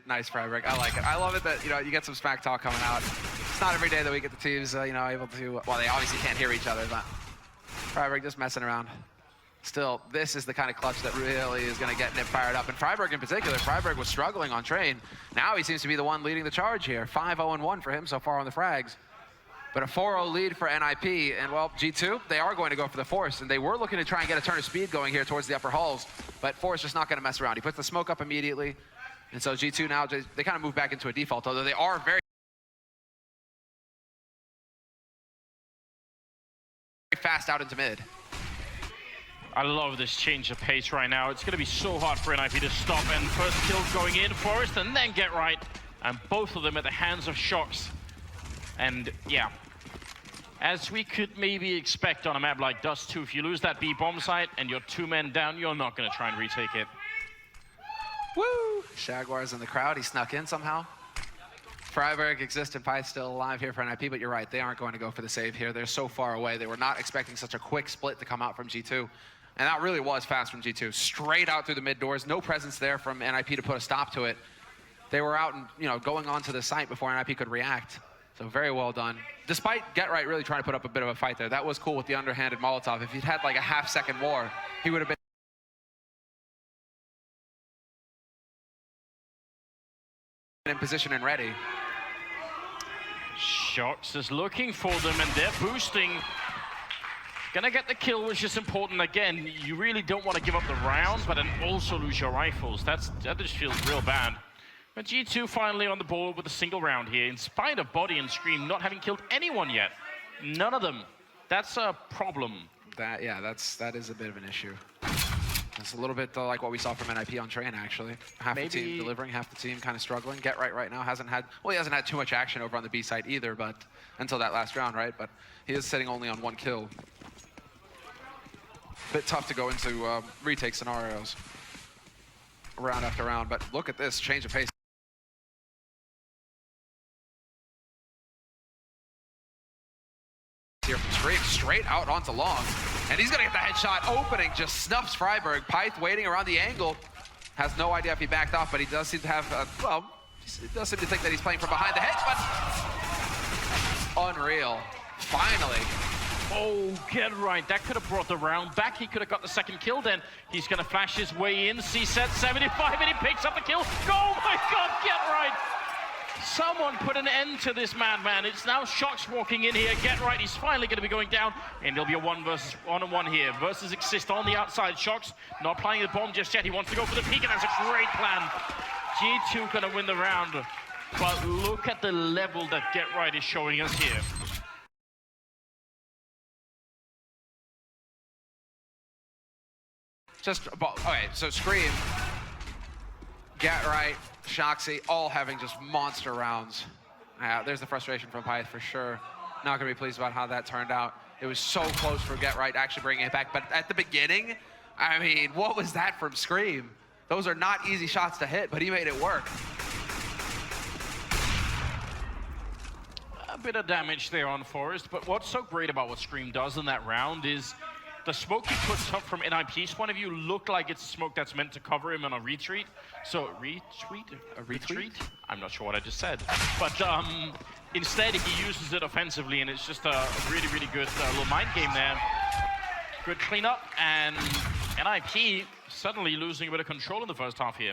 Nice, Freiburg. I like it. I love it that, you get some smack talk coming out. It's not every day that we get the teams, able to, well, they obviously can't hear each other, but Freiburg just messing around. Still, this is the kind of clutch that really is going to get NIP fired up. And Freiburg in particular, Freiburg was struggling on train. Now he seems to be the one leading the charge here. 5-0-1 for him so far on the frags. But a 4-0 lead for NIP, and well, G2, they are going to go for the Force, and they were looking to try and get a turn of speed going here towards the upper halls, but Force just not going to mess around. He puts the smoke up immediately, and so G2 now, they kind of move back into a default, although they are very fast out into mid. I love this change of pace right now. It's going to be so hard for NIP to stop, and first kill going in, Forest, and then Get Right, and both of them at the hands of Shox. And yeah, as we could maybe expect on a map like Dust 2, if you lose that B bomb site and you're 2 men down, you're not going to try and retake it. Woo! Jaguar's in the crowd. He snuck in somehow. Freiburg, Exist, and Pyth still alive here for NIP, but you're right. They aren't going to go for the save here. They're so far away. They were not expecting such a quick split to come out from G2. And that really was fast from G2. Straight out through the mid doors. No presence there from NIP to put a stop to it. They were out and, going onto the site before NIP could react. So very well done. Despite Get Right really trying to put up a bit of a fight there. That was cool with the underhanded Molotov. If he'd had like a half-second more, he would have been in position and ready. Shox is looking for them, and they're boosting. Gonna get the kill, which is important. Again, you really don't want to give up the rounds, but then also lose your rifles. That just feels real bad. But G2 finally on the board with a single round here, in spite of Body and Scream not having killed anyone yet. None of them. That's a problem. That is a bit of an issue. It's a little bit like what we saw from NIP on train, actually. Half the team delivering, half the team kind of struggling. Get Right now hasn't had too much action over on the B side either, but until that last round, right? But he is sitting only on 1 kill. Bit tough to go into retake scenarios round after round, but look at this change of pace. Here from Scream, straight out onto long. And he's gonna get the headshot opening, just snuffs Freiburg. Pyth waiting around the angle. Has no idea if he backed off, but he does seem to have, well, he does seem to think that he's playing from behind the hedge, but unreal. Finally. Oh, get right. That could have brought the round back. He could have got the second kill then. He's going to flash his way in. C-set 75, and he picks up the kill. Oh my God, get right. Someone put an end to this madman. It's now Shox walking in here. Get right. He's finally going to be going down, and there'll be a one-on-one here. Versus Exist on the outside. Shox not playing the bomb just yet. He wants to go for the peek, and that's a great plan. G2 going to win the round. But look at the level that Get Right is showing us here. Just, okay, so Scream, Get Right, Shoxy, all having just monster rounds. There's the frustration from Pyth for sure. Not gonna be pleased about how that turned out. It was so close for Get Right actually bringing it back, but at the beginning, I mean, what was that from Scream? Those are not easy shots to hit, but he made it work. A bit of damage there on Forest, but what's so great about what Scream does in that round is the smoke he puts up from NIP's point of view looked like it's smoke that's meant to cover him on a retreat. So, retreat? I'm not sure what I just said. But instead, he uses it offensively, and it's just a really, really good little mind game there. Good cleanup, and NIP suddenly losing a bit of control in the first half here.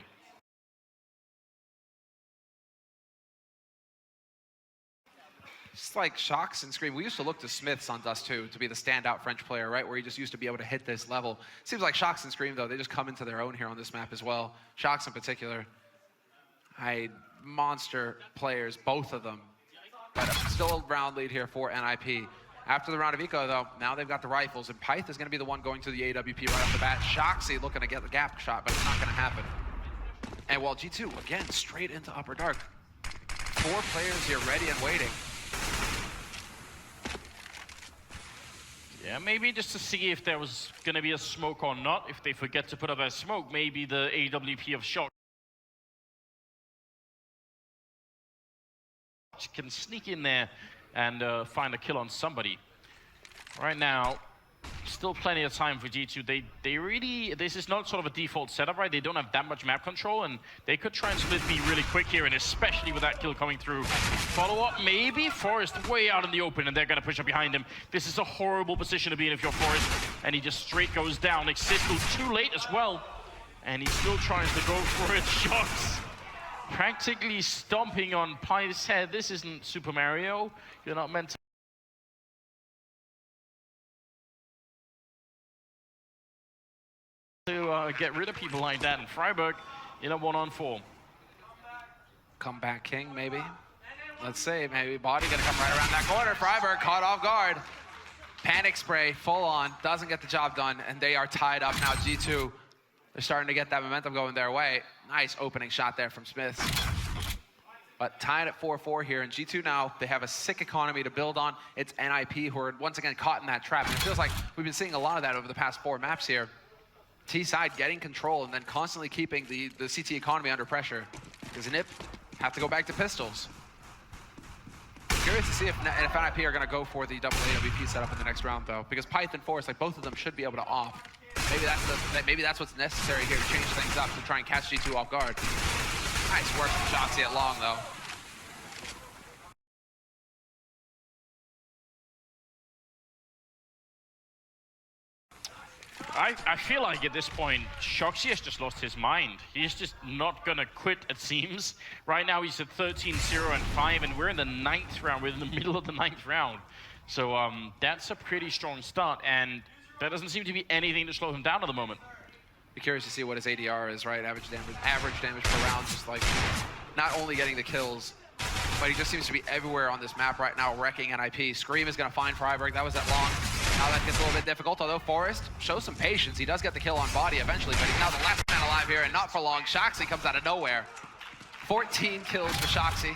It's like Shox and Scream. We used to look to Smiths on Dust 2 to be the standout French player, right? Where he just used to be able to hit this level. Seems like Shox and Scream, though, they just come into their own here on this map as well. Shox in particular. Monster players, both of them. But still a round lead here for NIP. After the round of eco, though, now they've got the rifles, and Pyth is going to be the one going to the AWP right off the bat. Shoxy looking to get the gap shot, but it's not going to happen. And while G2, again, straight into Upper Dark. 4 players here ready and waiting. Yeah, maybe just to see if there was going to be a smoke or not. If they forget to put up a smoke, maybe the AWP of Shox can sneak in there and find a kill on somebody. Right now, still plenty of time for G2. They really, this is not sort of a default setup, right? They don't have that much map control, and they could try and split B really quick here, and especially with that kill coming through. Follow-up, maybe? Forest way out in the open, and they're going to push up behind him. This is a horrible position to be in if you're Forest, and he just straight goes down. Exist too late as well, and he still tries to go for it. Shox practically stomping on Pyth's head. This isn't Super Mario. You're not meant to get rid of people like that, and Freiburg in a 1-on-4. Comeback king, maybe. Let's see, maybe Body gonna come right around that corner. Freiburg caught off guard. Panic spray, full on, doesn't get the job done, and they are tied up now. G2, they're starting to get that momentum going their way. Nice opening shot there from Smiths. But tied at 4-4 here, and G2 now, they have a sick economy to build on. It's NIP who are once again caught in that trap, and it feels like we've been seeing a lot of that over the past 4 maps here. T-side getting control and then constantly keeping the CT economy under pressure. Because NIP have to go back to pistols. Curious to see if NIP are going to go for the double AWP setup in the next round, though. Because Pyth and Forest, like both of them, should be able to off. Maybe that's what's necessary here to change things up to try and catch G2 off guard. Nice work from Shoxy at long, though. I feel like at this point, Shoxy has just lost his mind. He's just not gonna quit, it seems. Right now he's at 13-0-5, and we're in the 9th round. We're in the middle of the 9th round. So that's a pretty strong start, and there doesn't seem to be anything to slow him down at the moment. Be curious to see what his ADR is, right? Average damage per round, just like not only getting the kills, but he just seems to be everywhere on this map right now, wrecking NIP. Scream is gonna find Freiburg. That was that long. Now that gets a little bit difficult, although Forest shows some patience. He does get the kill on Body eventually, but he's now the last man alive here, and not for long. Shoxy comes out of nowhere. 14 kills for Shoxy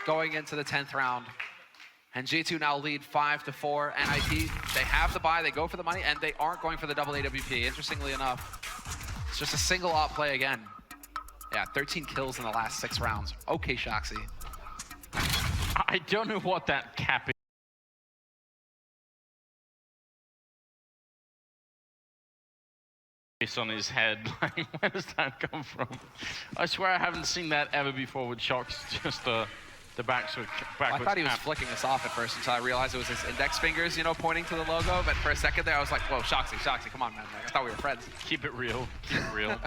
going into the 10th round. And G2 now lead 5-4. NIP, they have the buy, they go for the money, and they aren't going for the double AWP, interestingly enough. It's just a single op play again. Yeah, 13 kills in the last 6 rounds. Okay, Shoxy. I don't know what that cap is on his head. Like, where does that come from? I swear I haven't seen that ever before with Shox. Just the backwards I thought he was cap. flicking us off at first until I realized it was his index fingers, you know, pointing to the logo. But for a second there, I was like, whoa, Shoxy, come on, man. Like, I thought we were friends. Keep it real. Keep it real.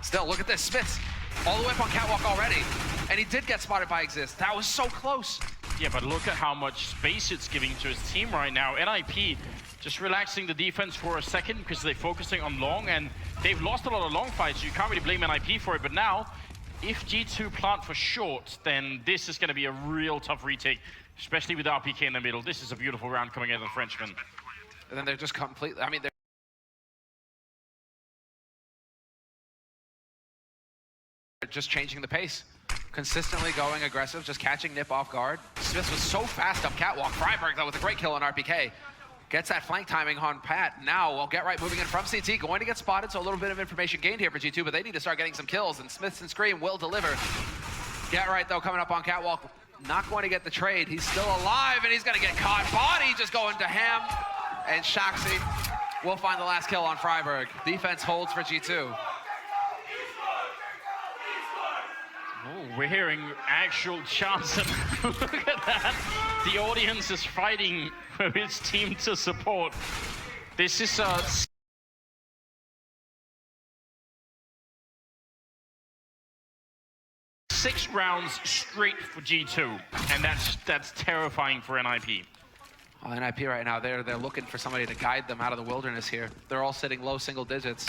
Still, look at this. Smiths all the way up on catwalk already. And he did get spotted by Exist. That was so close. Yeah, but look at how much space it's giving to his team right now. NIP just relaxing the defense for a second because they're focusing on long, and they've lost a lot of long fights, so you can't really blame NIP for it. But now, if G2 plant for short, then this is going to be a real tough retake, especially with RPK in the middle. This is a beautiful round coming out of the Frenchman. And then they're just completely, I mean, they're just changing the pace. Consistently going aggressive, just catching Nip off guard. Smith was so fast up catwalk. Freiburg, though, with a great kill on RPK. Gets that flank timing on Pat. Now, well, Get Right moving in from CT, going to get spotted, so a little bit of information gained here for G2, but they need to start getting some kills, and Smiths and Scream will deliver. Get Right, though, coming up on catwalk, not going to get the trade. He's still alive, and he's going to get caught. Body just going to ham, and Shoxy will find the last kill on Freiburg. Defense holds for G2. Oh, we're hearing actual chants. Look at that. The audience is fighting for its team to support. This is a 6 rounds straight for G2, and that's terrifying for NIP. Oh, NIP right now, they're looking for somebody to guide them out of the wilderness here. They're all sitting low single digits.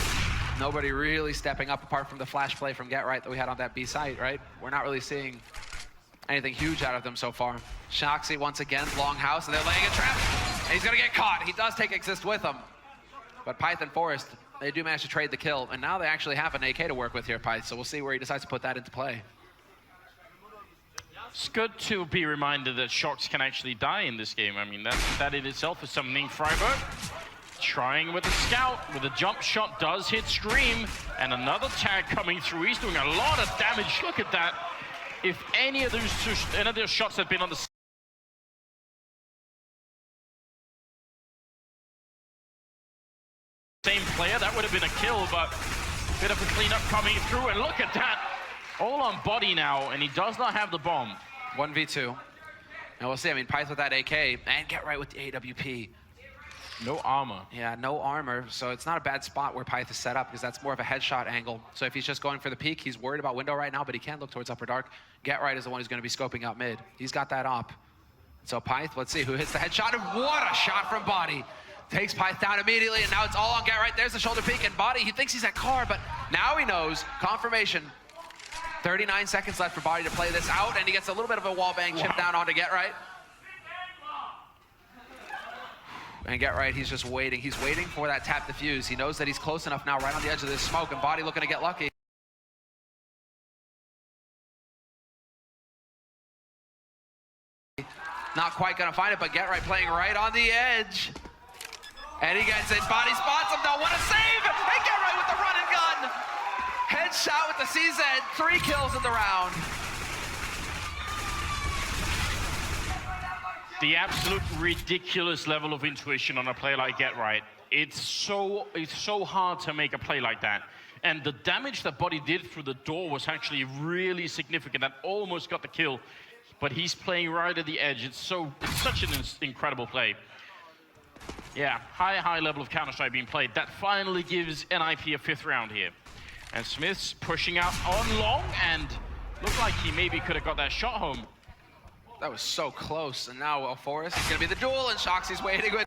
Nobody really stepping up apart from the flash play from Get Right that we had on that B site, right? We're not really seeing anything huge out of them so far. Shoxy once again, long house, and they're laying a trap. And he's gonna get caught. He does take Exist with him. But Python Forest, they do manage to trade the kill, and now they actually have an AK to work with here, Pyth, so we'll see where he decides to put that into play. It's good to be reminded that Shox can actually die in this game. I mean, that in itself is something. Freiburg trying with the scout, with a jump shot, does hit Scream, and another tag coming through. He's doing a lot of damage. Look at that. If any of those shots had been on the same player, that would have been a kill, but a bit of a cleanup coming through, and look at that. All on body now, and he does not have the bomb. 1v2. And we'll see. I mean, Pyth with that AK, and Get Right with the AWP. No armor. Yeah, no armor, so it's not a bad spot where Pyth is set up, because that's more of a headshot angle. So if he's just going for the peak, he's worried about window right now, but he can look towards upper dark. Get Right is the one who's going to be scoping out mid. He's got that op. So Pyth, let's see who hits the headshot, and what a shot from Body. Takes Pyth down immediately, and now it's all on Get Right. There's the shoulder peek, and Body, he thinks he's at car, but now he knows. Confirmation. 39 seconds left for Body to play this out, and he gets a little bit of a wallbang chip down onto Get Right. And Get Right, he's just waiting. He's waiting for that tap defuse. He knows that he's close enough now, right on the edge of this smoke, and Body looking to get lucky. Not quite gonna find it, but Get Right playing right on the edge. And he gets it. Body spots him, though. What a save! And Get Right with the run and gun. Headshot with the CZ. 3 kills in the round. The absolute ridiculous level of intuition on a play like Get Right. It's so hard to make a play like that. And the damage that Body did through the door was actually really significant. That almost got the kill. But he's playing right at the edge. It's such an incredible play. Yeah, high level of Counter-Strike being played. That finally gives NIP a 5th round here. And Smith's pushing out on long, and looked like he maybe could have got that shot home. That was so close. And now, well, Forrest is going to be the duel, and Shoxy's waiting with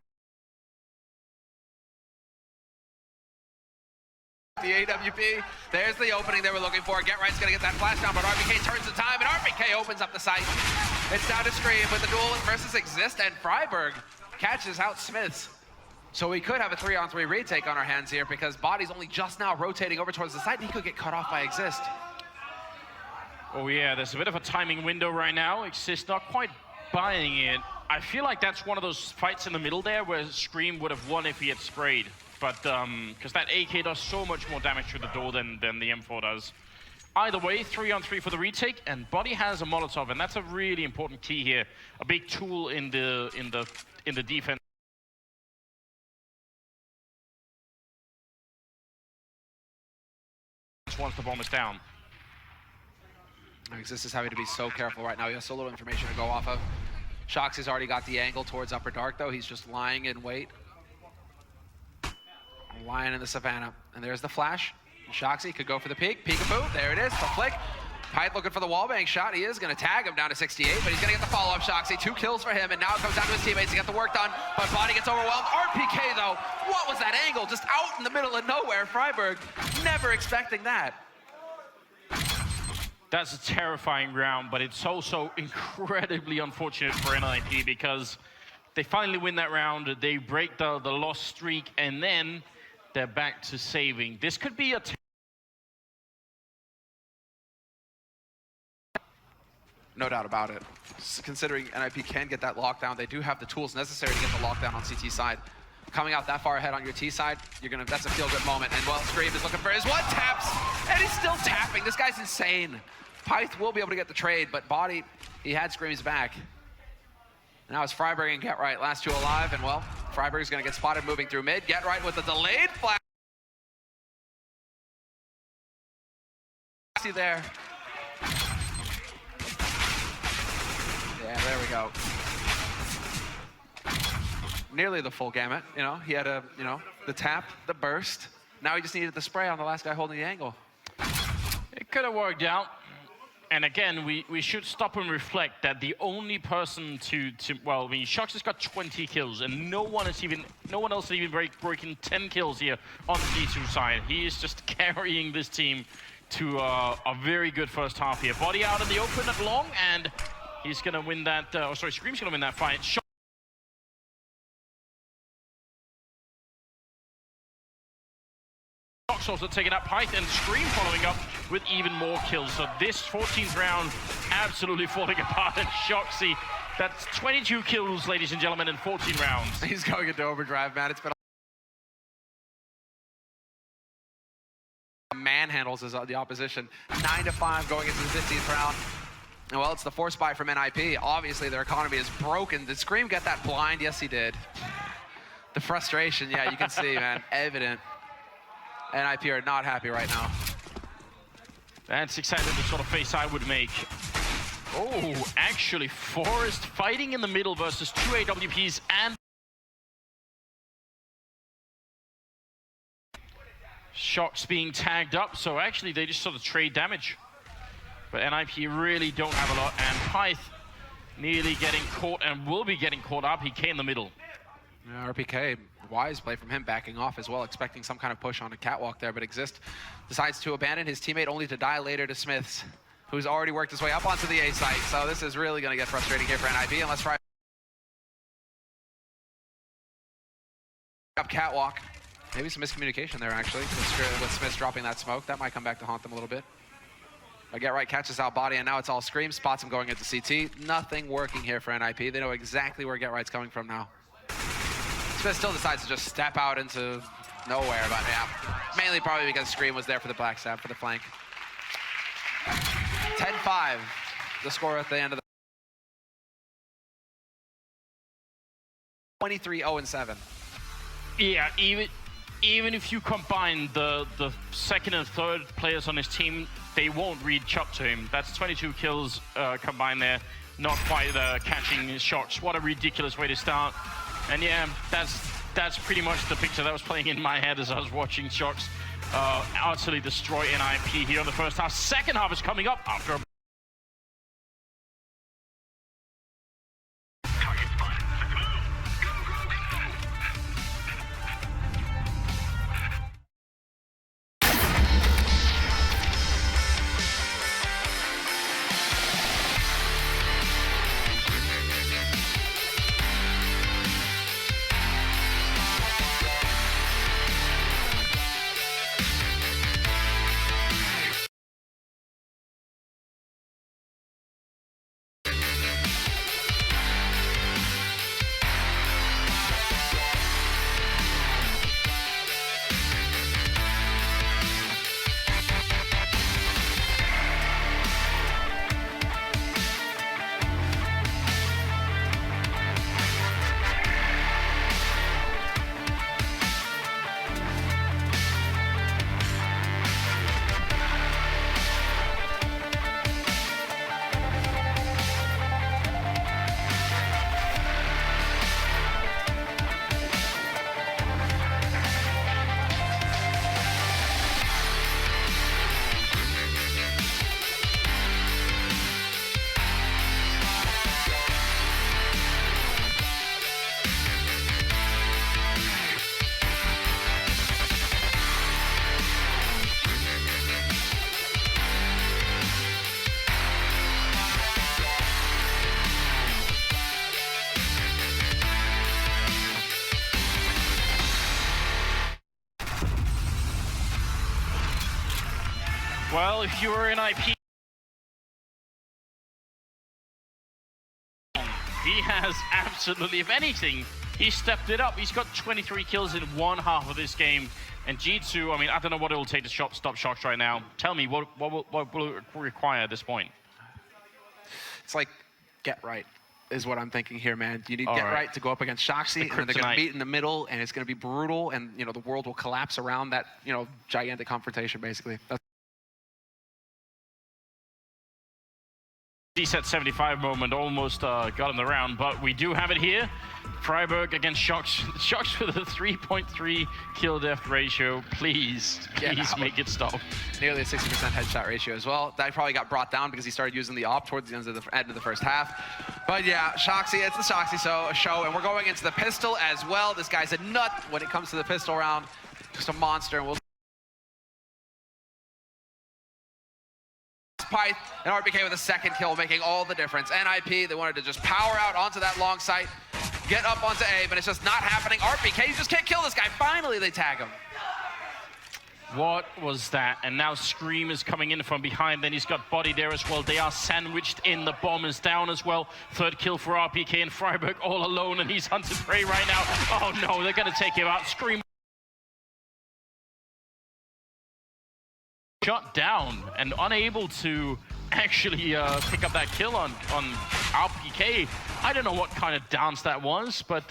the AWP. There's the opening they were looking for. Get Right's going to get that flash down, but RPK turns the time, and RPK opens up the site. It's down to Scream with the duel versus Exist, and Freiburg catches out Smiths. So we could have a 3-on-3 retake on our hands here, because Body's only just now rotating over towards the side, and he could get cut off by Exist. Oh yeah, there's a bit of a timing window right now. Exist not quite buying it. I feel like that's one of those fights in the middle there where Scream would have won if he had sprayed. But, because that AK does so much more damage through the door than the M4 does. Either way, 3-on-3 for the retake, and Body has a Molotov, and that's a really important key here. A big tool in the defense. Once the bomb is down. This is having to be so careful right now. He has so little information to go off of. Shoxy's already got the angle towards Upper Dark, though. He's just lying in wait. Lying in the Savannah. And there's the flash. Shoxy could go for the peek. Peekaboo. There it is. The flick. Pyth looking for the wallbang shot. He is going to tag him down to 68, but he's going to get the follow-up. Shoxy, 2 kills for him, and now it comes down to his teammates to get the work done. But Body gets overwhelmed. RPK, though. What was that angle? Just out in the middle of nowhere. Freiburg never expecting that. That's a terrifying round, but it's also incredibly unfortunate for NIP because they finally win that round, they break the loss streak, and then they're back to saving. This could be a... No doubt about it. Considering NIP can get that lockdown, they do have the tools necessary to get the lockdown on CT side. Coming out that far ahead on your T side, that's a feel-good moment. And well, Scream is looking for his one taps, and he's still tapping. This guy's insane. Pyth will be able to get the trade, but Body, he had Scream's back. And now it's Freiburg and Get Right, last 2 alive, and well, Freiburg's gonna get spotted moving through mid. Get Right with the delayed flash. See there. Yeah, there we go. Nearly the full gamut, you know. He had the tap, the burst. Now he just needed the spray on the last guy holding the angle. It could have worked out. And again, we should stop and reflect that the only person well, I mean, Shox has got 20 kills, and no one else is even breaking 10 kills here on the G2 side. He is just carrying this team to a very good first half here. Body out in the open at long, and he's gonna win that. Scream's gonna win that fight. Also taking up Pyth, and Scream following up with even more kills. So this 14th round absolutely falling apart. And Shoxy, that's 22 kills, ladies and gentlemen, in 14 rounds. He's going into overdrive, man. It's been manhandles the opposition. 9-5 going into the 15th round. And well, it's the force buy from NIP. Obviously, their economy is broken. Did Scream get that blind? Yes, he did. The frustration, yeah, you can see, man, evident. NIP are not happy right now. That's exactly the sort of face I would make. Oh, actually, Forest fighting in the middle versus 2 AWPs and... Shox being tagged up, so actually they just sort of trade damage. But NIP really don't have a lot, and Pyth nearly getting caught and will be getting caught up. He came in the middle. Yeah, RPK, wise play from him, backing off as well, expecting some kind of push on a catwalk there, but Exist decides to abandon his teammate only to die later to Smiths, who's already worked his way up onto the A site. So this is really going to get frustrating here for NIP unless Fry up catwalk. Maybe some miscommunication there, actually, with Smiths dropping that smoke. That might come back to haunt them a little bit. But Get Right catches out Body, and now it's all Scream, spots him going into CT. Nothing working here for NIP. They know exactly where Get Right's coming from now. Smith still decides to just step out into nowhere, but yeah, mainly probably because Scream was there for the black stab, for the flank. 10-5, the score at the end of the 23-0-7. Yeah, even if you combine the second and third players on his team, they won't reach up to him. That's 22 kills combined there. Not quite catching his shots. What a ridiculous way to start. And yeah, that's pretty much the picture that was playing in my head as I was watching Shox utterly destroy NIP here in the first half. Second half is coming up after a Well, if you were in IP, he has absolutely, if anything, he stepped it up. He's got 23 kills in one half of this game. And G2, I mean, I don't know what it will take to stop Shox right now. Tell me, what will it require at this point? It's like, get right, is what I'm thinking here, man. You need get right to go up against Shoxy, and they're going to meet in the middle, and it's going to be brutal, and, you know, the world will collapse around that, you know, gigantic confrontation, basically. Set 75 moment almost got him the round, but we do have it here. Freiburg against Shox. Shox with a 3.3 kill death ratio. Please make it stop. Nearly a 60% headshot ratio as well. That probably got brought down because he started using the op towards the end of the first half. But yeah, Shoxy, it's the Shoxy show, and we're going into the pistol as well. This guy's a nut when it comes to the pistol round. Just a monster, and we'll Pyth and RPK with a second kill, making all the difference. NIP, they wanted to just power out onto that long sight, get up onto A, but it's just not happening. RPK, you just can't kill this guy. Finally, they tag him. What was that? And now Scream is coming in from behind. Then he's got Body there as well. They are sandwiched in. The bomb is down as well. Third kill for RPK and Freiburg all alone, and he's hunted prey right now. Oh no, they're going to take him out. Scream shut down and unable to actually pick up that kill on RPK. I don't know what kind of dance that was, but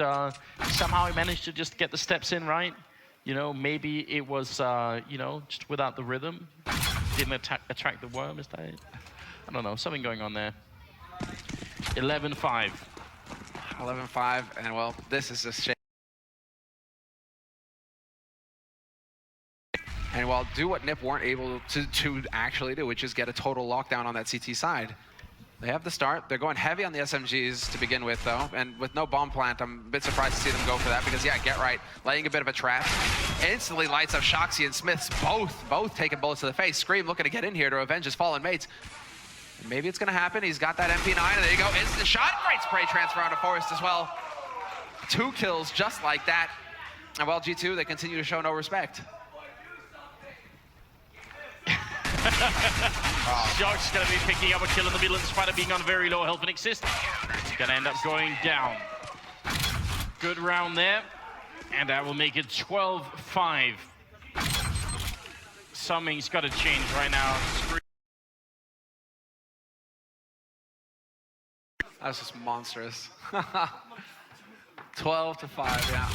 somehow he managed to just get the steps in right. You know, maybe it was, you know, just without the rhythm. Didn't attract the worm, is that it? I don't know, something going on there. 11-5. 11-5, and well, this is a shame. And well, do what NiP weren't able to actually do, which is get a total lockdown on that CT side. They have the start. They're going heavy on the SMGs to begin with, though. And with no bomb plant, I'm a bit surprised to see them go for that because, yeah, get right. Laying a bit of a trap. Instantly lights up Shoxy and Smiths, both taking bullets to the face. Scream looking to get in here to avenge his fallen mates. And maybe it's going to happen. He's got that MP9, and there you go. Instant shot. Great spray transfer onto Forest as well. 2 kills just like that. And well, G2, they continue to show no respect. Shox going to be picking up a kill in the middle in spite of being on very low health and exist. He's going to end up going down. Good round there. And that will make it 12-5. Something's got to change right now. That's just monstrous. 12-5, yeah.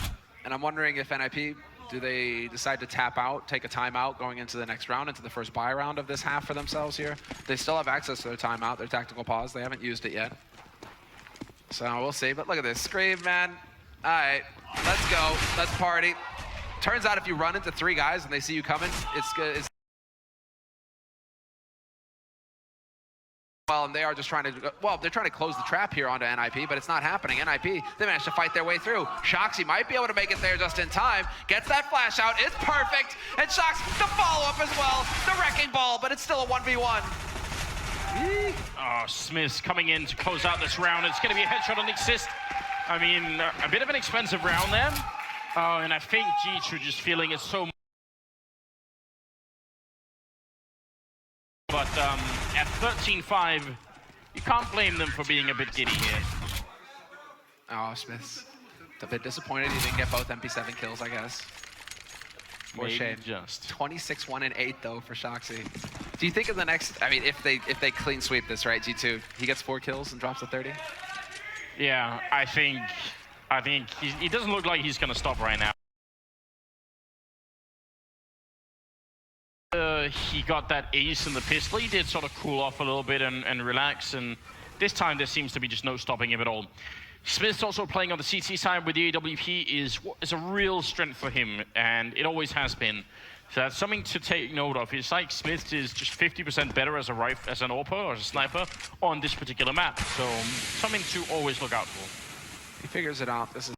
And I'm wondering if NIP, do they decide to tap out, take a timeout going into the next round, into the first buy round of this half for themselves here? They still have access to their timeout, their tactical pause. They haven't used it yet. So we'll see. But look at this. Scream, man. All right, let's go. Let's party. Turns out if you run into 3 guys and they see you coming, it's good. Well, and they are just trying to, well, they're trying to close the trap here onto NIP, but it's not happening. NIP, they managed to fight their way through. Shoxy might be able to make it there just in time. Gets that flash out, it's perfect. And Shox, the follow-up as well. The wrecking ball, but it's still a 1v1. Oh, Smith's coming in to close out this round. It's going to be a headshot on Exist. I mean, a bit of an expensive round there. And I think G2 just feeling it so much. But at 13-5, you can't blame them for being a bit giddy here. Oh, Smith's a bit disappointed he didn't get both MP7 kills, I guess. More shame. Just 26-1 and 8 though for Shoxy. Do you think in the next, I mean, if they clean sweep this, right, G2, he gets 4 kills and drops to 30? Yeah, I think he doesn't look like he's gonna stop right now. He got that ace in the pistol. He did sort of cool off a little bit and relax, and this time there seems to be just no stopping him at all. Smith's also playing on the CT side with the AWP is a real strength for him, and it always has been. So that's something to take note of. It's like Smith is just 50% better as an AWP or as a sniper on this particular map. So something to always look out for. He figures it out. This is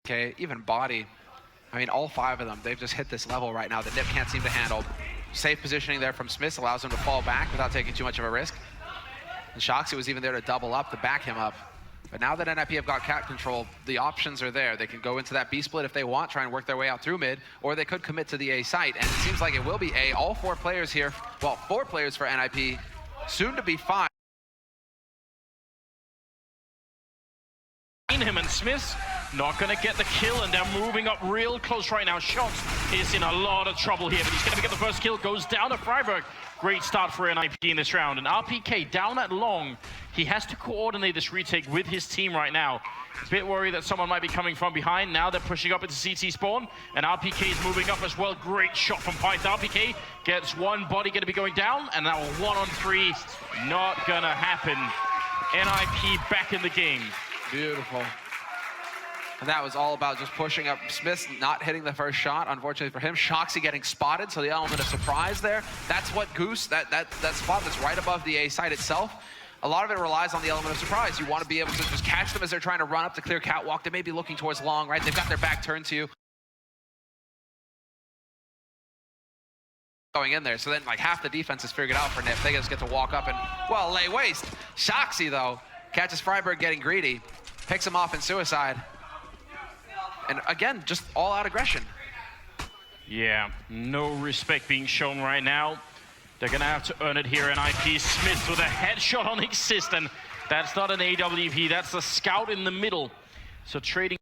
okay. Even Body. I mean, all 5 of them, they've just hit this level right now that NiP can't seem to handle. Safe positioning there from Smith allows him to fall back without taking too much of a risk. And Shoxy was even there to double up, to back him up. But now that NIP have got cat control, the options are there. They can go into that B split if they want, try and work their way out through mid, or they could commit to the A site. And it seems like it will be A. All 4 players here, well, 4 players for NIP, soon to be 5. Him and Smith not gonna get the kill, and they're moving up real close right now. Shox is in a lot of trouble here, but he's gonna get the first kill, goes down to Freiburg. Great start for NIP in this round, and RPK down at long. He has to coordinate this retake with his team right now. A bit worried that someone might be coming from behind. Now they're pushing up into CT spawn, and RPK is moving up as well. Great shot from Pyth. RPK gets one body gonna be going down, and now 1-on-3, not gonna happen. NIP back in the game. Beautiful. And that was all about just pushing up. Smith not hitting the first shot, unfortunately for him. Shoxy getting spotted, so the element of surprise there. That's what Goose, that spot that's right above the A site itself, a lot of it relies on the element of surprise. You want to be able to just catch them as they're trying to run up the clear catwalk. They may be looking towards long, right? They've got their back turned to you. Going in there, so then like half the defense is figured out for NIP. They just get to walk up and, well, lay waste. Shoxy, though, catches Freiburg getting greedy, picks him off in suicide. And again, just all-out aggression. Yeah, no respect being shown right now. They're gonna have to earn it here. NIP Smith with a headshot on Exist, and that's not an AWP, that's a scout in the middle. So trading.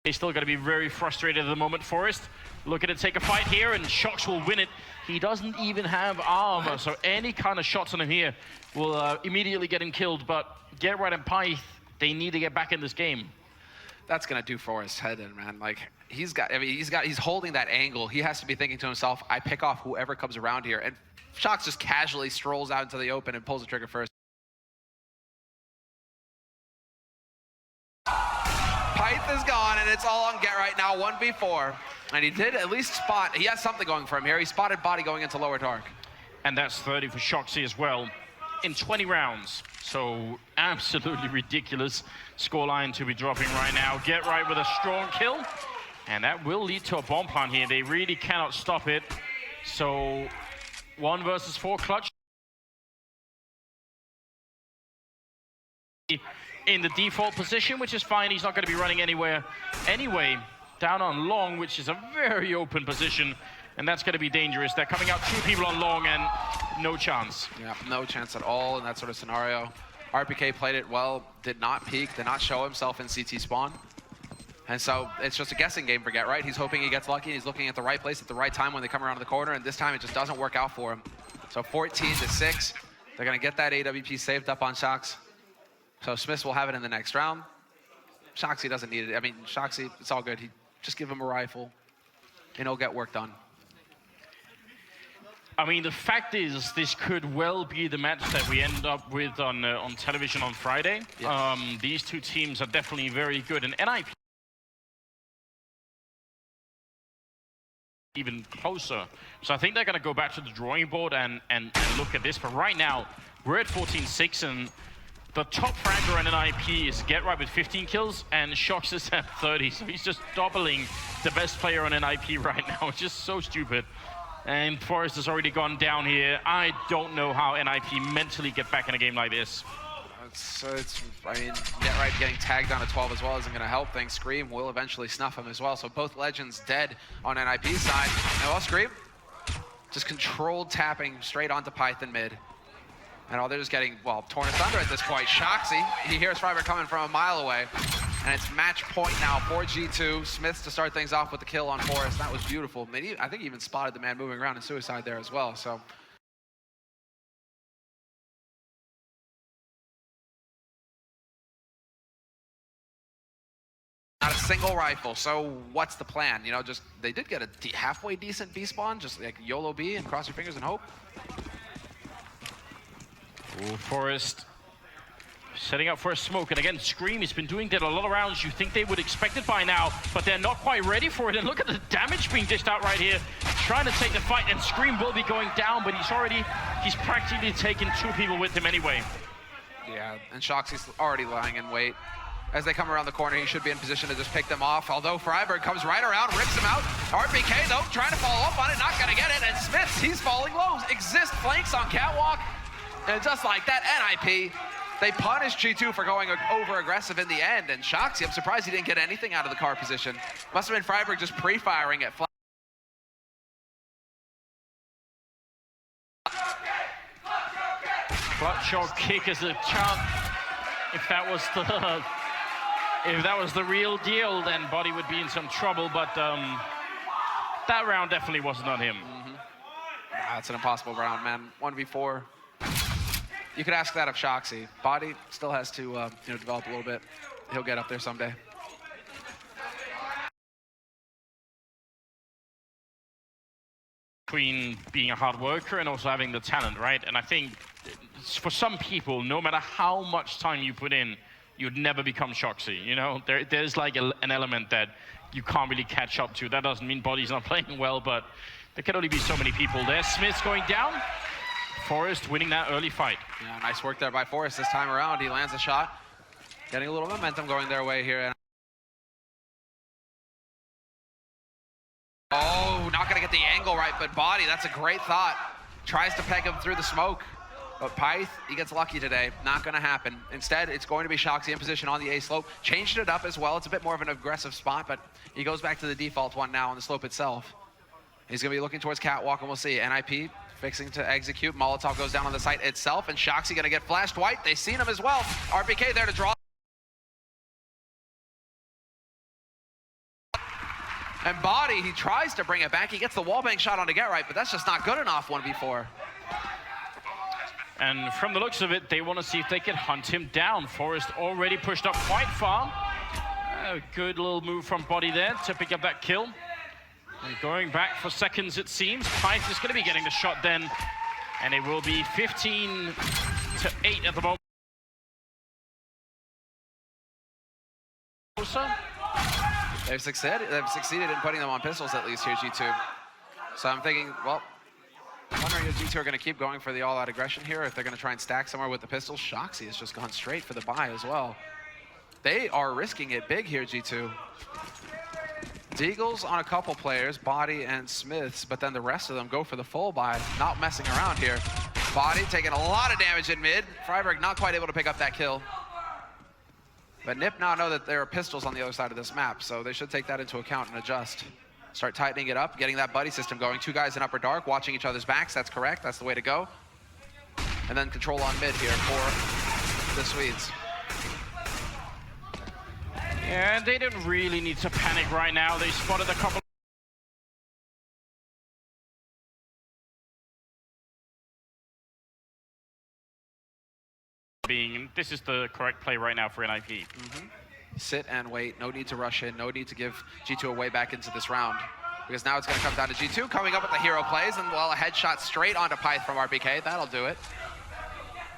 They're still gonna be very frustrated at the moment. Forest looking to take a fight here, and Shox will win it. He doesn't even have armor, so any kind of shots on him here will immediately get him killed. But Get Right and Pyth, they need to get back in this game. That's gonna do Forrest's head in, man. Like he's holding that angle. He has to be thinking to himself, I pick off whoever comes around here. And Shox just casually strolls out into the open and pulls the trigger first. Pyth is gone, and it's all on Get Right now, 1v4. And he did at least spot, he has something going for him here. He spotted body going into lower dark. And that's 30 for Shoxy as well in 20 rounds. So absolutely ridiculous scoreline to be dropping right now. Get Right with a strong kill, and that will lead to a bomb plant here. They really cannot stop it. So 1 versus 4 clutch. In the default position, which is fine. He's not going to be running anywhere anyway. Down on long, which is a very open position, and that's going to be dangerous. They're coming out 2 people on long, and no chance. Yeah, no chance at all in that sort of scenario. RPK played it well, did not peek, did not show himself in CT spawn. And so it's just a guessing game for Get Right. He's hoping he gets lucky. He's looking at the right place at the right time when they come around the corner, and this time it just doesn't work out for him. So 14-6. They're going to get that AWP saved up on Shox. So Smith will have it in the next round. Shoxy doesn't need it. I mean, Shoxy, it's all good. Just give him a rifle, and he'll get work done. I mean, the fact is, this could well be the match that we end up with on television on Friday. Yes. These 2 teams are definitely very good, and NIP even closer. So I think they're going to go back to the drawing board and look at this. But right now, we're at 14-6, and the top fragger in NIP is Get Right with 15 kills, and Shox is at 30. So he's just doubling the best player on NIP right now. It's just so stupid. And Forrest has already gone down here. I don't know how NIP mentally get back in a game like this. I mean, Get Right getting tagged down to 12 as well isn't going to help things. Scream will eventually snuff him as well. So both legends dead on NIP's side. And well, Scream just controlled tapping straight onto Python mid. And they're just getting, well, torn asunder at this point. Shoxy, he hears Freiburg coming from a mile away. And it's match point now for G2. Smiths to start things off with the kill on Forrest. That was beautiful. I think he even spotted the man moving around in suicide there as well. So not a single rifle. So what's the plan? You know, just they did get a halfway decent B spawn, just like YOLO B and cross your fingers and hope. Ooh, Forrest setting up for a smoke, and again, Scream has been doing that a lot of rounds. You think they would expect it by now, but they're not quite ready for it. And look at the damage being dished out right here, trying to take the fight, and Scream will be going down, but he's practically taken 2 people with him anyway. Yeah, and Shoxy's already lying in wait. As they come around the corner, he should be in position to just pick them off, although Freiburg comes right around, rips him out. RPK, though, trying to follow up on it, not gonna get it, and Smiths, he's falling low. Exist flanks on catwalk. And just like that, NIP, they punished G2 for going over-aggressive in the end. And Shoxy, I'm surprised he didn't get anything out of the car position. Must have been Freiburg just pre-firing it. Clutch shot kick is a chance. If that was the real deal, then Body would be in some trouble. But that round definitely wasn't on him. That's an impossible round, man. 1v4. You could ask that of Shoxy. Body still has to develop a little bit. He'll get up there someday. Between being a hard worker and also having the talent, right? And I think for some people, no matter how much time you put in, you'd never become Shoxy. You know, there's like an element that you can't really catch up to. That doesn't mean Body's not playing well, but there can only be so many people there. Smith's going down. Forrest winning that early fight. Yeah, nice work there by Forrest this time around. He lands a shot, getting a little momentum going their way here. Oh, not gonna get the angle right, but Body, that's a great thought. Tries to peg him through the smoke. But Pyth, he gets lucky today. Not gonna happen. Instead, it's going to be Shoxy in position on the A slope. Changed it up as well. It's a bit more of an aggressive spot, but he goes back to the default one now on the slope itself. He's gonna be looking towards Catwalk, and we'll see. NIP fixing to execute. Molotov goes down on the site itself, and Shoxy gonna get flashed white. They've seen him as well. RPK there to draw. And Body, he tries to bring it back. He gets the wallbang shot on to get right, but that's just not good enough 1v4. And from the looks of it, they want to see if they can hunt him down. Forrest already pushed up quite far. A good little move from Body there to pick up that kill. And going back for seconds, it seems. Pyth is going to be getting the shot then. And it will be 15-8 at the moment. They've succeeded in putting them on pistols at least here, G2. So I'm thinking, well, I'm wondering if G2 are going to keep going for the all-out aggression here, or if they're going to try and stack somewhere with the pistols. Shoxy has just gone straight for the buy as well. They are risking it big here, G2. Deagles on a couple players, Body and Smiths, but then the rest of them go for the full buy, not messing around here. Body taking a lot of damage in mid. Freiburg not quite able to pick up that kill. But NIP now know that there are pistols on the other side of this map, so they should take that into account and adjust. Start tightening it up, getting that buddy system going. Two guys in upper dark, watching each other's backs. That's correct. That's the way to go. And then control on mid here for the Swedes. Yeah, they don't really need to panic right now. They spotted a couple. This is the correct play right now for NIP. Sit and wait. No need to rush in. No need to give G2 a way back into this round. Because now it's going to come down to G2 coming up with the hero plays. And, well, a headshot straight onto Pyth from RPK. That'll do it.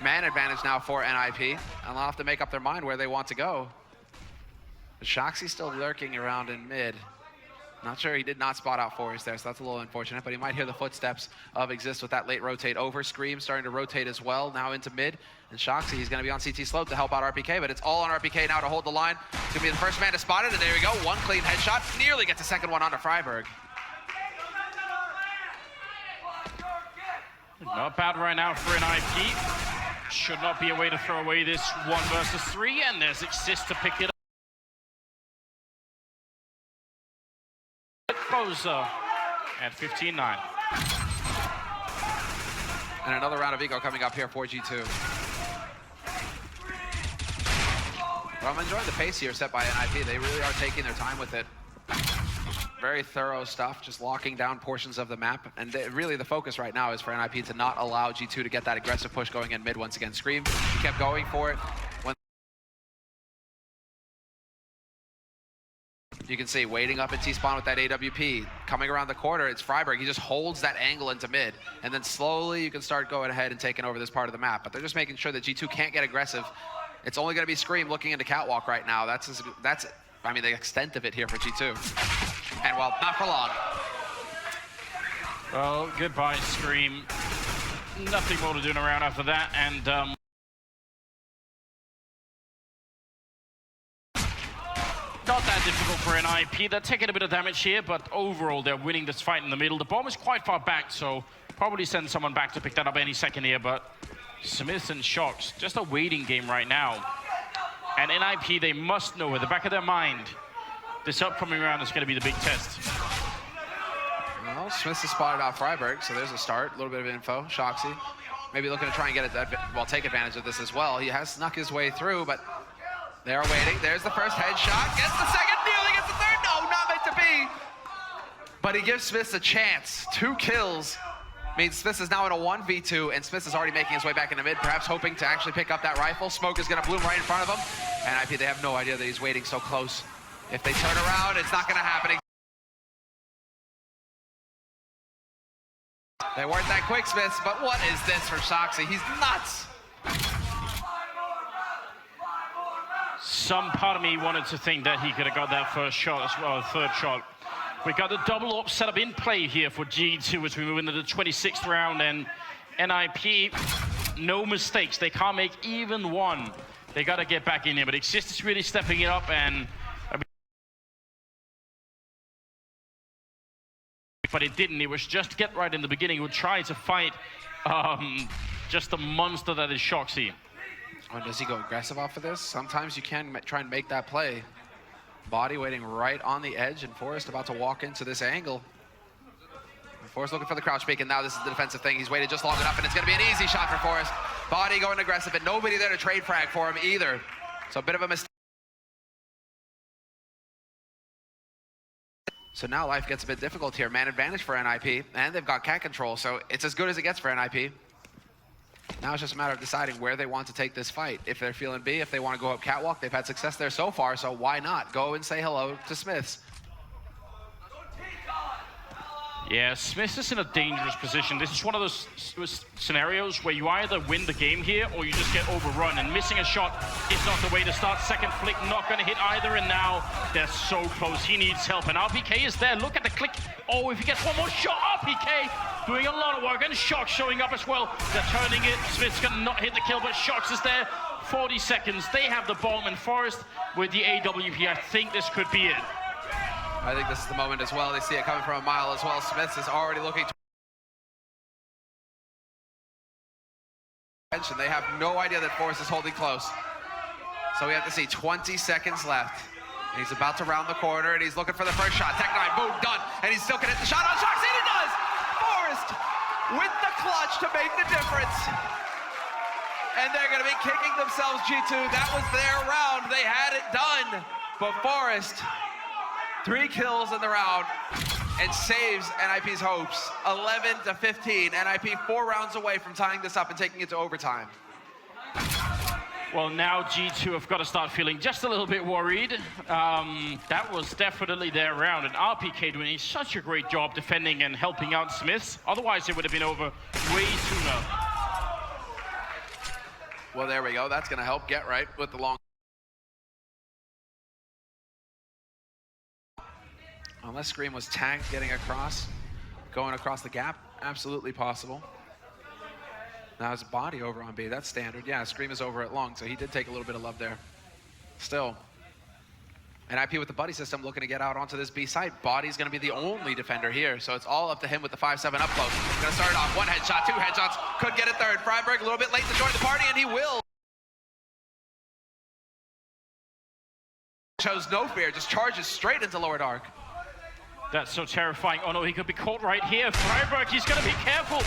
Man advantage now for NIP. And they'll have to make up their mind where they want to go. But Shoxy still lurking around in mid. Not sure he did not spot out Forrest there, so that's a little unfortunate. But he might hear the footsteps of Exist with that late rotate over. Scream starting to rotate as well, now into mid. And Shoxy, he's going to be on CT slope to help out RPK, but it's all on RPK now to hold the line. He's going to be the first man to spot it, and there we go. One clean headshot. Nearly gets a second one onto Freiburg. Not bad right now for NIP. Should not be a way to throw away this 1 versus 3, and there's Exist to pick it up. Boza at 15-9. And another round of eco coming up here for G2. Well, I'm enjoying the pace here set by NIP. They really are taking their time with it. Very thorough stuff, just locking down portions of the map. And really the focus right now is for NIP to not allow G2 to get that aggressive push going in mid once again. Scream, he kept going for it. You can see waiting up in T-spawn with that AWP. Coming around the corner, it's Freiburg. He just holds that angle into mid. And then slowly you can start going ahead and taking over this part of the map. But they're just making sure that G2 can't get aggressive. It's only going to be Scream looking into Catwalk right now. That's I mean, the extent of it here for G2. And, well, not for long. Well, goodbye, Scream. Nothing more to do in a round after that. And, not that difficult for NIP. They're taking a bit of damage here, but overall, they're winning this fight in the middle. The bomb is quite far back, so probably send someone back to pick that up any second here, but Smith and Shocks, just a waiting game right now. And NIP, they must know at the back of their mind, this upcoming round is going to be the big test. Well, Smith has spotted out Freiberg, so there's a start. A little bit of info. Shoxy maybe looking to try and get it, well, take advantage of this as well. He has snuck his way through, but they are waiting. There's the first headshot. Gets the second, nearly gets the third. No, not meant to be. But he gives Smith a chance. 2 kills means Smith is now in a 1v2, and Smith is already making his way back in the mid, perhaps hoping to actually pick up that rifle. Smoke is going to bloom right in front of him. And IP, they have no idea that he's waiting so close. If they turn around, it's not going to happen. They weren't that quick, Smiths, but what is this for Shoxy? He's nuts. Some part of me wanted to think that he could have got that first shot as well, third shot. We got the double up setup in play here for G2 as we move into the 26th round, and NIP, no mistakes. They can't make even one. They got to get back in here, but Exist is really stepping it up, and but it didn't. It was just Get Right in the beginning who tried to fight just the monster that is Shoxy. Oh, does he go aggressive off of this? Sometimes you can try and make that play. Body waiting right on the edge, and Forrest about to walk into this angle. And Forrest looking for the crouch peek, and now this is the defensive thing. He's waited just long enough, and it's going to be an easy shot for Forrest. Body going aggressive, and nobody there to trade frag for him either. So a bit of a mistake. So now life gets a bit difficult here. Man advantage for NIP, and they've got cat control, so it's as good as it gets for NIP. Now it's just a matter of deciding where they want to take this fight. If they're feeling B, if they want to go up catwalk, they've had success there so far, so why not? Go and say hello to Smiths. Yeah, Smith is in a dangerous position. This is one of those scenarios where you either win the game here or you just get overrun, and missing a shot is not the way to start. Second flick not going to hit either, and now they're so close. He needs help, and RPK is there. Look at the click. Oh, if he gets one more shot, RPK doing a lot of work, and Shock showing up as well. They're turning it. Smith's going to not hit the kill, but Shocks is there. 40 seconds. They have the bomb, and Forrest with the AWP. I think this could be it. I think this is the moment as well. They see it coming from a mile as well. Smiths is already looking to and they have no idea that Forrest is holding close. So we have to see 20 seconds left. He's about to round the corner, and he's looking for the first shot. Tech 9, boom, done. And he's still gonna hit the shot on Shox, and he does! Forrest with the clutch to make the difference. And they're gonna be kicking themselves, G2. That was their round. They had it done. But Forrest, 3 kills in the round and saves NIP's hopes. 11-15. NIP 4 rounds away from tying this up and taking it to overtime. Well, now G2 have got to start feeling just a little bit worried. That was definitely their round, and RPK doing such a great job defending and helping out Smiths. Otherwise, it would have been over way sooner. Well, there we go. That's going to help Get Right with the long. Unless Scream was tagged getting across, going across the gap, absolutely possible. Now his body over on B, that's standard. Yeah, Scream is over at long, so he did take a little bit of love there. Still. And IP with the buddy system looking to get out onto this B side. Body's gonna be the only defender here, so it's all up to him with the 5-7 up close. Gonna start it off, 1 headshot, 2 headshots, could get a third. Freiberg a little bit late to join the party, and he will. Shows no fear, just charges straight into lower dark. That's so terrifying. Oh no, he could be caught right here. Freiberg, he's gonna be careful.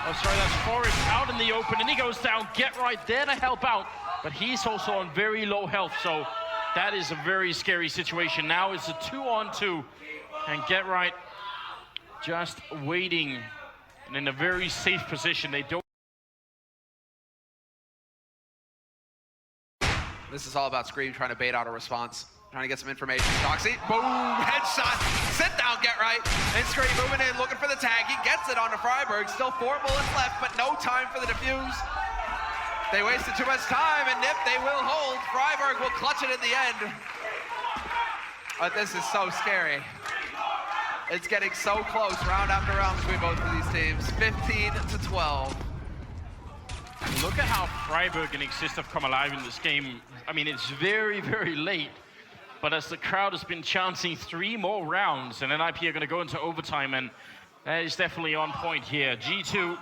Oh, sorry, that's Forrest out in the open, and he goes down. Get Right there to help out, but he's also on very low health, so that is a very scary situation. Now it's a 2-on-2, and Get Right just waiting and in a very safe position. They don't. This is all about Scream trying to bait out a response. Trying to get some information. Doxy, boom, headshot. Sit down, Get Right. And Scream moving in, looking for the tag. He gets it onto Freiberg. Still 4 bullets left, but no time for the defuse. They wasted too much time, and Nip, they will hold. Freiberg will clutch it in the end. But this is so scary. It's getting so close, round after round between both of these teams. 15-12. Look at how Freiberg and Exist have come alive in this game. I mean, it's very, very late. But as the crowd has been chanting 3 more rounds, and NIP are going to go into overtime, and that is definitely on point here. G2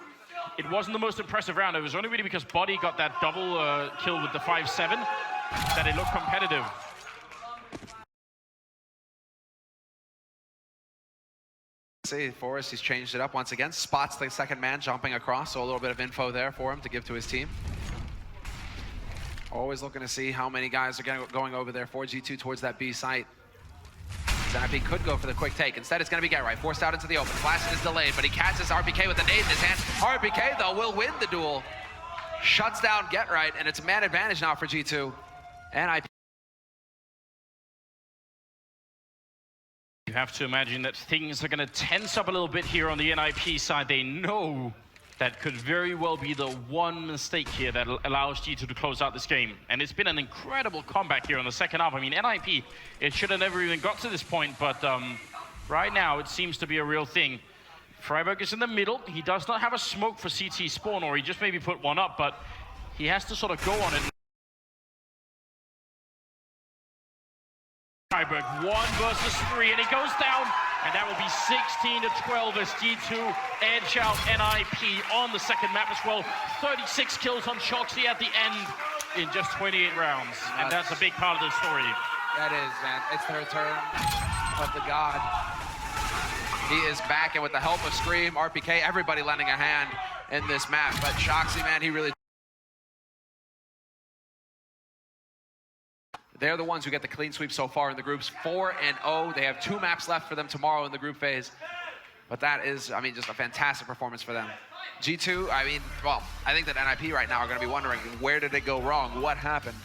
it wasn't the most impressive round. It was only really because Body got that double kill with the 5-7 that it looked competitive. See, Forrest, he's changed it up once again. Spots the second man jumping across, so a little bit of info there for him to give to his team. Always looking to see how many guys are going over there for G2 towards that B site. NIP could go for the quick take. Instead, it's going to be Get Right, forced out into the open. Flash is delayed, but he catches RPK with the nade in his hand. RPK, though, will win the duel. Shuts down Get Right, and it's a man advantage now for G2. NIP. You have to imagine that things are going to tense up a little bit here on the NIP side. They know that could very well be the one mistake here that allows G2 to close out this game. And it's been an incredible comeback here in the second half. I mean, NIP, it should have never even got to this point, but right now it seems to be a real thing. Freiburg is in the middle. He does not have a smoke for CT spawn, or he just maybe put one up, but he has to sort of go on it. Freiburg 1 versus 3, and it goes down, and that will be 16-12 as G2 edge out NIP on the second map as well. 36 kills on Shoxy at the end in just 28 rounds, and that's a big part of the story. That is, man. It's the return of the god. He is back, and with the help of Scream, RPK, everybody lending a hand in this map. But Shoxy, man, he really... They're the ones who get the clean sweep so far in the groups, 4-0. They have 2 maps left for them tomorrow in the group phase. But that is, I mean, just a fantastic performance for them. G2, I mean, well, I think that NIP right now are going to be wondering, where did it go wrong? What happened?